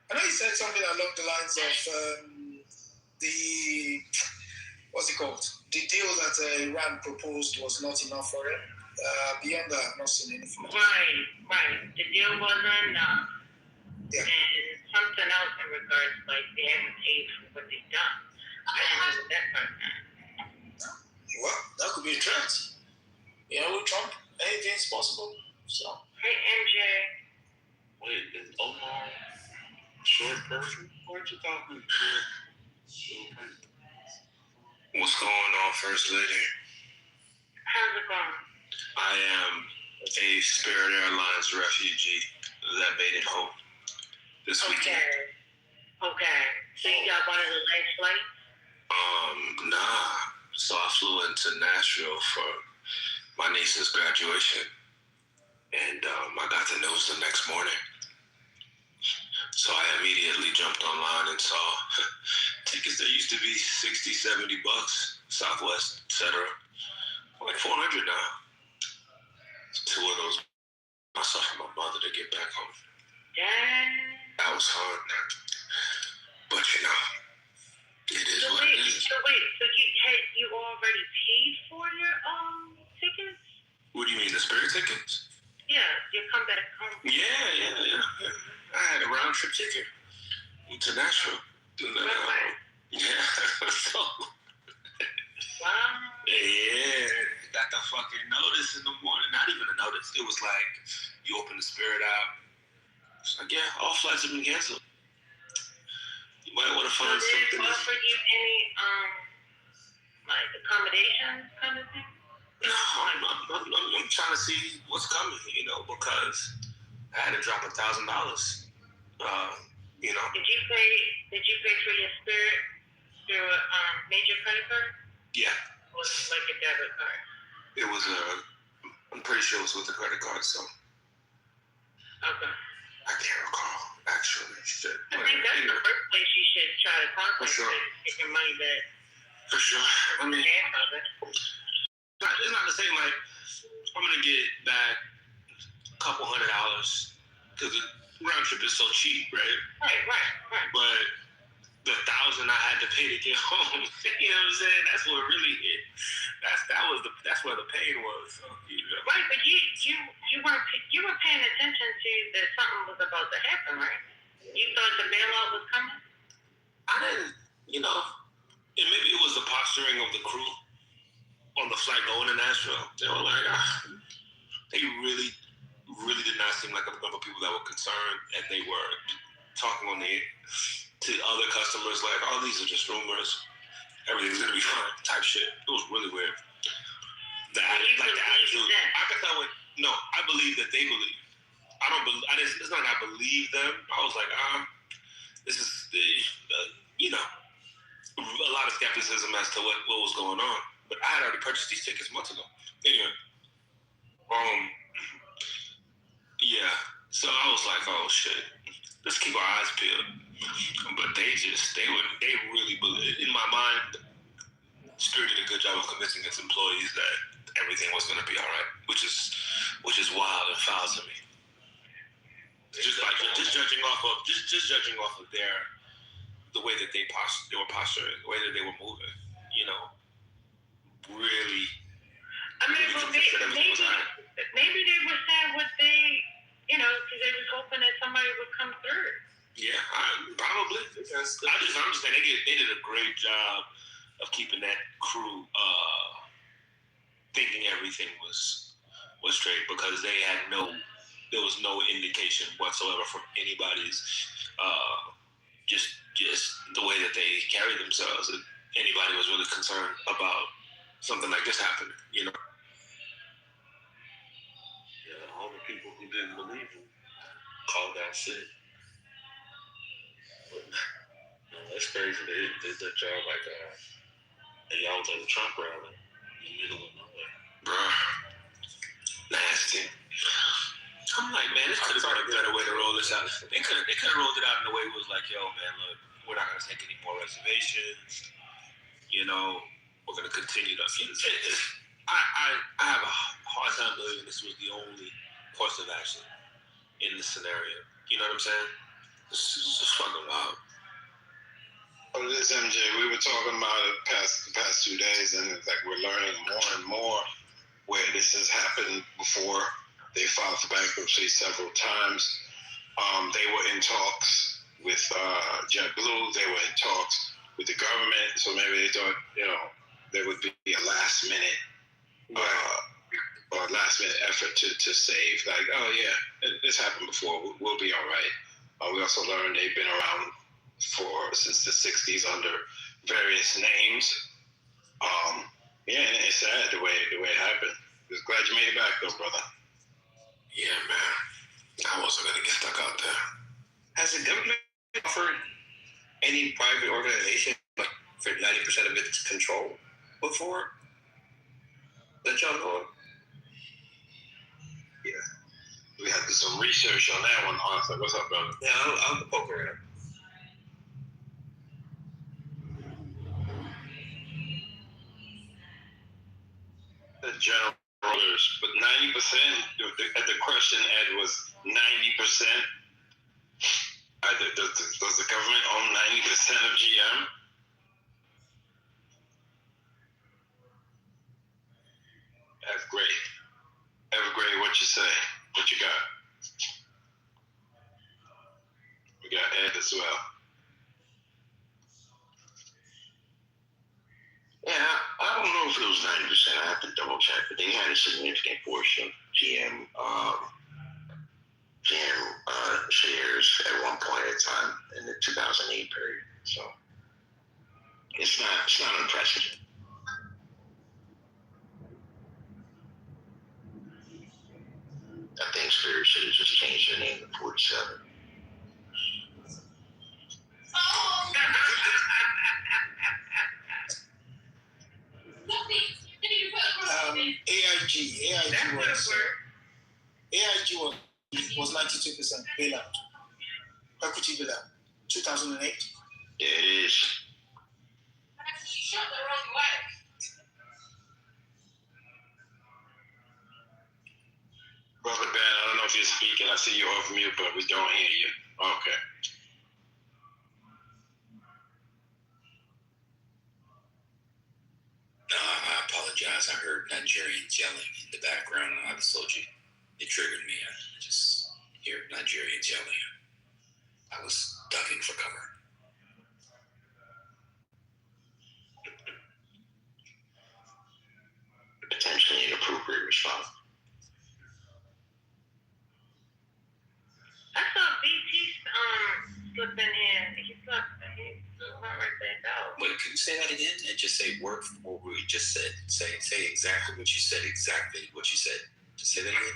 I know you said something along the lines of what's it called? The deal that Iran proposed was not enough for him. Beyond that, I've not seen anything. Right. The deal wasn't enough. Yeah. And something else in regards, like they haven't paid for what they've done. I didn't know what that part meant. Well, that could be a threat. You know, with Trump, anything's possible. So. Hey, MJ. Wait, is Omar a short person? What you talking about? What's going on, First Lady? How's it going? I am a Spirit Airlines refugee that made it home this weekend. Okay. So you got one of the last flights? Nah. So I flew into Nashville for my niece's graduation, and I got the news the next morning. So I immediately jumped online and saw tickets that used to be $60, $70, Southwest, etc. Like $400 now. Two of those myself and my mother to get back home. Dang. That was hard. But you know, it is what it is. So you already paid for your tickets? What do you mean, the Spirit tickets? Yeah, you come back home. Yeah. I had a round trip ticket to Nashville. Yeah. So. Wow. Yeah, got the fucking notice in the morning. Not even a notice. It was like, you open the Spirit app. It's like, yeah, all flights have been canceled. You might want to find something. Did they offer you any, like, accommodations kind of thing? No, I'm trying to see what's coming, you know, because I had to drop $1,000. You know. Did you pay for your Spirit through a major credit card? Yeah. Or was it like a debit card? It was I'm pretty sure it was with a credit card, so. Okay. I can't recall, actually. Shit. I think that's the first place you should try to contact sure. to get your money back. For sure. I mean, half of it. It's not the same, like, I'm going to get back a couple $100 because the round trip is so cheap, right? Right. But the $1,000 I had to pay to get home, you know what I'm saying? That's what really hit. That's where the pain was. So, you know. Right, but you were paying attention to that something was about to happen, right? You thought the bailout was coming? I didn't, you know, and maybe it was the posturing of the crew on the flight going to Nashville. They were like, they really did not seem like a number of people that were concerned, and they were talking to other customers like, oh, these are just rumors. Everything's gonna be fine, type shit. It was really weird. The attitude. I could tell I believe that they believe. It's not I believe them. I was like, this is you know, a lot of skepticism as to what was going on. But I had already purchased these tickets months ago. Anyway, yeah. So I was like, oh shit, let's keep our eyes peeled. But they really believe. In my mind, Spirit did a good job of convincing its employees that everything was going to be all right, which is wild and foul to me. Just judging off of the way that they were posturing, the way that they were moving, you know, really. I mean, maybe they were saying what they, you know, because they was hoping that somebody would come through. Yeah, probably. I'm just saying they did a great job of keeping that crew thinking everything was straight, because there was no indication whatsoever from anybody's just the way that they carried themselves, that anybody was really concerned about something like this happening, you know. Yeah, all the people who didn't believe him called out sick. But, that's crazy. They did that job like y'all was at the Trump rally in the middle of nowhere. Bruh. Nasty. I'm like, man, this could have been a better way to roll this out. They could have rolled it out in a way it was like, yo, man, look, we're not gonna take any more reservations. You know, we're gonna continue to. I have a hard time believing this was the only course of action in this scenario. You know what I'm saying? This is just fucking wild. Well, this MJ, we were talking about it the past 2 days, and it's like we're learning more and more where this has happened before. They filed for bankruptcy several times. They were in talks with JetBlue. They were in talks with the government. So maybe they thought, there would be a last minute effort to save. Like, oh yeah, this happened before. We'll be all right. We also learned they've been around since the 60s under various names. Yeah, and it's sad the way it happened. Just glad you made it back though, brother. Yeah, man. I wasn't gonna get stuck out there. Has the government offered any private organization like for 90% of its control before? That y'all know of? Yeah. We had to do some research on that one, Arthur. What's up, brother? Yeah, I'll poke around. The general orders, but 90%, the question, Ed, was 90%. Does the government own 90% of GM? That's great. Evergrade, what you say? What you got? We got Ed as well. Yeah, I don't know if it was 90%. I have to double check, but they had a significant portion of GM shares at one point in time in the 2008 period. So it's not unprecedented. I think Spirit should have just changed their name to 47. AIG was 92% bailout, equity bailout, 2008. Yeah, it is. Brother Ben, I don't know if you're speaking. I see you off mute, but we don't hear you. Okay. I apologize. I heard Nigerians yelling in the background, and I just told you it triggered me. I just hear Nigerians yelling. I was ducking for cover. Potentially inappropriate response. I saw BT slip in here. He went right back out. Wait, can you say that again? And just say word for what we just said. Say exactly what you said. Exactly what you said. Just say that again. I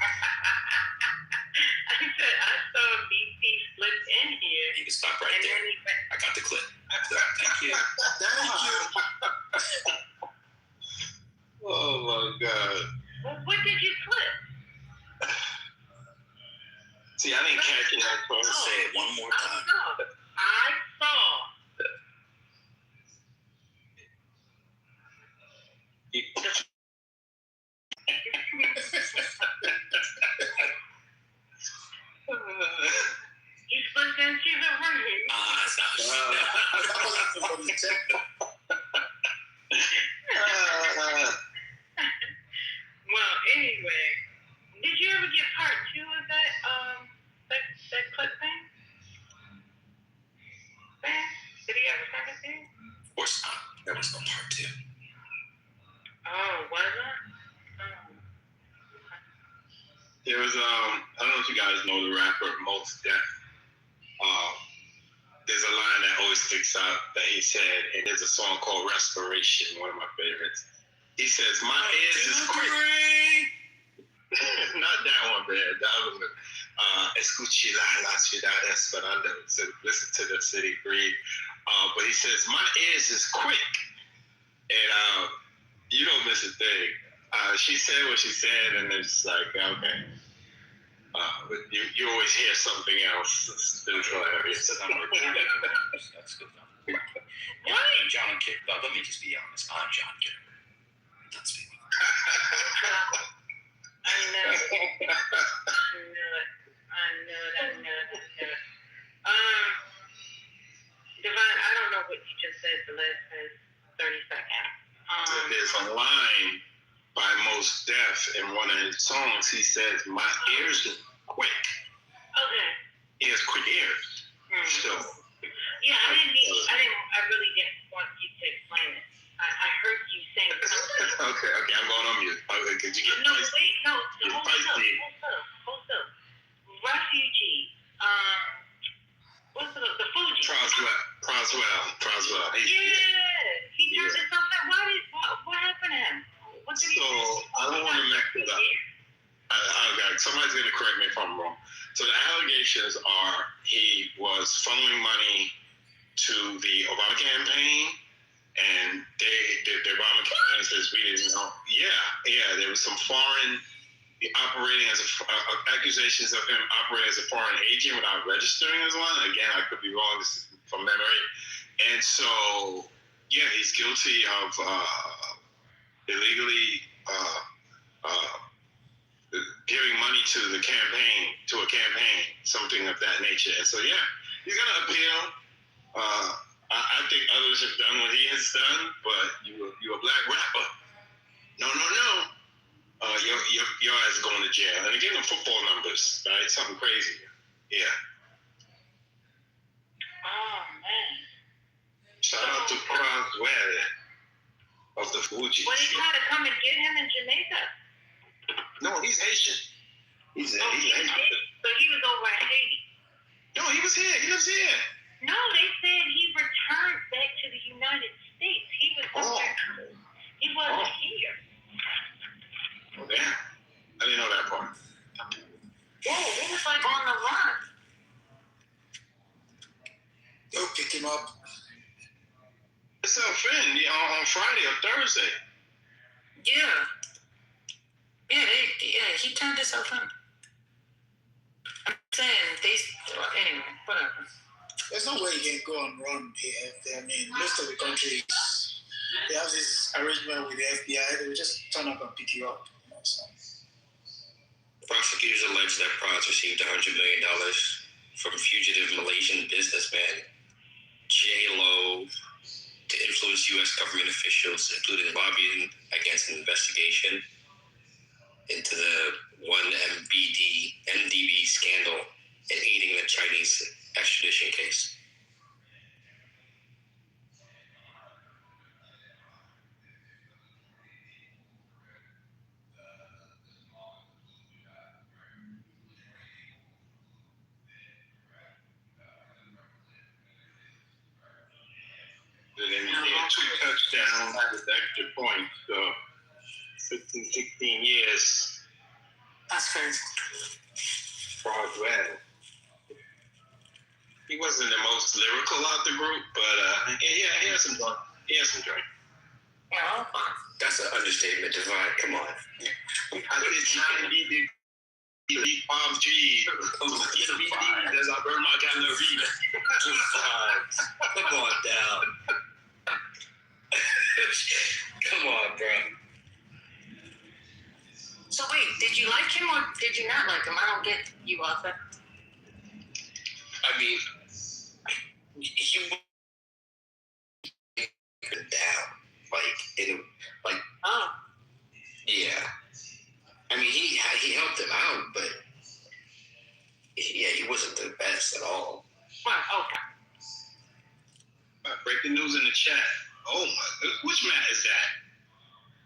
said I saw BT slip in here. You can stop right there. I got the clip. Thank you. Thank you. Oh my God. Well, what did you flip? See, I didn't catch it. Say it one more time. I saw. He slipped into the room. Well, anyway, did you ever get part 2 of that clip thing? Did he ever send it to you? Of course not. Never was no part 2. Oh, was it? There was I don't know if you guys know the rapper Mos Def. There's a line that always sticks out that he said, and there's a song called Respiration, one of my favorites. He says, "My ears is quick." Not that one, man. The other one. Escuche la ciudad esperando. So listen to the city breathe. But he says, "My ears is quick," and you don't miss a thing. She said what she said, and it's like, okay. But you always hear something else. It's hilarious. That's good enough. Yeah, I'm John Kidd. But let me just be honest. I'm John Kidd. Let's be honest. I knew it. Divine, I don't know what you just said the last 30 seconds. There's a line by Mos Def in one of his songs. He says, "My ears is quick." Okay. He has quick ears. So. Yeah, I really didn't want you to explain it. I heard you saying something. Okay, I'm going on mute. Could you get hold up. Refugee. What's the Fuji? Proswell. He turned himself down. What happened to him? What did he do? I don't want to mess it up. Somebody's going to correct me if I'm wrong. So the allegations are he was funneling money to the Obama campaign, and the Obama campaign says we didn't know. Yeah, there was some foreign operating as accusations of him operating as a foreign agent without registering as one. Again, I could be wrong. This is from memory. And so, yeah, he's guilty of illegally giving money to a campaign, something of that nature. And so, yeah, he's going to appeal. I think others have done what he has done, but you're a black rapper. No. Your ass going to jail. And again, the football numbers, right? Something crazy. Yeah. Oh, man. Shout out to Croswell of the Fuji. Well, he tried to come and get him in Jamaica. No, he's Haitian. He's Haitian. So he was over at Haiti. No, he was here. He lives here. No, they said he returned back to the United States. He was He wasn't here. Oh, damn. I didn't know that part. Yeah, he was like on the run. They'll pick him up. It's on Friday or Thursday. Yeah, he turned himself in. I'm saying anyway, whatever. There's no way you can go and run here. I mean, most of the countries, they have this arrangement with the FBI. They will just turn up and pick you up. So. Prosecutors allege that Prods received $100 million from fugitive Malaysian businessman J-Lo to influence U.S. government officials, including lobbying against an investigation into the MDB scandal and aiding the Chinese extradition case. And then he had 2 touchdowns with extra points. So 15, 16 years. That's crazy. Broadway. He wasn't the most lyrical out the group, but he had some joy. Yeah. That's an understatement, Divine. Come on. I did 90 palm trees. As I burn my calories. Come on down. Come on, bro. So wait, did you like him or did you not like him? I don't get you, Arthur. I mean, he went down, yeah. I mean, he helped him out, but yeah, he wasn't the best at all. Well, okay. Breaking news in the chat. Oh my! Which Matt is that?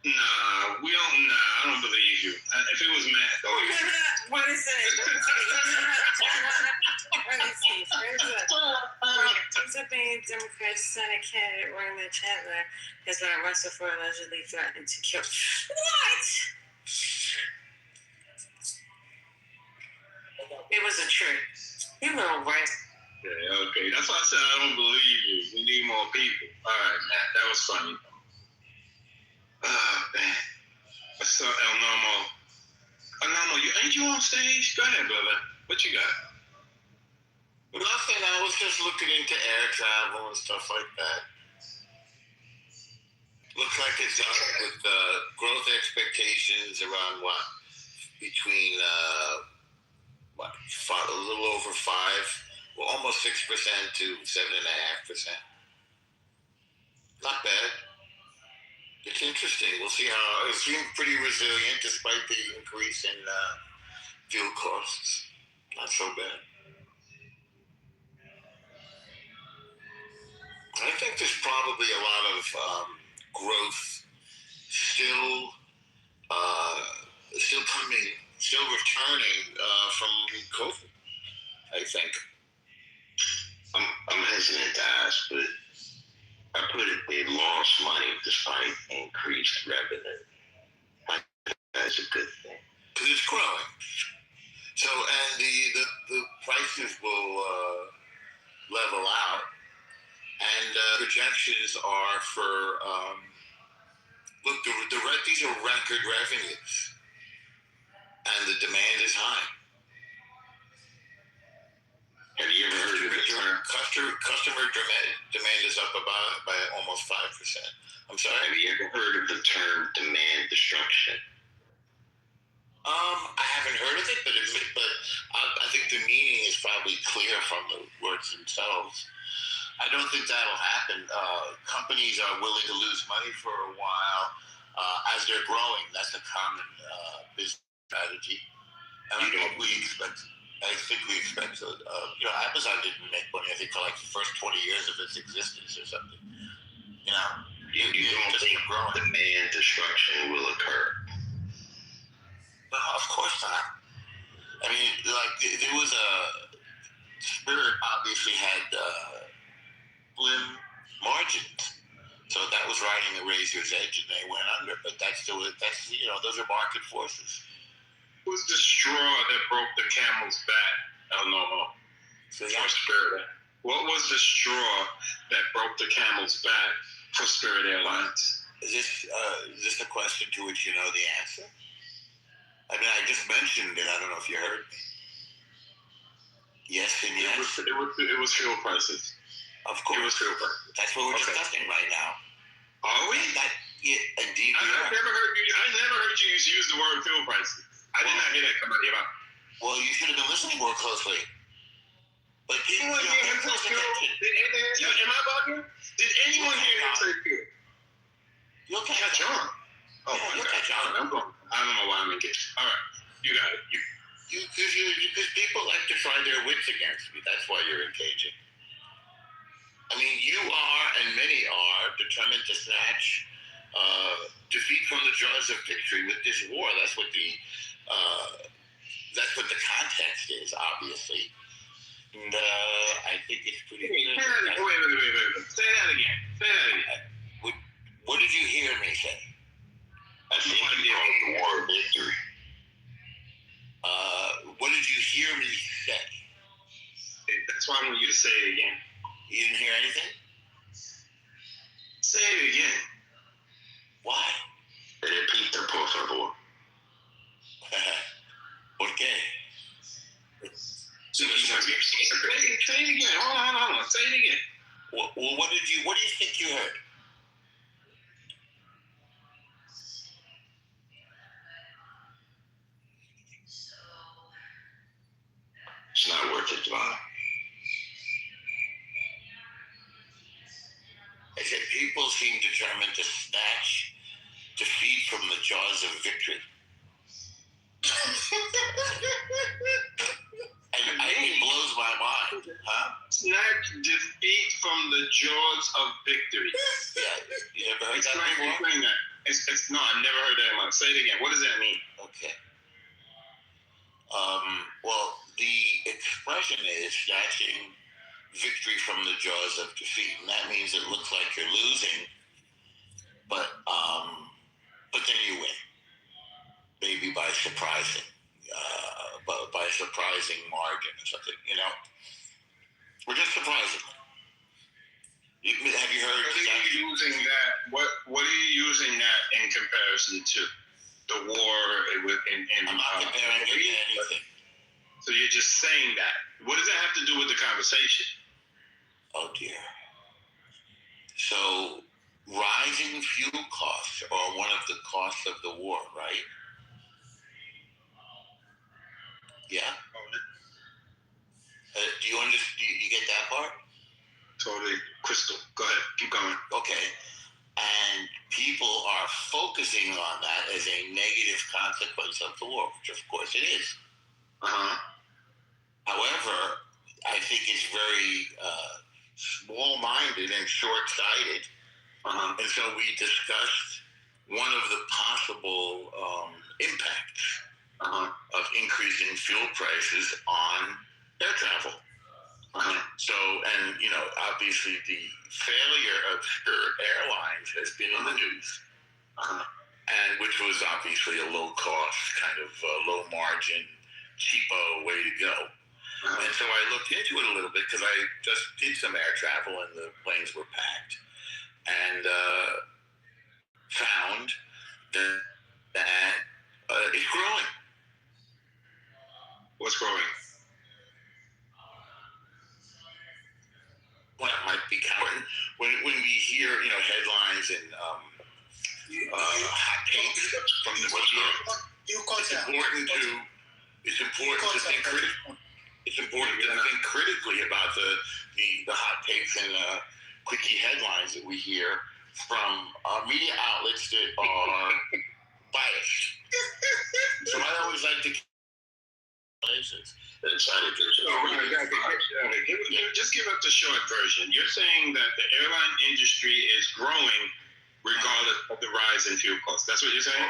Nah, we don't. Nah, I don't believe you. If it was Matt, What is it? Pennsylvania Democrat Senate candidate Raymond Chandler has been arrested for allegedly threatening to kill. What? It was a trick. You know, right? Yeah, okay. That's why I said I don't believe you. We need more people. All right, Matt. That was funny. Man. What's up, El Normo? El Normo, ain't you on stage? Go ahead, brother. What you got? Nothing. I was just looking into air travel and stuff like that. Looks like it's up with growth expectations around what? Between a little over 5, well, almost 6% to 7.5%. Not bad. It's interesting. We'll see how it seems pretty resilient despite the increase in fuel costs. Not so bad. I think there's probably a lot of growth still returning from COVID. I think. I'm hesitant to ask, but I put it, they lost money despite increased revenue. That's a good thing. Because it's growing. So, and the prices will level out. And projections are for, these are record revenues. And the demand is high. Have you ever heard of the term? Customer demand is up by almost 5%. I'm sorry? Have you ever heard of the term demand destruction? I haven't heard of it, but I think the meaning is probably clear from the words themselves. I don't think that'll happen. Companies are willing to lose money for a while as they're growing. That's a common business strategy. And I think we expect Amazon didn't make money, I think, for like the first 20 years of its existence or something. You don't think demand destruction will occur? No, of course not. I mean, like, there was Spirit obviously had slim margins. So that was riding the razor's edge and they went under. But those are market forces. What was the straw that broke the camel's back? I don't know. For Spirit. What was the straw that broke the camel's back for Spirit Airlines? Is this a question to which you know the answer? I mean, I just mentioned it. I don't know if you heard me. Yes and yes. It was fuel prices. Of course. It was fuel prices. That's what we're discussing right now. Are we? Indeed, I never heard you use the word fuel prices. I did not hear that come out of your mouth. Well, you should have been listening more closely. But am I bugging? Did anyone hear him say fuel? You'll catch on. Oh, my God. I don't know why I'm engaged. All right. You got it. Because people like to try their wits against me. That's why you're engaging. I mean, you are, and many are, determined to snatch defeat from the jaws of victory with this war. That's what the context is, obviously. And I think it's pretty good. Wait. Say that again. What did you hear me say? I think you called the war victory. What did you hear me say? That's why I want you to say it again. You didn't hear anything? Say it again. Why? Repita, por favor. ¿Por qué? Say it again. Hold on. Say it again. Well, what do you think you heard? It's not worth it, Devon. I said people seem determined to snatch defeat from the jaws of victory. And it blows my mind, huh? It's snatch defeat from the jaws of victory. Yeah, you ever heard that before? Explain that. It's no, I've never heard that in my life. Say it again. What does that mean? Okay. Well, the expression is snatching victory from the jaws of defeat, and that means it looks like you're losing, but then you win, maybe by surprising, by a surprising margin or something, you know, or just surprising. Have you heard? What are you using that? What are you using that in comparison to? The war in I'm not comparing it to anything. So you're just saying that. What does that have to do with the conversation? Oh dear. So rising fuel costs are one of the costs of the war, right? Yeah. Do you understand? Do you get that part? Totally crystal. Go ahead. Keep going. Okay. And people are focusing on that as a negative consequence of the war, which of course it is. However, I think it's very small-minded and short-sighted. And so we discussed one of the possible impacts of increasing fuel prices on air travel. So, and you know, obviously the failure of Spirit Airlines has been in the news, and which was obviously a low-cost, kind of low-margin, cheapo way to go. And so I looked into it a little bit because I just did some air travel and the planes were packed, and found that it's growing. What's growing? Well, it might be counting when we hear, you know, headlines and hot takes from the media. It's important to think critically. It's important to think critically about the hot takes and quickie headlines that we hear from media outlets that are biased. So I always like to places that decided to. Just give us the short version. You're saying that the airline industry is growing regardless of the rise in fuel costs. That's what you're saying?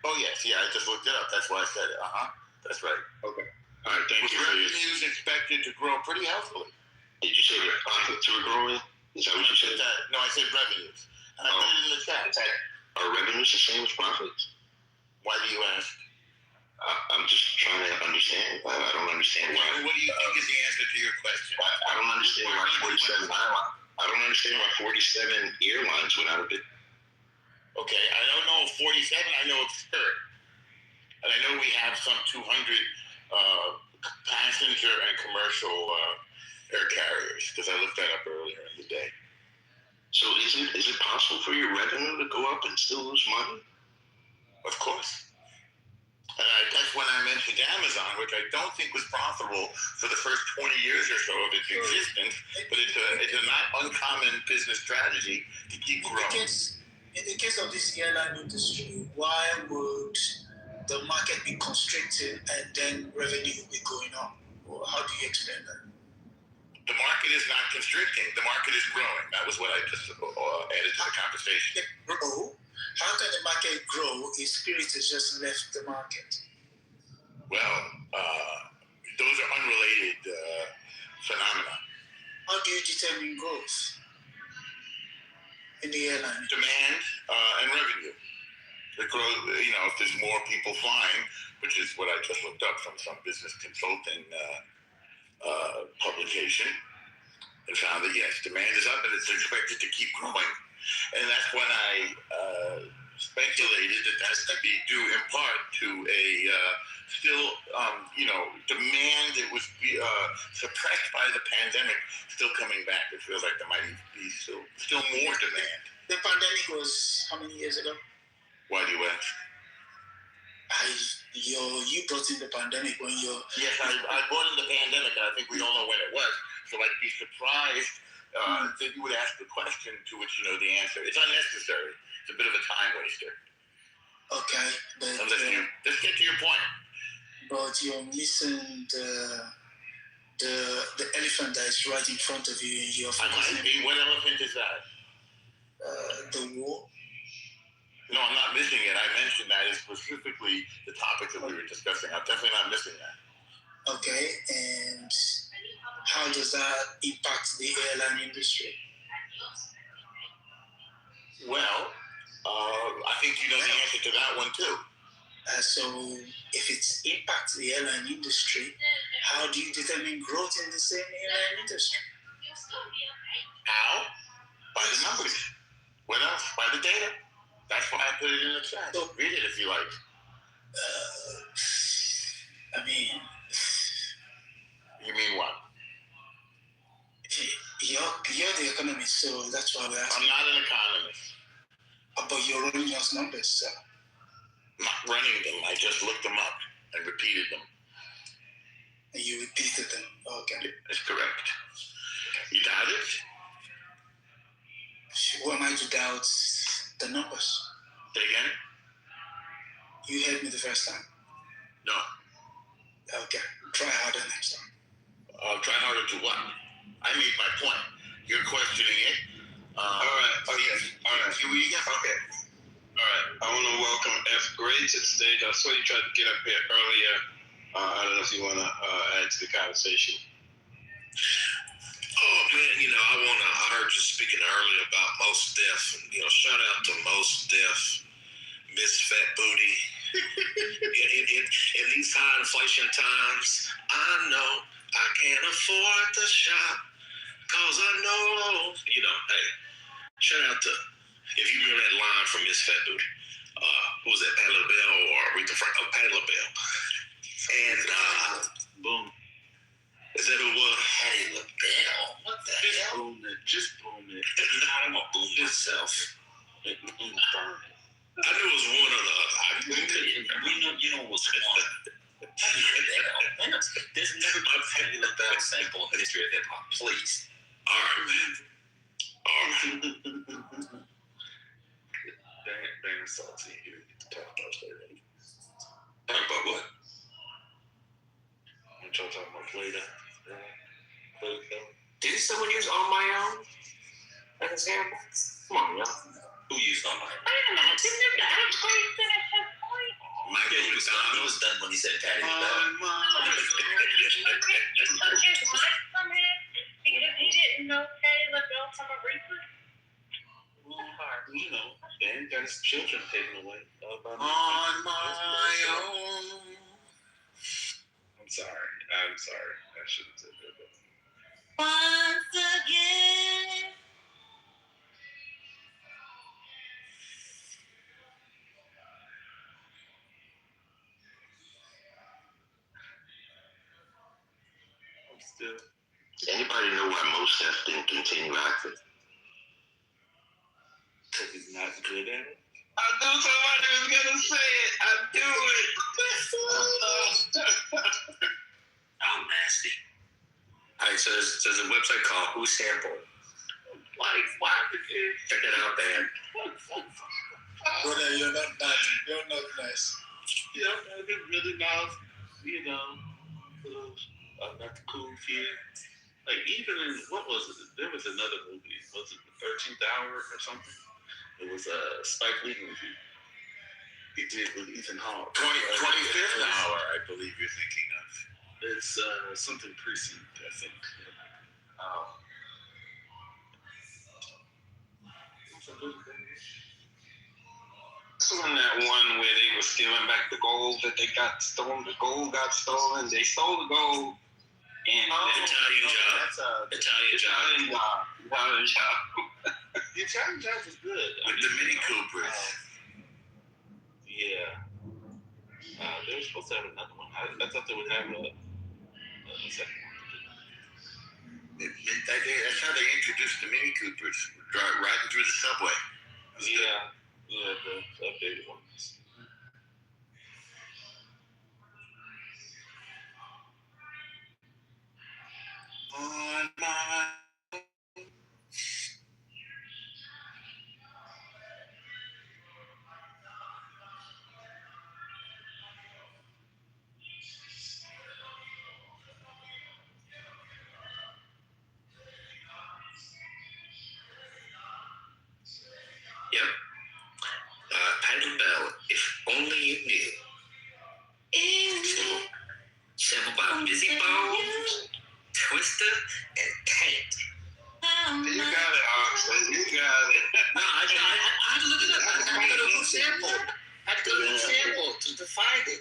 Oh yes, yeah. I just looked it up. That's why I said it. That's right. Okay. All right. Thank you. Revenues expected to grow pretty healthily. Did you say that profits were growing? Is that what you said? No, I said revenues. And I put it in the chat. Are revenues the same as profits? Why do you ask? I'm just trying to understand. I don't understand why. What do you think is the answer to your question? I don't understand why 47 airlines. I don't understand why 47 airlines went out of business. Okay, I don't know 47. I know it's Spirit, and I know we have some 200 passenger and commercial air carriers because I looked that up earlier in the day. So is it possible for your revenue to go up and still lose money? Of course. And that's when I mentioned Amazon, which I don't think was profitable for the first 20 years or so of its existence, but it's a not uncommon business strategy to keep growing. In the case of this airline industry, why would the market be constricted and then revenue be going up? Or how do you explain that? The market is not constricting. The market is growing. That was what I just added to the conversation. Grow? How can the market grow if Spirit has just left the market? Well, those are unrelated phenomena. How do you determine growth in the airline? Demand and revenue. The growth, you know, if there's more people flying, which is what I just looked up from some business consulting publication, and found that yes, demand is up and it's expected to keep growing. And that's when I speculated that that's to be due in part to a still, you know, demand that was suppressed by the pandemic still coming back. It feels like there might be still more demand. The pandemic was how many years ago? Why do you ask? You brought in the pandemic when you're... Yes, I brought in the pandemic, and I think we all know when it was. So I'd be surprised that you would ask the question to which you know the answer. It's unnecessary. It's a bit of a time waster. Okay. But, let's get to your point. But you listened the elephant that is right in front of you in your focusing. What elephant is that? The war. No, I'm not missing it. I mentioned that is specifically the topic that we were discussing. I'm definitely not missing that. Okay, and how does that impact the airline industry? Well, I think you know the answer to that one too. So, if it impacts the airline industry, how do you determine growth in the same airline industry? How? By the numbers. What else? By the data. That's why I put it in the chat. So, read it if you like. I mean... You mean what? You're the economist, so that's why we're asking. I'm not an economist. But you're running those numbers, sir. Not running them. I just looked them up and repeated them. And you repeated them. Okay. That's correct. You doubt it? Who am I to doubt the numbers? Say again? You heard me the first time. No. Okay. Try harder next time. Try harder to what? I made my point. You're questioning it. All right. Okay. All right. See what you got? Okay. All right. I want to welcome F. Gray to the stage. I saw you tried to get up here earlier. I don't know if you want to add to the conversation. Oh man, I heard you speaking earlier about Mos Def, and shout out to Mos Def, Miss Fat Booty. in these high inflation times, I know I can't afford to shop, cause I know, hey, shout out to, if you remember that line from Miss Fat Booty, who was that, Patti LaBelle or Aretha Franklin? Patti LaBelle. And, boom. Is that who it was? Patti LaBelle. What the hell? Just boom it. I'm gonna boom myself. Burn it. I knew it was one or the other. You know it was one. Patti LaBelle. There's never been a Patti LaBelle sample in the history of hip hop. Please. All right, man. All right. Dang salty here. Talk about that. Talk about what? What y'all talking about later? Did someone use On My Own as a sample? Come on, y'all. Who used On My Own? Wait a minute, didn't the other place finish his point? Michael was done when he said Patti LaBelle. You took his mic from him because he didn't know Patti LaBelle from Aretha? Dan got his children taken away. On my own. I'm sorry. I shouldn't have said that. Once again. Anybody know why Mos Def didn't continue acting? Because he's not good at it. I knew somebody was gonna say it. I knew it. I'm nasty. All right, so there's a website called Who Sample. Why check that out, man. Brother, you're not nice. You're not nice. Yeah, they're really nice. Not the cool kid. Like even in what was it? There was another movie. Was it The 13th Hour or something? It was a Spike Lee movie. He did with Ethan Hawke. 25th Hour, I believe you're thinking of. It's something Precinct, I think. This was that one where they were stealing back the gold that they got stolen. The gold got stolen. They stole the gold. And Italian Job. Italian Job. The Italian Job was good. With the Mini Coopers. Yeah. They were supposed to have another one. I thought they would have a second one. That's how they introduced the Mini Coopers. Riding through the subway. Yeah, the updated ones. On my Twista and Taint. You got it, Oxford. You got it. No, I had to look it up. I had to go to a sample. I had to go to a sample to find it.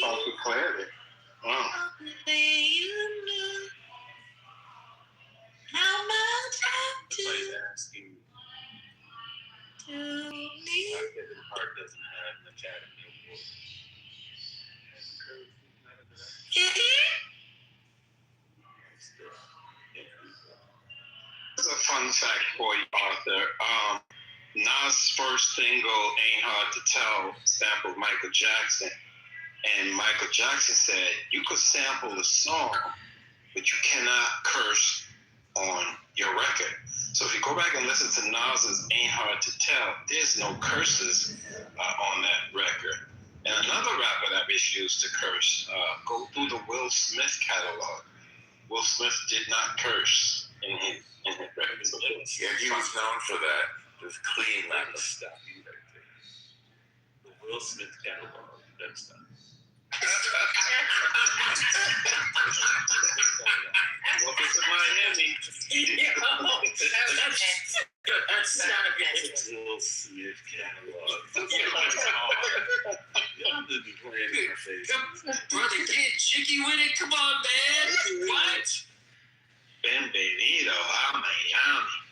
Thought you cleared it. Wow. How much Somebody's asking. Kevin Hart doesn't have an Academy Award. This is a fun fact for you, Arthur. Nas' first single, Ain't Hard to Tell, sampled Michael Jackson. And Michael Jackson said, you could sample the song, but you cannot curse on your record. So if you go back and listen to Nas's Ain't Hard to Tell, there's no curses on that record. And another rapper that refused to curse, go through the Will Smith catalog. Will Smith did not curse in his records. Yeah, he was known for that. Just clean lack of stuff. The Will Smith catalog, that stuff. Welcome to Miami. That's not Will Smith catalog. Y'all just be playing in my face. Brother, get jiggy with it. Come on, man. What? Bienvenido a Miami.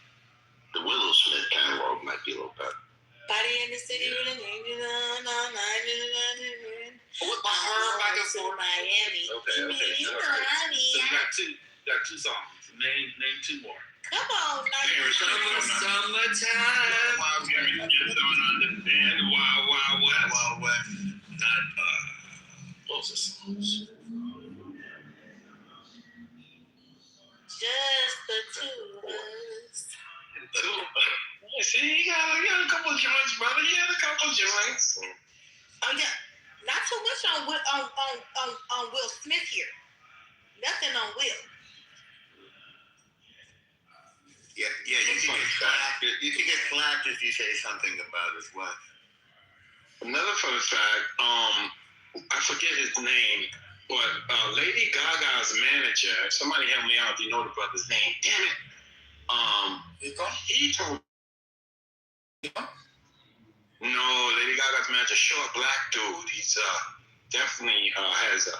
The Willow Smith catalog might be a little better. Body in the city with an angel on Miami. Okay. Miami. So you got two songs. Name two more. Come on, Summertime. Wild West. Not what was the songs? Just the two of us. See, you got a couple joints, brother. You had a couple joints. Oh yeah, not too much on Will Smith here. Nothing on Will. Yeah, you can get slapped. You can get slapped if you say something about his wife. Another fun fact, I forget his name, but Lady Gaga's manager, somebody help me out if you know the brother's name. Damn it. He told No, Lady Gaga's manager, short black dude. He's definitely has a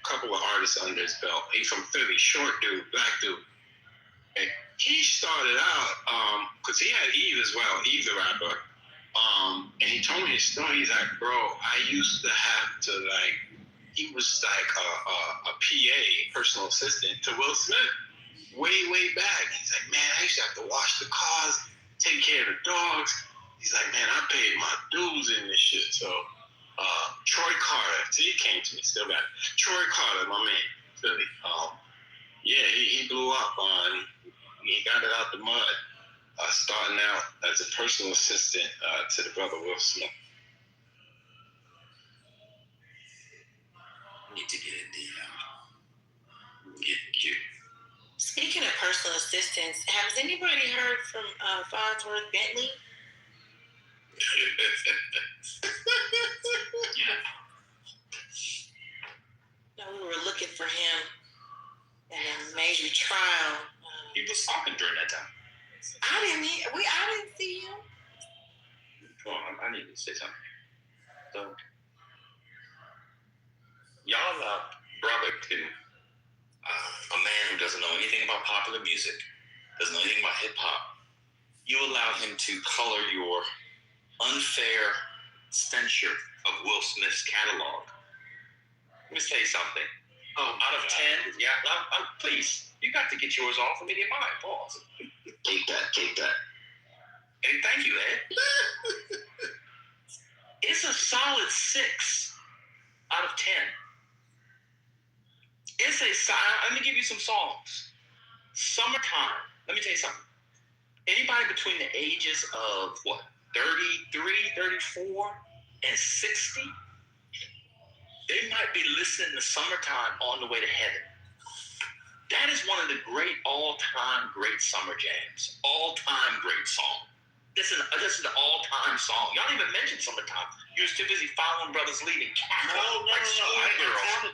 couple of artists under his belt. He's from Philly, short dude, black dude. And he started out because he had Eve as well, Eve the rapper. And he told me his story. He's like, bro, I used to have to he was like a PA, personal assistant to Will Smith, way back. He's like, man, I used to have to wash the cars, take care of the dogs. He's like, man, I paid my dues in this shit. So Troy Carter, see, he came to me, still got it. Troy Carter, my man, Philly. Yeah, he blew up on. He got it out the mud, starting out as a personal assistant to the brother Will Smith. Need to get in the get. Speaking of personal assistants, has anybody heard from Farnsworth Bentley? Yeah. No, we were looking for him in a major trial. He was talking during that time. I didn't see him. Come on, I need to say something. So, y'all brother can, a man who doesn't know anything about popular music, doesn't know anything about hip hop, you allowed him to color your unfair censure of Will Smith's catalog. Let me say something. Out of 10, yeah, please, you got to get yours off. Let me get mine. Pause. Take that. Hey, thank you, Ed. It's a solid 6 out of 10. It's a solid. Let me give you some songs. Summertime. Let me tell you something. Anybody between the ages of 33, 34, and 60, they might be listening to Summertime on the way to heaven. That is one of the great all-time great summer jams. All-time great song. This is an all-time song. Y'all didn't even mention Summertime. You was too busy following Brothers Leaving. No.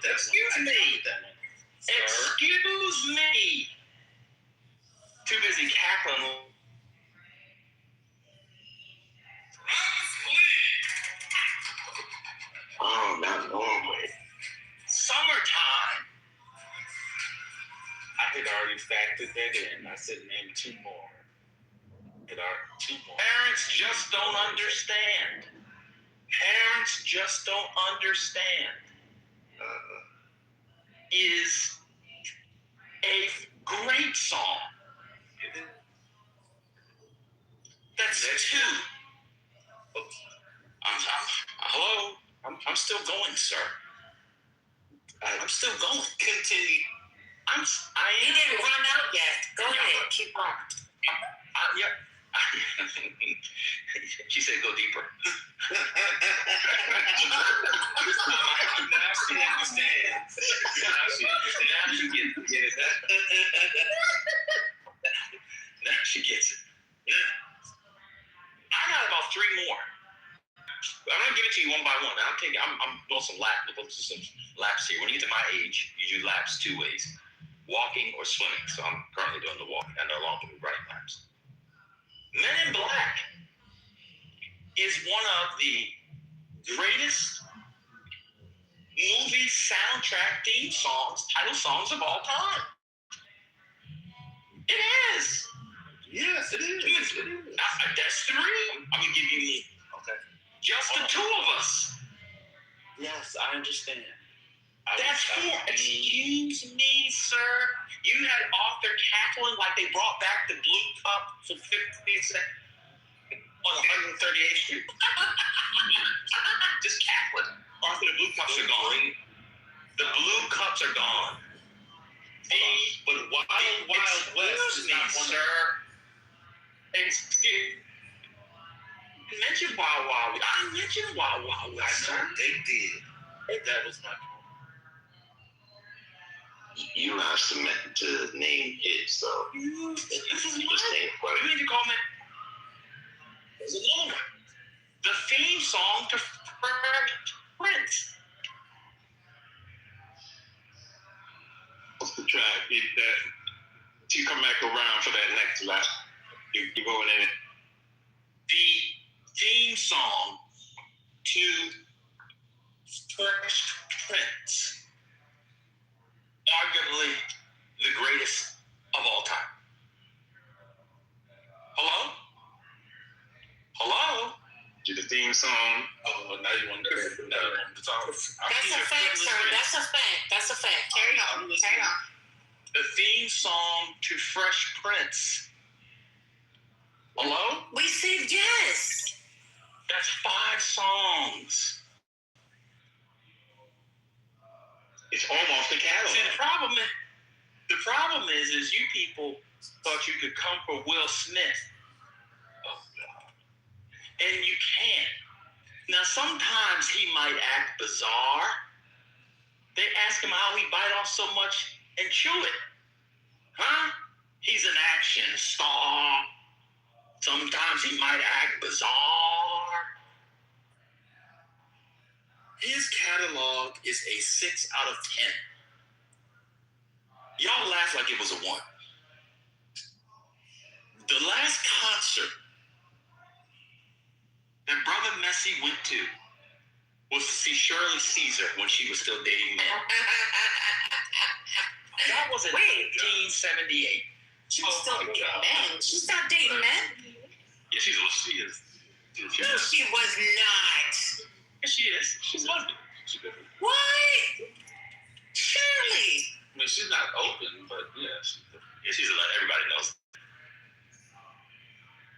Excuse me. Excuse me. Too busy cackling. Oh, not Norway. Summertime. I had already factored that in. I said name two more. Parents just don't understand. Parents just don't understand. Is a great song. That's two. Hello? I'm still going, sir. I'm still going. Continue. He didn't run out yet. Go ahead. Keep on. Yep. She said go deeper. Now she understands. Now she gets it. Now she gets it. I got about three more. I'm gonna give it to you one by one. I'm doing some laps here. When you get to my age, you do laps two ways: walking or swimming. So I'm currently doing the walking. I no longer do running laps. Men in Black is one of the greatest movie soundtrack theme songs, title songs of all time. It is. Yes, it is. That's three. I'm gonna give you me. Okay. Just the two of us. Yes, I understand. That's four. Excuse me, sir. You had Arthur cackling like they brought back the blue cup for 50 cents on 138th Street. Just cackling. Arthur, the blue cups are gone. The blue cups are gone. But Wild West is not one, sir. Excuse. Mention Wild Wild West. I mentioned Wild Wild West. I know they did. That was not. You're not submitting to name hits, though. This is what you need to comment. There's another one. The theme song to Prince. What's the track? You come back around for that next lap. You going in it. The theme song to Fresh Prince. Arguably the greatest of all time. Hello? Hello? The theme song. Oh, now you want to That's a fact, sir. That's a fact. Carry on. The theme song to Fresh Prince. Hello? We said yes. That's 5 songs. It's almost a catalog. See, the problem is you people thought you could come for Will Smith. Oh, God. And you can't. Now, sometimes he might act bizarre. They ask him how he bite off so much and chew it. Huh? He's an action star. Sometimes he might act bizarre. His catalog is a 6 out of 10. Y'all laugh like it was a 1. The last concert that Brother Messi went to was to see Shirley Caesar when she was still dating men. That was in 1978. She was still dating men. She stopped dating men? Yeah, she is. No, she was not. Yes, she is. She's lesbian. What? Shirley. I mean, she's not open, but yeah. She's everybody knows.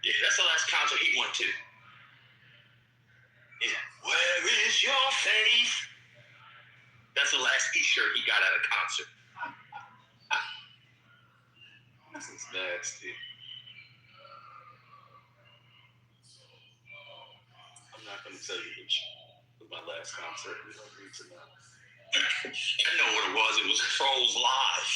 Yeah, that's the last concert he went to. Yeah. Where is your faith? That's the last T-shirt he got at a concert. This is nasty. I'm not going to tell you which was my last concert. You don't need to know. I know what it was. It was Trolls Live.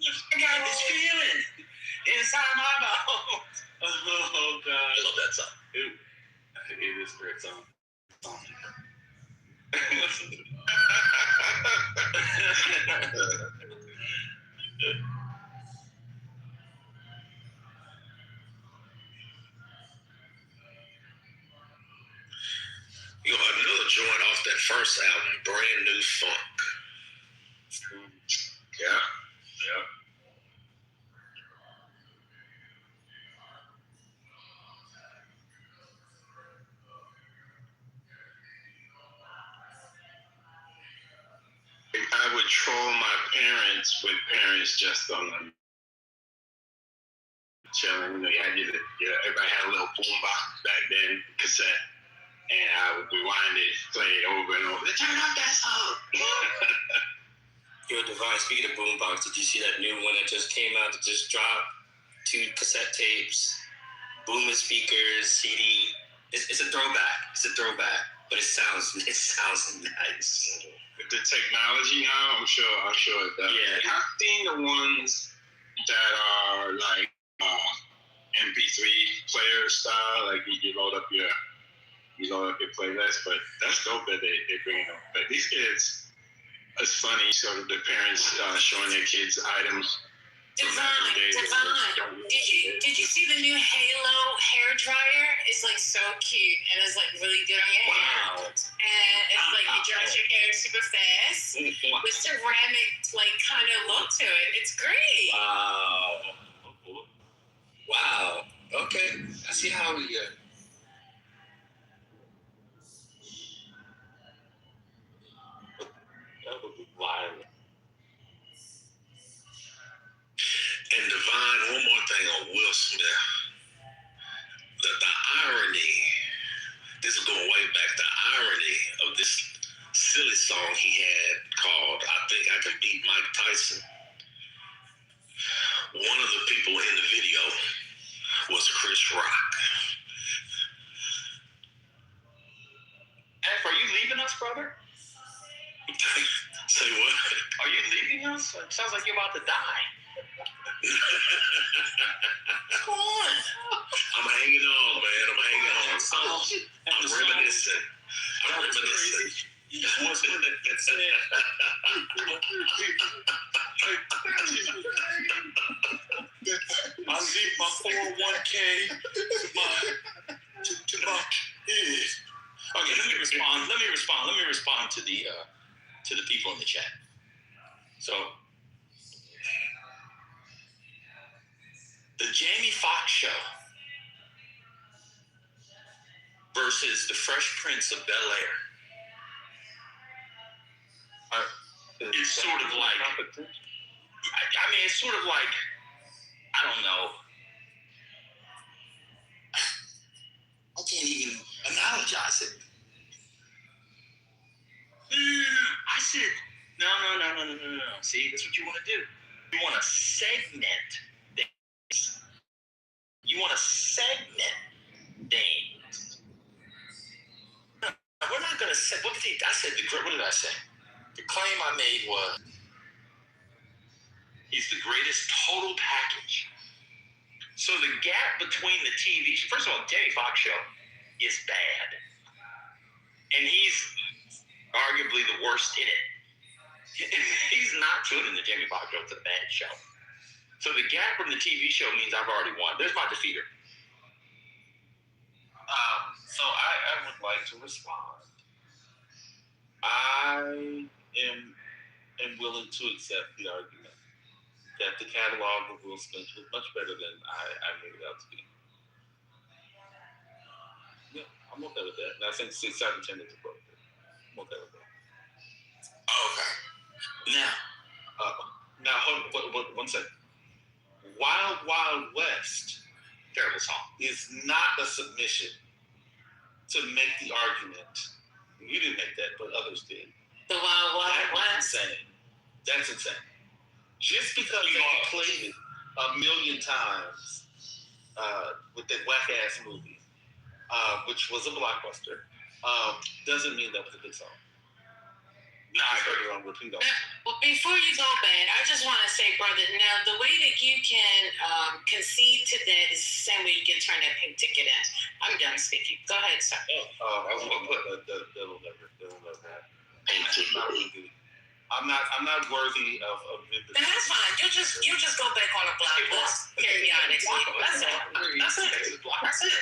I got this feeling inside my bones. Oh God! I love that song. It is a great song. You know, another joint off that first album, Brand New Funk. Yeah. I would troll my parents with Parents Just on them. Chilling, you know, everybody had a little boombox back then, cassette, and I would rewind it, play it over and over. Turn off that song. Yo, Divine, speaking of boombox, did you see that new one that just came out that just dropped? 2 cassette tapes, booming speakers, CD. It's a throwback. But it sounds nice. With the technology now, I'm sure it does. Yeah. I've seen the ones that are like MP3 player style, like you load up your playlist, but that's dope that they bring them. But these kids, it's funny, sort of the parents showing their kids items. Divine, did you see the new Halo hair dryer? It's like so cute and it's like really good on your hair. And it's like it dries your hair super fast with ceramic like kind of look to it. It's great. Wow. Okay. I see how we that would be wild. And Divine, one more thing on Will Smith. The irony, this is going way back, the irony of this silly song he had called I Think I Can Beat Mike Tyson. One of the people in the video was Chris Rock. F, are you leaving us, brother? Say what? Are you leaving us? It sounds like you're about to die. Come on. I'm hanging on, man. I'm reminiscing. You just want to I leave my 401k to my kids. Okay, let me respond to the people in the chat. So the Jamie Foxx show versus the Fresh Prince of Bel-Air. It's sort of like, it's sort of like, I don't know. I can't even analogize it. I said, no. See, that's what you want to do. You want to segment things. We're not going to say, what did I say? The claim I made was, he's the greatest total package. So the gap between the TV, first of all, Jamie Foxx show is bad. And he's arguably the worst in it. He's not good in the Jamie Foxx show. It's a bad show. So the gap from the TV show means I've already won. There's my defeater. So I would like to respond. I am willing to accept the argument that the catalog of Will Smith was much better than I made it out to be. Yeah, I'm okay with that. And I think 6 out of 10 is appropriate. I'm okay with that. Okay. Now, hold on, 1 second. Wild Wild West, terrible song, is not a submission to make the argument. You didn't make that, but others did. The Wild Wild West. That's insane. Just because they played it a million times with that whack-ass movie, which was a blockbuster, doesn't mean that was a good song. Nah, I heard it on repeat. Well, before you go, Ben, I just want to say, brother, now the way that you can concede to that is the same way you can turn that pink ticket in. I'm done speaking. Go ahead, sir. I was going to put they'll never have. I'm not worthy of Memphis. And that's fine. You just go back on the block list periodically. That's it.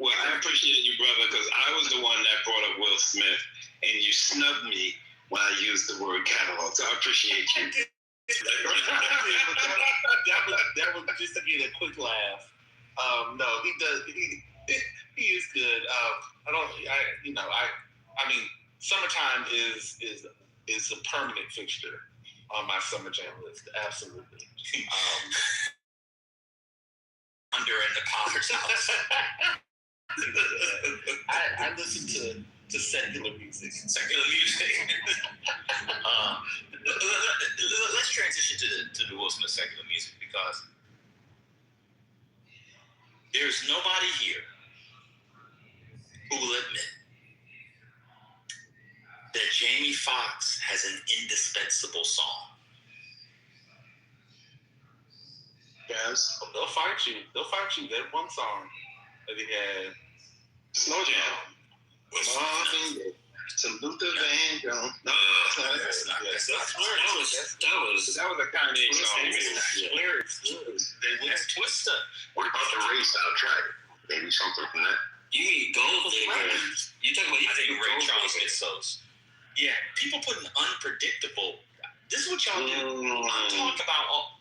Well, I appreciate you, brother, because I was the one that brought up Will Smith, and you snubbed me when I used the word catalog. So I appreciate you. that was just to get a quick laugh. No, he does. He is good. I mean, summertime is a permanent fixture on my summer jam list. Absolutely. Under in the Congress house. I listen to secular music. Let's transition to the Will Smith secular music, because there's nobody here who will admit that Jamie Foxx has an indispensable song. Yes. They'll fight you. That one song that he had. Slow Jam. Salute the Van Gogh. No, that's not. That was a Kanye song. That's Twister. What about the Ray soundtrack? Maybe something from that. You mean Gold Digger? You talking about? I think Ray Charles gets those. Yeah, people putting unpredictable. This is what y'all do. I'm talking about.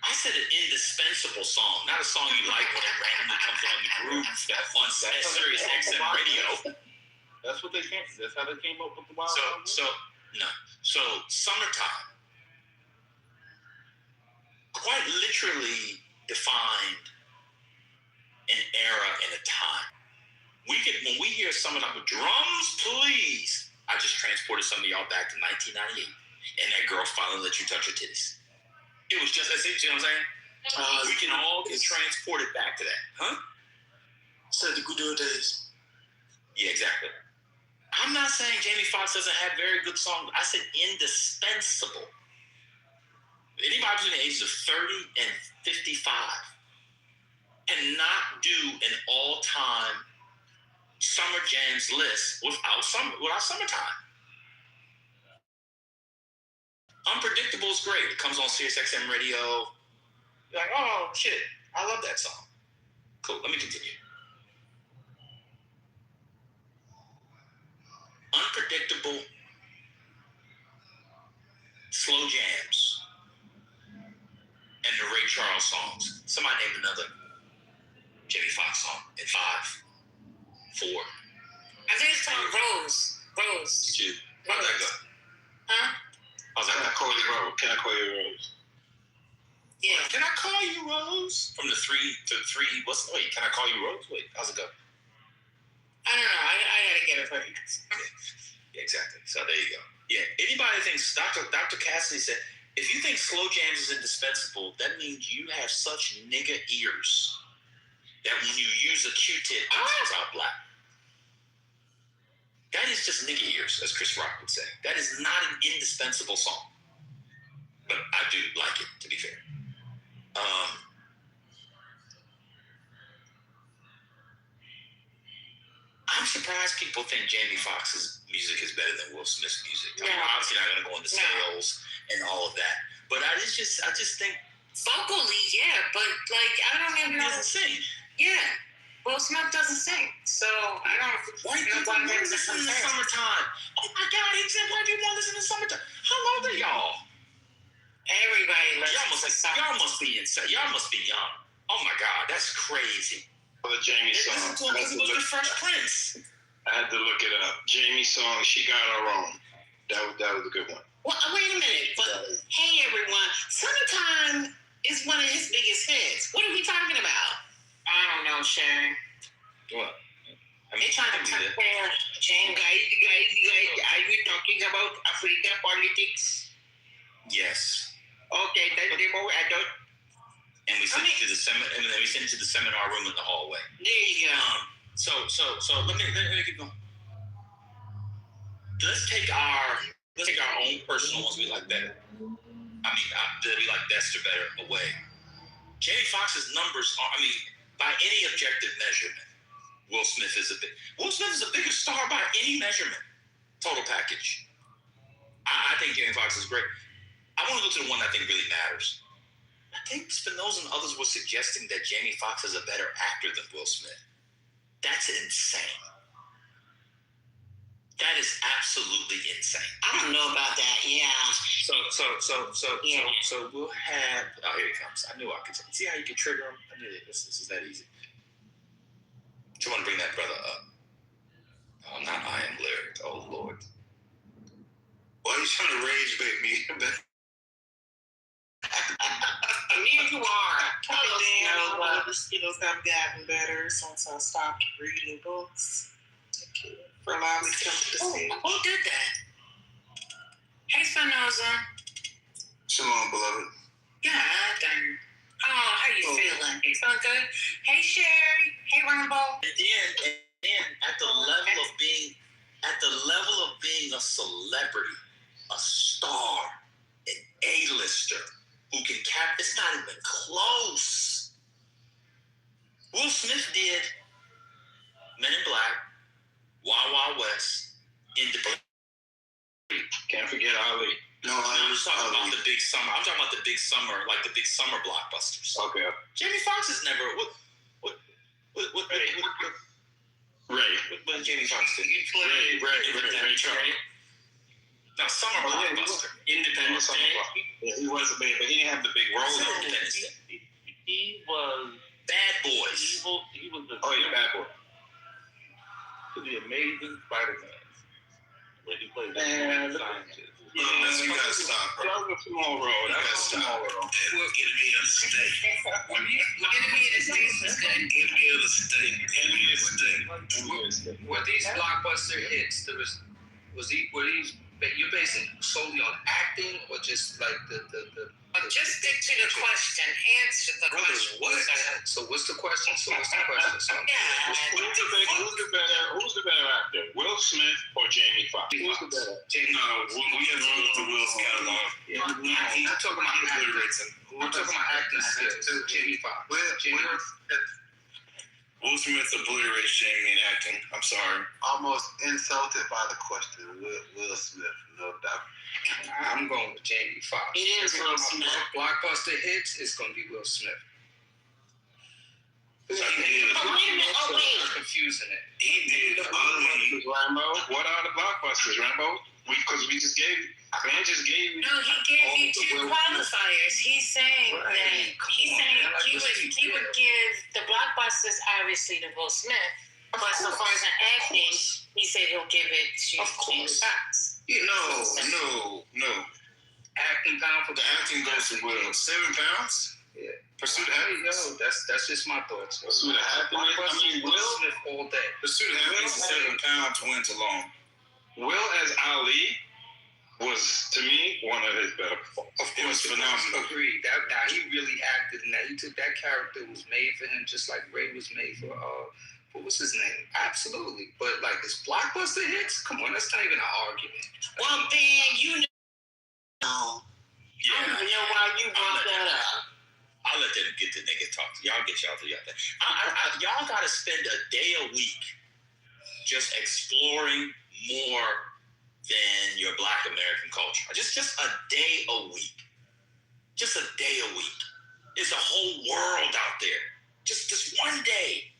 I said an indispensable song, not a song you like when it randomly comes on the groove on Sirius XM radio. That's what they came. That's how they came up with the Wild. So summertime, quite literally defined an era and a time. When we hear summertime with drums, please, I just transported some of y'all back to 1998, and that girl finally let you touch her titties. It was just, you know what I'm saying? We can all get transported back to that, huh? So the good old days. Yeah, exactly. I'm not saying Jamie Foxx doesn't have very good songs. I said indispensable. Anybody between the ages of 30 and 55 cannot do an all-time summer jams list without summertime. Unpredictable is great. It comes on Sirius XM radio. You're like, oh shit, I love that song. Cool, let me continue. Unpredictable, slow jams, and the Ray Charles songs. Somebody name another Jamie Foxx song in 5, 4. I think it's called Rose. How'd that go? Huh? Can I call you Rose? Yeah. Can I call you Rose? From the 3 to 3. Wait, can I call you Rose? Wait, how's it go? I don't know. I gotta get it for you. Yeah, exactly. So there you go. Yeah. Anybody thinks Dr. Cassidy said, if you think slow jams is indispensable, that means you have such nigga ears that when you use a Q-tip, it comes out black. That is just nigga ears, as Chris Rock would say. That is not an indispensable song. But I do like it, to be fair. I'm surprised people think Jamie Foxx's music is better than Will Smith's music. I mean, obviously not going to go into sales and all of that. But I just think... Vocally, yeah, but like, I don't even know. He doesn't sing. Yeah. Will Smith doesn't sing, so I don't know. White people want to listen in the summertime. Oh my God, he said white people want to listen in the summertime. How old are y'all? Everybody y'all must be insane. Y'all must be young. Oh my God, that's crazy. For the Jamie song. Because it was the Fresh Prince. I had to look it up. Jamie song, She Got Her Own. That was a good one. Well, wait a minute. But hey, everyone, Summertime is one of his biggest hits. What are we talking about? I don't know, Sharon. What? They're trying to compare James. Guys, are we talking about Africa politics? Yes. Okay, that's the more And we sent it to the seminar room in the hallway. There you go. So let me keep going. Let's take our own personal ones we like better. I mean, that we like best or better away. Jamie Foxx's numbers are, by any objective measurement, Will Smith is a bigger star by any measurement. Total package. I think Jamie Foxx is great. I want to go to the one I think really matters. I think Spinoza and others were suggesting that Jamie Foxx is a better actor than Will Smith. That's insane. That is absolutely insane. I don't know about that. Yeah. So we'll have. Oh, here he comes. I knew I could. See how you can trigger him? I knew this is that easy. Someone bring that brother up. Oh, not I am lyric. Oh Lord. Why are you trying to rage bait me? Me and you are. The skills have gotten better since I stopped reading books. Thank you for allowing me to come to the stage. Who did that? Hey, Spinoza. Shalom, beloved. Yeah, dang. Oh, how you feeling? You feeling good? Hey, Sherry. Hey, Rainbow. And then at the level of being a celebrity, a star, an A-lister who can it's not even close. Will Smith did Men in Black, Wild Wild West, Independence. Can't forget Ali. No, I'm talking about the big summer. I'm talking about the big summer, like the big summer blockbusters. Okay. Jamie Foxx has never. What Jamie Foxx did? Ray Charles. Now, summer blockbuster. Independence Day. Yeah, he was a big, but he didn't have the big role. Independence Day. He was Bad Boys. He was the Bad Boy. To the Amazing Spider-Man. When he played the scientist. You gotta stop, bro. That was a small role. You gotta stop. Enemy of the state. Enemy of the state was good. Enemy of the state. Enemy of the state. Were these blockbuster hits? You basing solely on acting, or just like the Just stick to the question. Answer the question. So what's the question? Who's the better actor? Will Smith or Jamie Foxx? Who's the better? No, we have to go to Will's catalog. I'm talking about acting. I'm talking about acting skills. Jamie Foxx. Will Smith obliterates Jamie in acting. I'm sorry. Almost insulted by the question. Will Smith, no doubt. I'm going with Jamie Foxx. It is Will Smith. Blockbuster hits, it's going to be Will Smith. Wait a minute. I'm confusing it. He did Ali. Rambo. What are the blockbusters, Rambo? Because Ben just gave you. No, he gave you two qualifiers. He's saying that he would give the blockbusters obviously to Will Smith, but so far as an acting, he said he'll give it to Jamie Foxx. No. Acting pound for the acting goes to Will. 7 pounds? Yeah. Pursuit of Happiness. That's just my thoughts. Pursuit of Happiness. Will Smith all day. Pursuit of Happiness, 7 pounds went along. Will as Ali was, to me, one of his better performances. Of course, phenomenal. Agreed. Now he really acted in that. He took that character, was made for him, just like Ray was made for. What was his name? Absolutely. But like this blockbuster hits, come on, that's not even an argument. Well, Ben, you know. Yeah. I don't even know why you brought that up. I'll let them get the nigga talk. Y'all get y'all through y'all. Y'all got to spend a day a week just exploring more than your Black American culture. Just a day a week. Just a day a week. There's a whole world out there. Just one day.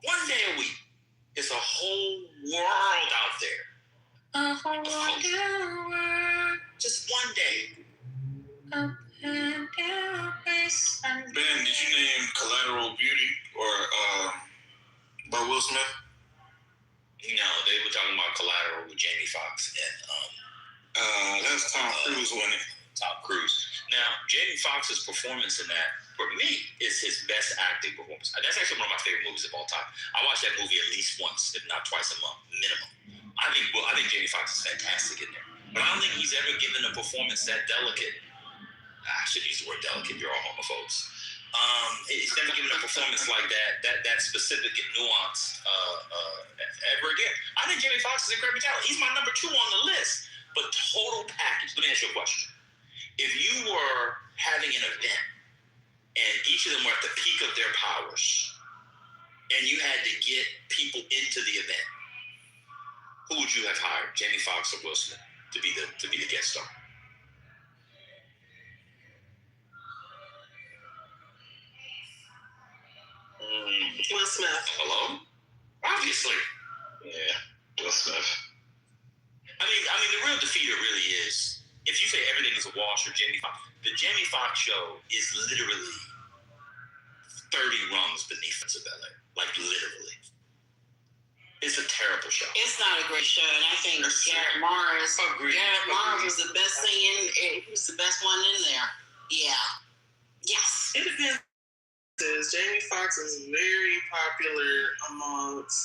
One day a week. There's a whole world out there. A whole world. Just one day. Ben, did you name Collateral Beauty or by Will Smith? No, they were talking about Collateral with Jamie Foxx and that's Tom Cruise, wasn't it? Tom Cruise. Now, Jamie Foxx's performance in that, for me, is his best acting performance. That's actually one of my favorite movies of all time. I watch that movie at least once, if not twice a month, minimum. I think Jamie Foxx is fantastic in there. But I don't think he's ever given a performance that delicate. I shouldn't use the word delicate, you're all homophobes. He's never given a performance like that specific and nuanced ever again. I think Jamie Foxx is incredibly talented. He's my number 2 on the list. But total package. Let me ask you a question. If you were having an event and each of them were at the peak of their powers, and you had to get people into the event, who would you have hired, Jamie Foxx or Will Smith, to be the guest star? Will Smith. Hello? Obviously. Yeah, Will Smith. I mean, the real defeater really is, if you say everything is a wash or Jamie Foxx, the Jamie Foxx show is literally 30 rungs beneath Isabella. Like, literally. It's a terrible show. It's not a great show, and I think Garrett Morris was the best thing he was the best one in there. Yeah. Yes. It depends. Jamie Foxx is very popular amongst